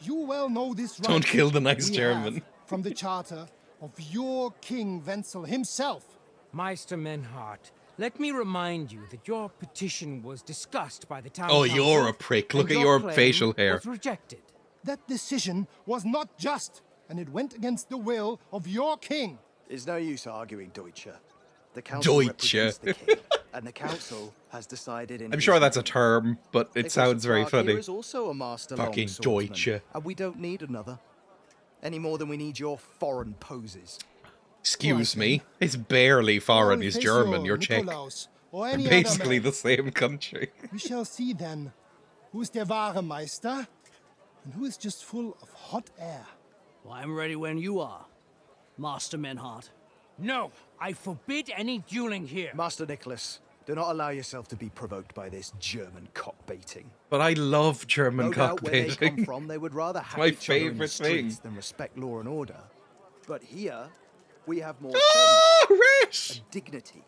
You well know this right. Don't kill the nice we German. have from the charter of your King Wenzel himself. Meister Menhard, let me remind you that your petition was discussed by the town Oh, council, you're a prick. Look and at your claim facial hair. was rejected. That decision was not just, and it went against the will of your king. There's no use arguing, Deutsche. The council represents the king, and the council has decided in I'm his sure that's a name. term, but it Nicholas sounds very Clark here funny. is also a master Fucking longswordsman, Deutsche. and we don't need another. Any more than we need your foreign poses. Excuse me. It's barely foreign. He's German. You're Czech. Nikolaus, or You're any basically other the same country. We shall see then. Who's der wahre Meister? And who is just full of hot air? Well, I'm ready when you are, Master Menhart. No, I forbid any dueling here. Master Nicholas, do not allow yourself to be provoked by this German cock-baiting. But I love German No doubt where they come cock-baiting. from, they would rather have My each other in the favourite streets thing. than respect law and order. But here, we have more sense and dignity.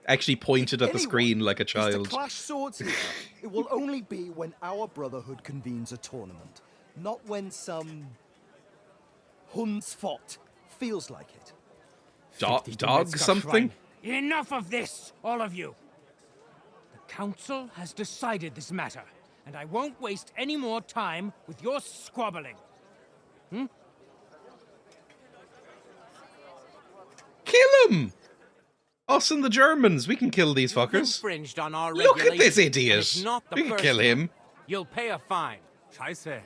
Actually pointed at the screen like a Is to child. clash swords here, it will only be when our brotherhood convenes a tournament, not when some Hundsfott feels like it. Dog something? Enough of this, all of you. The council has decided this matter, and I won't waste any more time with your squabbling. Kill him! Us and the Germans, we can kill these fuckers. Infringed on our Look at this regulations, and idiot. it's not the We can first kill one. him. You'll pay a fine. Scheiße.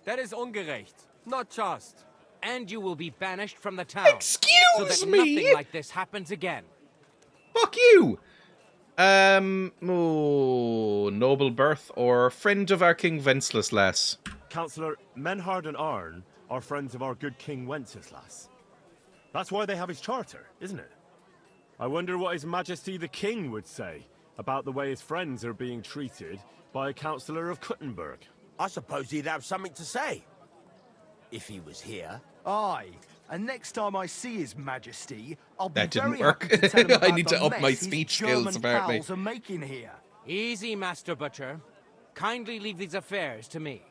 That is ungerecht. Not just. And you will be banished from the town. Excuse so that me? nothing like this happens again. Fuck you! Noble birth or friend of our King Wenceslas. Councillor, Menhard and Arn are friends of our good King Wenceslas. That's why they have his charter, isn't it? I wonder what His Majesty the King would say about the way his friends are being treated by a councillor of Kuttenberg. I suppose he'd have something to say. If he was here. Aye. And next time I see His Majesty, I'll be That didn't very work. happy to tell him I about need the to up my mess his speech German skills, apparently. pals are making here. Easy, Master Butcher. Kindly leave these affairs to me.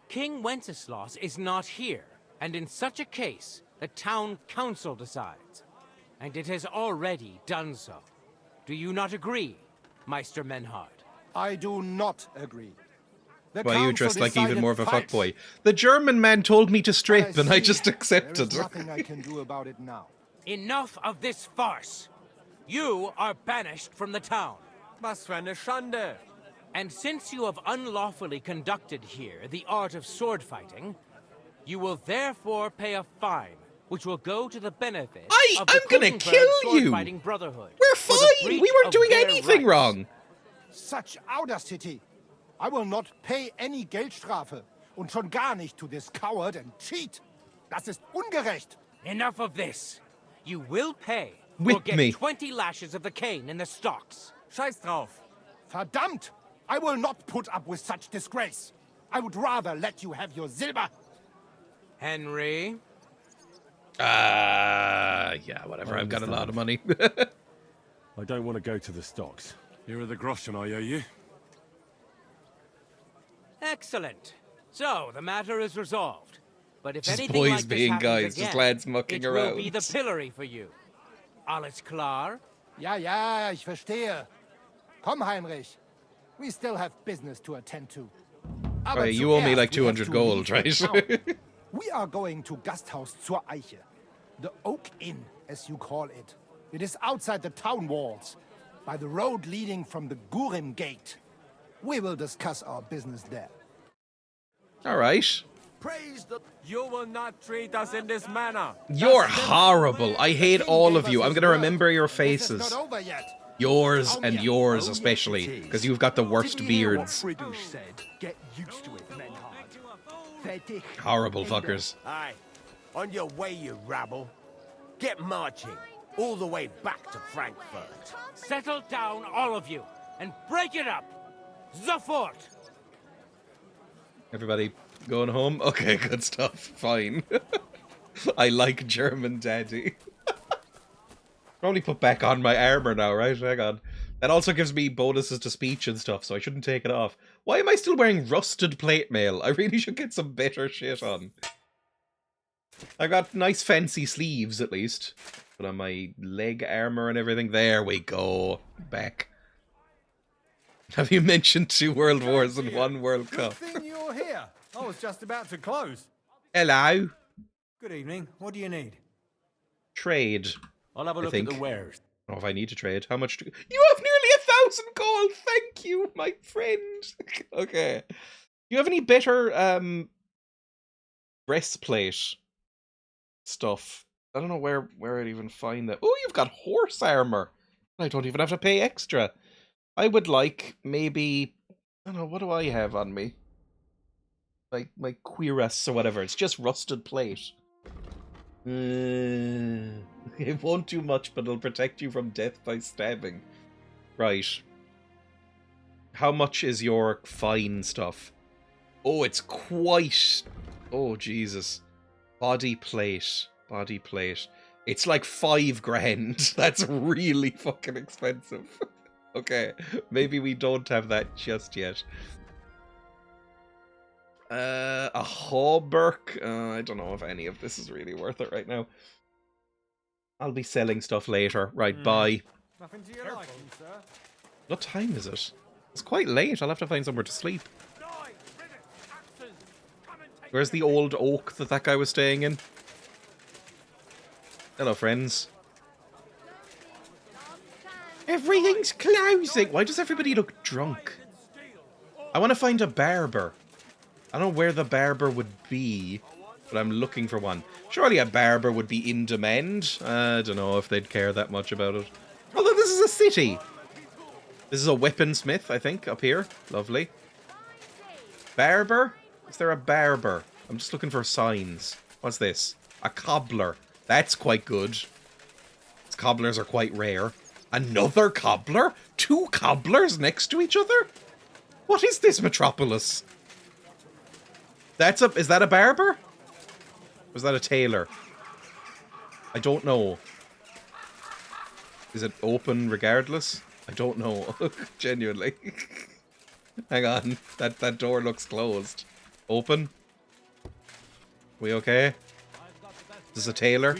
King Wenceslas is not here, and in such a case, the town council decides. And it has already done so. Do you not agree, Meister Menhard? I do not agree. The Why are you council dressed like even decided more of a fight. fuckboy? The German man told me to strip, and I see. just accepted. There is nothing I can do about it now. Enough of this farce. You are banished from the town. Was für eine Schande. And since you have unlawfully conducted here the art of sword fighting, you will therefore pay a fine, which will go to the benefit of the I'm gonna Kuttenberg kill you. Sword Fighting Brotherhood. We're for the fine! breach We weren't of doing their anything rights. wrong! Such audacity! I will not pay any Geldstrafe. Und schon gar nicht to this coward and cheat. Das ist ungerecht. Enough of this. You will pay With or get me. 20 lashes of the cane in the stocks. Scheiß drauf. Verdammt! I will not put up with such disgrace. I would rather let you have your silver. Henry? Yeah, whatever. I've got a lot of money. I don't want to go to the stocks. Here are the groschen I owe you. Excellent. So, the matter is resolved. But if Just anything boys like this being happens guys, just again, lads mucking it will around. be the pillory for you. Alles klar? Ja, ja, ich verstehe. Komm, Heinrich. We still have business to attend to. Aber Right, you owe me zuerst like we have 200 to gold, leave the right? town. We are going to Gasthaus zur Eiche. The Oak Inn, as you call it. It is outside the town walls, by the road leading from the Gurim Gate. We will discuss our business there. All right. Praise the... You will not treat us in this manner. You're horrible. I hate all of you. I'm going to remember your faces. Not over yet. Yours and yours especially, because you've got the worst Didn't you hear what beards. Friedrich said? Get used to it, Menhard. Fertig. Horrible fuckers. Aye. On your way, you rabble. Get marching. All the way back to Frankfurt. Settle down, all of you, and break it up. Sofort! Everybody going home? Okay, good stuff. Fine. I like German daddy. Probably put back on my armor now, right? Hang on. That also gives me bonuses to speech and stuff, so I shouldn't take it off. Why am I still wearing rusted plate mail? I really should get some better shit on. I got nice fancy sleeves, at least. Put on my leg armor and everything. There we go. Back. Have you mentioned 2 World Wars and 1 World Cup? Good thing you're here. I was just about to close. Hello. Good evening. What do you need? Trade. I'll have a I look think. at the wares. Oh, if I need to trade, how much do you have? Nearly 1,000 gold. Thank you, my friend. Okay. Do you have any better breastplate stuff. I don't know where I'd even find that. Oh, you've got horse armor. I don't even have to pay extra. I would like maybe, I don't know, what do I have on me? Like my cuirass or whatever. It's just rusted plate. It won't do much, but it'll protect you from death by stabbing. Right. How much is your fine stuff? Oh, it's quite... Oh, Jesus. Body plate. Body plate. It's like 5 grand. That's really fucking expensive. Okay, maybe we don't have that just yet. A hauberk. I don't know if any of this is really worth it right now. I'll be selling stuff later. Right, bye. Nothing to your liking, sir. What time is it? It's quite late. I'll have to find somewhere to sleep. Where's the old oak that guy was staying in? Hello, friends. Everything's closing. Why does everybody look drunk? I want to find a barber. I don't know where the barber would be, but I'm looking for one. Surely a barber would be in demand. I don't know if they'd care that much about it. Although this is a city. This is a weaponsmith, I think, up here. Lovely. Barber? Is there a barber? I'm just looking for signs. What's this? A cobbler. That's quite good. These cobblers are quite rare. Another cobbler? 2 cobblers next to each other? What is this metropolis? Is that a barber? Or is that a tailor? I don't know. Is it open regardless? I don't know. Genuinely. Hang on. That door looks closed. Open? We okay? Is this a tailor?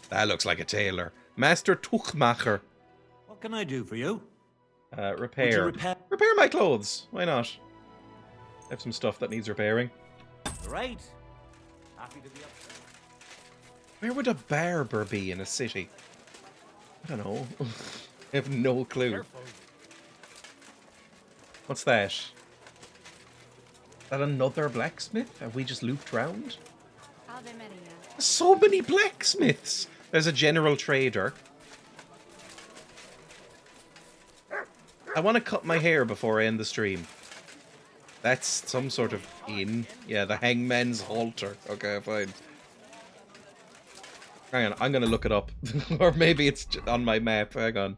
That looks like a tailor. Master Tuchmacher. What can I do for you? Repair. Repair my clothes. Why not? I have some stuff that needs repairing. Right. Happy to be up. Where would a barber be in a city? I don't know. I have no clue. Careful. What's that? Is that another blacksmith? Have we just looped round? Are there many now? There's so many blacksmiths! There's a general trader. I want to cut my hair before I end the stream. That's some sort of inn. Yeah, the hangman's halter. Okay, fine. Hang on, I'm going to look it up. Or maybe it's on my map. Hang on.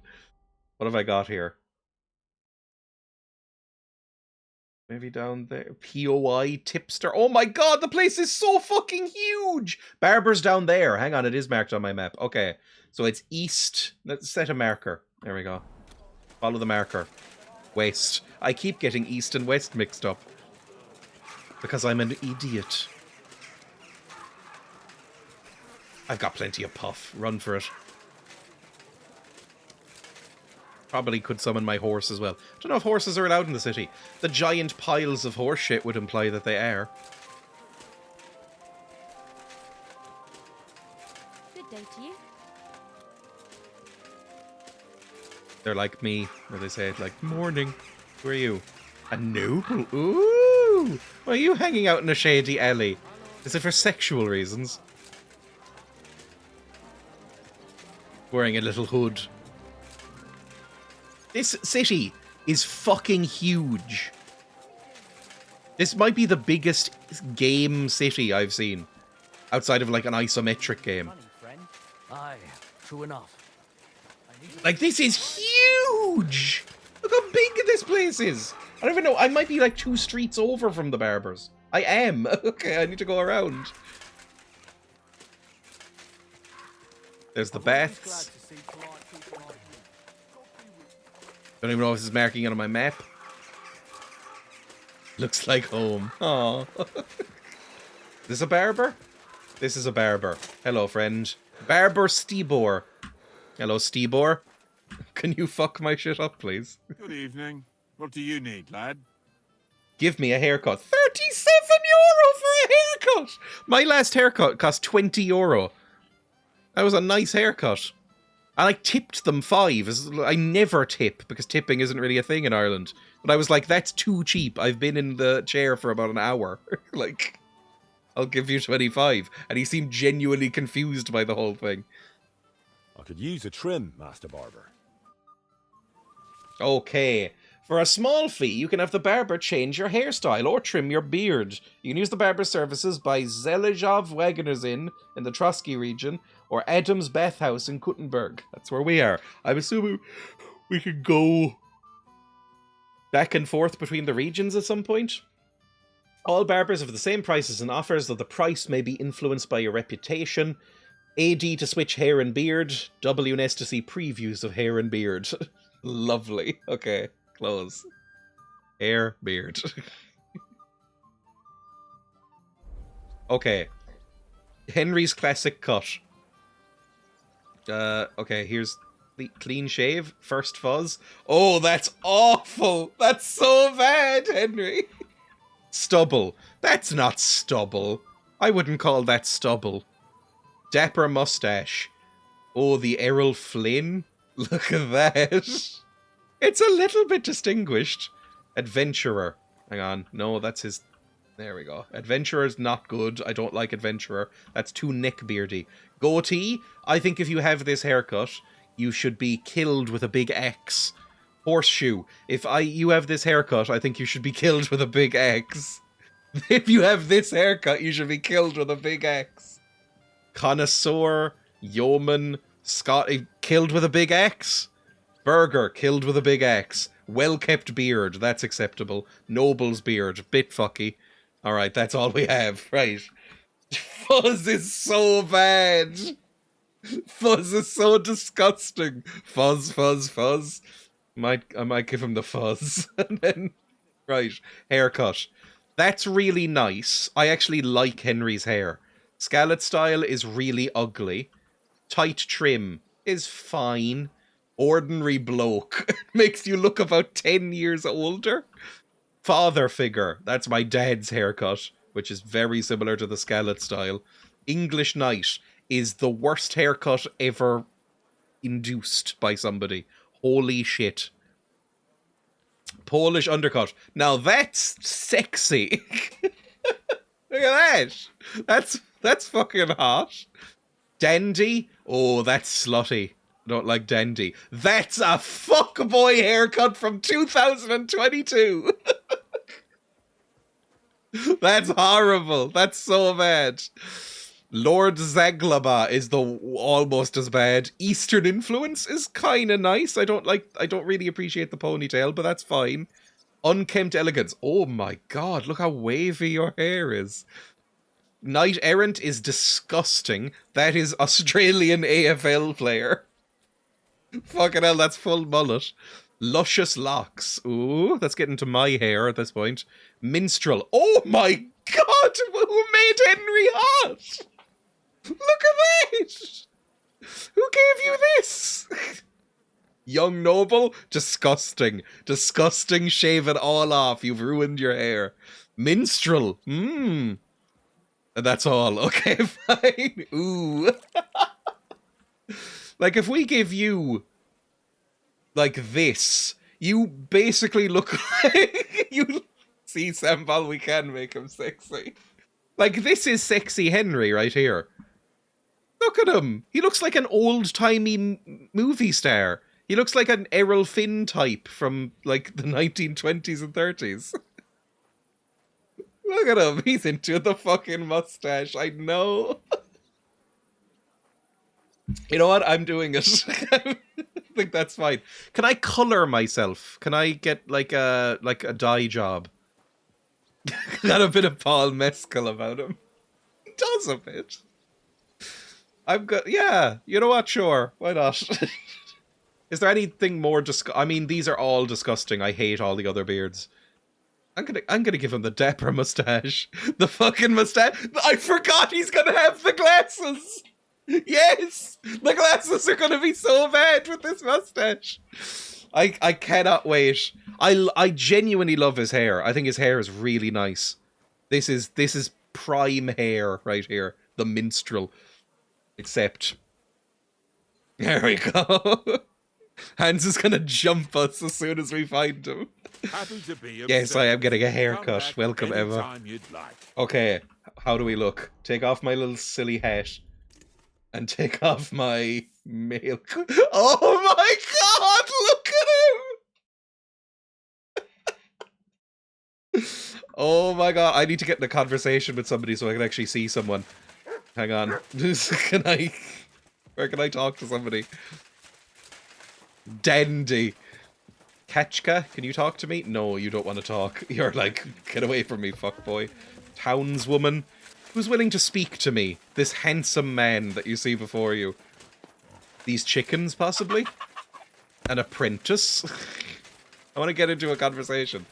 What have I got here? Maybe down there. POI Tipster. Oh my god, the place is so fucking huge! Barber's down there. Hang on, it is marked on my map. Okay, so it's east. Let's set a marker. There we go. Follow the marker. West. I keep getting east and west mixed up. Because I'm an idiot. I've got plenty of puff. Run for it. Probably could summon my horse as well. Don't know if horses are allowed in the city. The giant piles of horse shit would imply that they are. Good day to you. They're like me, where they say it like, morning. Who are you? A noble? Ooh! Why are you hanging out in a shady alley? Is it for sexual reasons? Wearing a little hood. This city is fucking huge. This might be the biggest game city I've seen. Outside of like an isometric game. Aye, true enough. Like, this is huge! Look how big this place is! I don't even know, I might be like 2 streets over from the barbers. I am! Okay, I need to go around. There's the baths. Don't even know if this is marking it on my map. Looks like home. Aww. Is this a barber? This is a barber. Hello, friend. Barber Stibor. Hello, Stibor. Can you fuck my shit up, please? Good evening. What do you need, lad? Give me a haircut. 37 euro for a haircut! My last haircut cost 20 euro. That was a nice haircut. And I tipped them 5. I never tip, because tipping isn't really a thing in Ireland. But I was like, that's too cheap. I've been in the chair for about an hour. Like, I'll give you 25. And he seemed genuinely confused by the whole thing. I could use a trim, Master Barber. Okay. For a small fee, you can have the barber change your hairstyle or trim your beard. You can use the barber services by Zelejov Wagoner's Inn in the Trotsky region or Adam's Bath House in Kuttenberg. That's where we are. I'm assuming we could go back and forth between the regions at some point. All barbers have the same prices and offers, though the price may be influenced by your reputation. AD to switch hair and beard. WNS to see previews of hair and beard. Lovely. Okay. Close. Hair, beard. Okay. Henry's classic cut. Okay, here's the clean shave. First fuzz. Oh, that's awful. That's so bad, Henry. Stubble. That's not stubble. I wouldn't call that stubble. Dapper mustache. Oh, the Errol Flynn. Look at that. It's a little bit distinguished. Adventurer. Hang on. No, that's his... There we go. Adventurer's not good. I don't like Adventurer. That's too neckbeardy. Goatee. I think if you have this haircut, you should be killed with a big axe. Horseshoe. If you have this haircut, I think you should be killed with a big axe. If you have this haircut, you should be killed with a big axe. Connoisseur. Yeoman. Killed with a big axe. Burger, killed with a big axe. Well-kept beard, that's acceptable. Noble's beard, bit fucky. Alright, that's all we have, right. Fuzz is so bad. Fuzz is so disgusting. Fuzz, fuzz, fuzz. I might give him the fuzz. And then, right, haircut. That's really nice. I actually like Henry's hair. Scallop style is really ugly. Tight trim is fine. Ordinary bloke makes you look about 10 years older. Father figure, that's my dad's haircut, which is very similar to the Scallop style. English knight is the worst haircut ever induced by somebody. Holy shit. Polish undercut. Now that's sexy. Look at that. That's fucking hot. Dandy. Oh, that's slutty. Don't like dandy. That's a fuckboy haircut from 2022. That's horrible. That's so bad. Lord Zaglaba is almost as bad. Eastern influence is kind of nice. I don't really appreciate the ponytail, but that's fine. Unkempt elegance. Oh my god, look how wavy your hair is. Knight errant is disgusting. That is Australian AFL player. Fucking hell, that's full mullet. Luscious locks. Ooh, that's getting to my hair at this point. Minstrel. Oh my god, who made Henry hot? Look at that! Who gave you this? Young noble? Disgusting. Disgusting, shave it all off. You've ruined your hair. Minstrel. And that's all. Okay, fine. Ooh. Like, if we give you, like, this, you basically look like... You see, Sambal, we can make him sexy. Like, this is sexy Henry right here. Look at him. He looks like an old-timey movie star. He looks like an Errol Finn type from, like, the 1920s and 30s. Look at him. He's into the fucking mustache. I know. You know what? I'm doing it. I think that's fine. Can I color myself? Can I get like a dye job? Got a bit of Paul Mescal about him. He does a bit. I'm good. Yeah. You know what? Sure. Why not? Is there anything more I mean, these are all disgusting. I hate all the other beards. I'm gonna give him the dapper mustache. The fucking mustache. I forgot he's gonna have the glasses. Yes! The glasses are gonna be so bad with this mustache. I cannot wait. I genuinely love his hair. I think his hair is really nice. This is prime hair right here. The minstrel. Except... There we go. Hans is gonna jump us as soon as we find him. Happy to be Yes, I am getting a haircut. Welcome, Emma. You'd like. Okay. How do we look? Take off my little silly hat. And take off my mail. Oh my god! Look at him! Oh my god! I need to get in a conversation with somebody so I can actually see someone. Hang on. Can I? Where can I talk to somebody? Dandy. Ketchka, can you talk to me? No, you don't want to talk. You're like, get away from me, fuckboy. Townswoman. Who's willing to speak to me? This handsome man that you see before you. These chickens, possibly? An apprentice? I want to get into a conversation.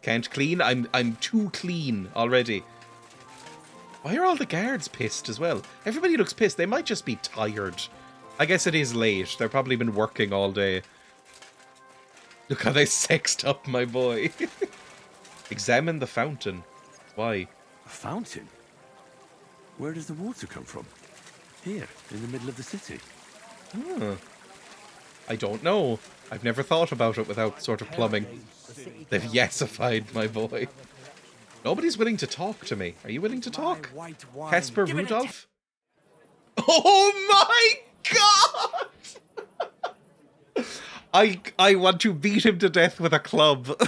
Can't clean? I'm too clean already. Why are all the guards pissed as well? Everybody looks pissed. They might just be tired. I guess it is late. They've probably been working all day. Look how they sexed up my boy. Examine the fountain. Why? A fountain? Where does the water come from? Here, in the middle of the city. Huh. I don't know. I've never thought about it without sort of plumbing. They've yesified my boy. Nobody's willing to talk to me. Are you willing to talk? Casper Rudolph? Oh my god! I want to beat him to death with a club.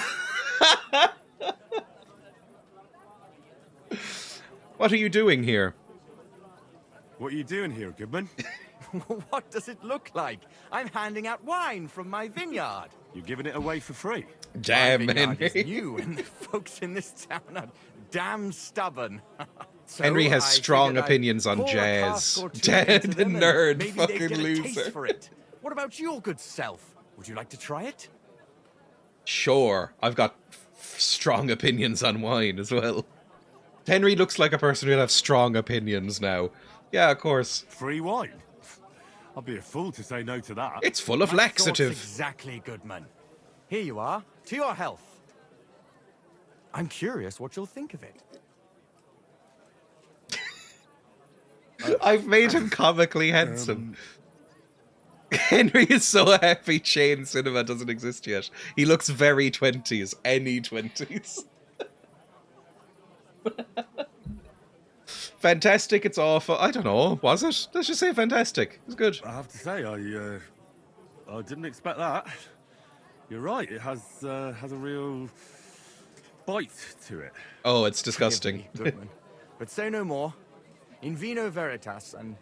What are you doing here? What are you doing here, Goodman? What does it look like? I'm handing out wine from my vineyard. You're giving it away for free. Damn, my vineyard Henry. is new, and the folks in this town are damn stubborn. So Henry has I strong figured I'd opinions on pour a jazz. cask or two Dead into them, and nerd, maybe fucking they'd get a loser. taste for it. What about your good self? Would you like to try it? Sure, I've got strong opinions on wine as well. Henry looks like a person who'd have strong opinions now. Yeah, of course. Free wine? I'll be a fool to say no to that. It's full of My thoughts laxative. Exactly, Goodman. Here you are. To your health. I'm curious what you'll think of it. I've made him comically handsome. Henry is so happy Chain Cinema doesn't exist yet. He looks very 20s. Any 20s. Fantastic, it's awful. I don't know. Was it? Let's just say fantastic. It was good. I have to say, I didn't expect that. You're right. It has a real bite to it. Oh, it's disgusting. Goodman. But say no more. In vino veritas, and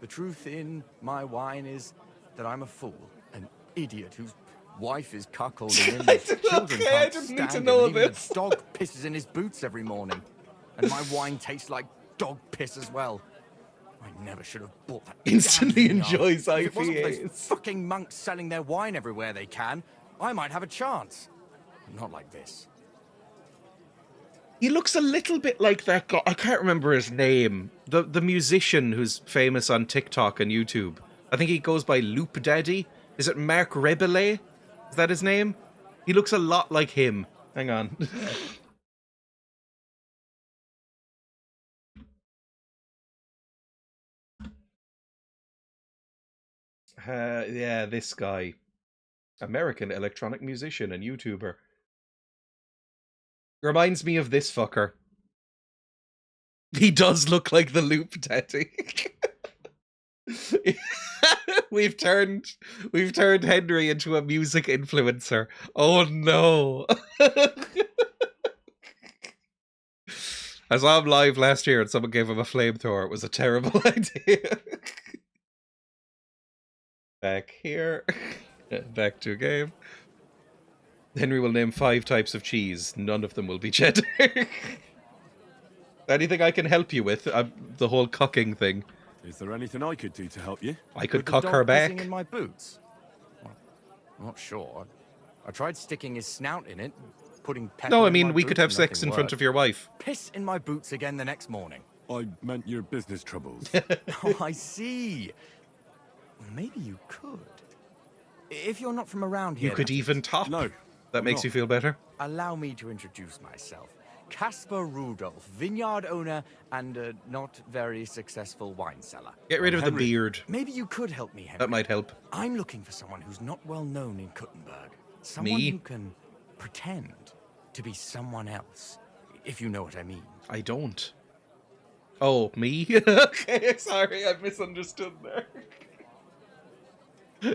the truth in my wine is that I'm a fool, an idiot whose wife is cuckolding him. His children Okay, I can't didn't need stand to him, know and even this. the dog pisses in his boots every morning, and my wine tastes like dog piss as well. I never should have bought that. Instantly damn vineyard. enjoys If it wasn't for IPAs. those fucking monks selling their wine everywhere they can, I might have a chance. Not like this. He looks a little bit like that guy. I can't remember his name. The musician who's famous on TikTok and YouTube. I think he goes by Loop Daddy. Is it Mark Rebele? Is that his name? He looks a lot like him. Hang on. Yeah, this guy. American electronic musician and YouTuber. Reminds me of this fucker. He does look like the Loop Daddy. We've turned Henry into a music influencer. Oh no. I saw him live last year and someone gave him a flamethrower. It was a terrible idea. Back here. Back to game. Henry will name 5 types of cheese. None of them will be cheddar. Anything I can help you with? The whole cucking thing. Is there anything I could do to help you? I could With the cuck dog her pissing back. in my boots? Well, I'm not sure. I tried sticking his snout in it, putting pepper No, I in mean, my we could boots have and sex nothing in front worked. of your wife. Piss in my boots again the next morning. I meant your business troubles. Oh, I see. Well, maybe you could. If you're not from around here, You could that even is. top. No. That makes you feel better? Allow me to introduce myself. Casper Rudolph, vineyard owner and a not very successful wine cellar. Get rid of the beard. Maybe you could help me, Henry. That might help. I'm looking for someone who's not well known in Kuttenberg. Someone Me? who can pretend to be someone else, if you know what I mean. I don't. Oh, me? Okay, sorry, I misunderstood there.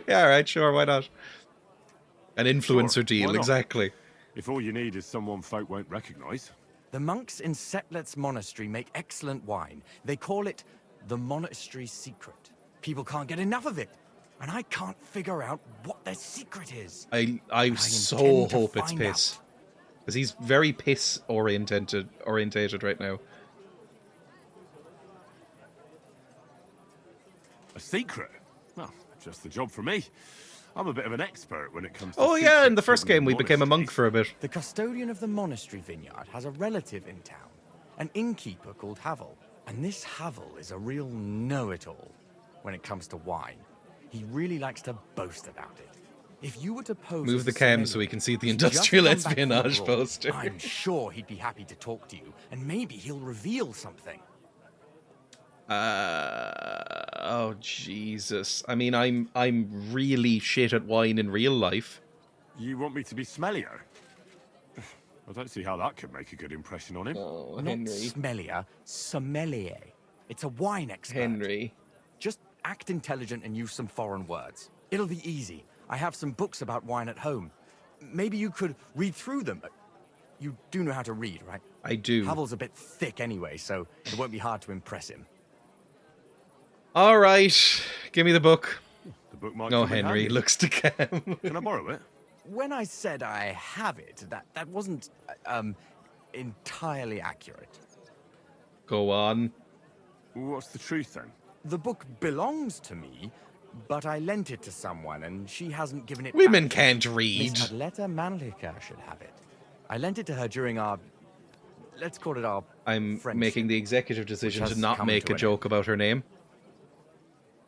Yeah, alright, sure, why not? An influencer Sure, deal, why not? exactly. If all you need is someone folk won't recognize. The monks in Setlet's monastery make excellent wine. They call it the monastery secret. People can't get enough of it, and I can't figure out what their secret is. I so intend to hope it's find piss. Because he's very piss orientated right now. A secret? Well, just the job for me. I'm a bit of an expert when it comes to Oh yeah, in the secrets first hidden game we became a monk for a bit. The custodian of the monastery vineyard has a relative in town, an innkeeper called Havel. And this Havel is a real know-it-all when it comes to wine. He really likes to boast about it. If you were to pose Move as the a cam sommelier so we can see the who's just industrial come back from espionage abroad, poster. I'm sure he'd be happy to talk to you, and maybe he'll reveal something. Oh Jesus. I mean, I'm really shit at wine in real life. You want me to be smellier? I don't see how that could make a good impression on him. Oh, Not smellier, sommelier. It's a wine expert. Henry. Just act intelligent and use some foreign words. It'll be easy. I have some books about wine at home. Maybe you could read through them. You do know how to read, right? I do. Havel's a bit thick anyway, so it won't be hard to impress him. All right, give me the book. The book might No, come in Henry handy. looks to cam. Can I borrow it? When I said I have it, that wasn't entirely accurate. Go on. What's the truth then? The book belongs to me, but I lent it to someone, and she hasn't given it Women back. can't read. Miss Adleta Manlika should have it. I lent it to her during our, let's call it our I'm friendship, making the executive decision which to has not come make to a an joke about her name.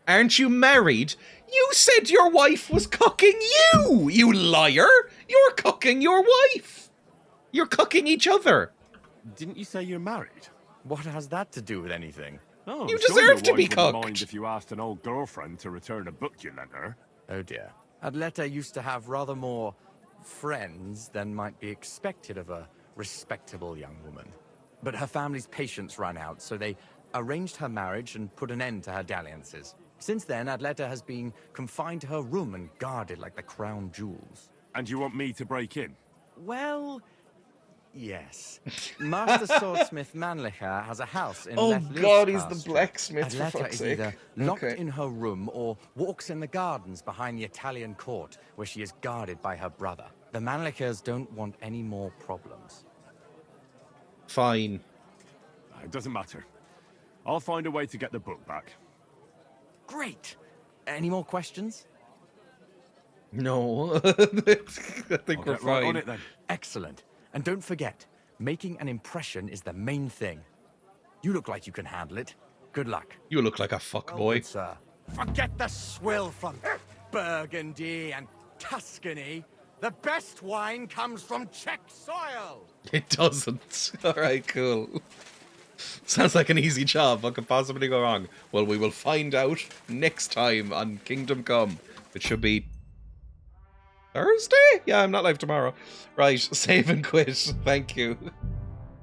Aren't you married? You said your wife was cooking you, you liar! You're cooking your wife! You're cooking each other! Didn't you say you're married? What has that to do with anything? Oh, I'm You sure deserve your to be wife wouldn't cooked. mind if you asked an old girlfriend to return a book you lent her. Oh dear. Adleta used to have rather more friends than might be expected of a respectable young woman. But her family's patience ran out, so they arranged her marriage and put an end to her dalliances. Since then, Adleta has been confined to her room and guarded like the crown jewels. And you want me to break in? Well, yes. Master Swordsmith Manlicher has a house in Oh Lethliv's God, he's the castle. blacksmith, for Adleta fuck's is sake. either locked Okay. in her room or walks in the gardens behind the Italian court, where she is guarded by her brother. The Manlichers don't want any more problems. Fine. It doesn't matter. I'll find a way to get the book back. Great! Any more questions? No. I think we're get right fine. on it then. Excellent. And don't forget, making an impression is the main thing. You look like you can handle it. Good luck. You look like a fuckboy. Sir. Forget the swill from Burgundy and Tuscany. The best wine comes from Czech soil. It doesn't. Alright, cool. Sounds like an easy job. What could possibly go wrong? Well, we will find out next time on Kingdom Come. It should be Thursday? Yeah, I'm not live tomorrow. Right, save and quit. Thank you.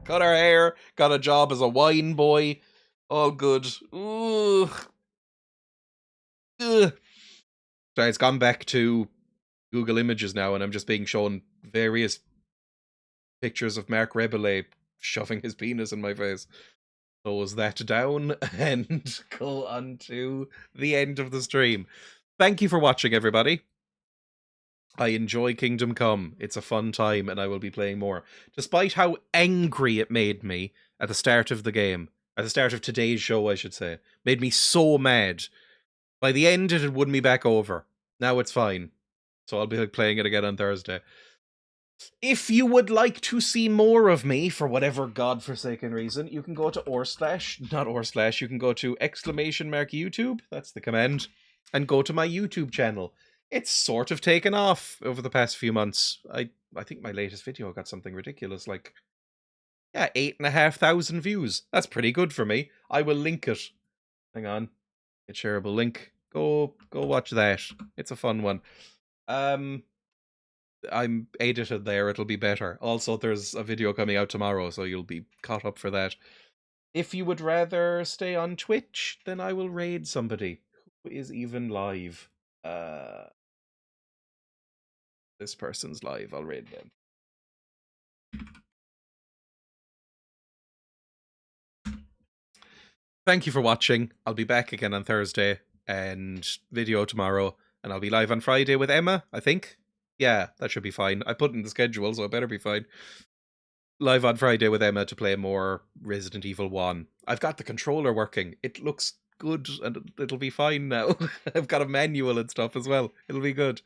Got our hair, got a job as a wine boy. All good. Ooh. Ugh. Sorry, it's gone back to Google Images now, and I'm just being shown various pictures of Mark Rebele shoving his penis in my face. Close that down and go on to the end of the stream. Thank you for watching, everybody. I enjoy Kingdom Come. It's a fun time, and I will be playing more. Despite how angry it made me at the start of the game, at the start of today's show, I should say, made me so mad. By the end, it had won me back over. Now it's fine. So I'll be playing it again on Thursday. If you would like to see more of me, for whatever godforsaken reason, you can go to you can go to !YouTube, that's the command, and go to my YouTube channel. It's sort of taken off over the past few months. I think my latest video got something ridiculous, like, yeah, 8,500 views. That's pretty good for me. I will link it. Hang on. A shareable link. Go watch that. It's a fun one. I'm edited there, it'll be better. Also, there's a video coming out tomorrow, so you'll be caught up for that. If you would rather stay on Twitch, then I will raid somebody who is even live. This person's live. I'll raid them. Thank you for watching. I'll be back again on Thursday and video tomorrow, and I'll be live on Friday with Emma, I think. Yeah, that should be fine. I put in the schedule, so it better be fine. Live on Friday with Emma to play more Resident Evil 1. I've got the controller working. It looks good, and it'll be fine now. I've got a manual and stuff as well. It'll be good.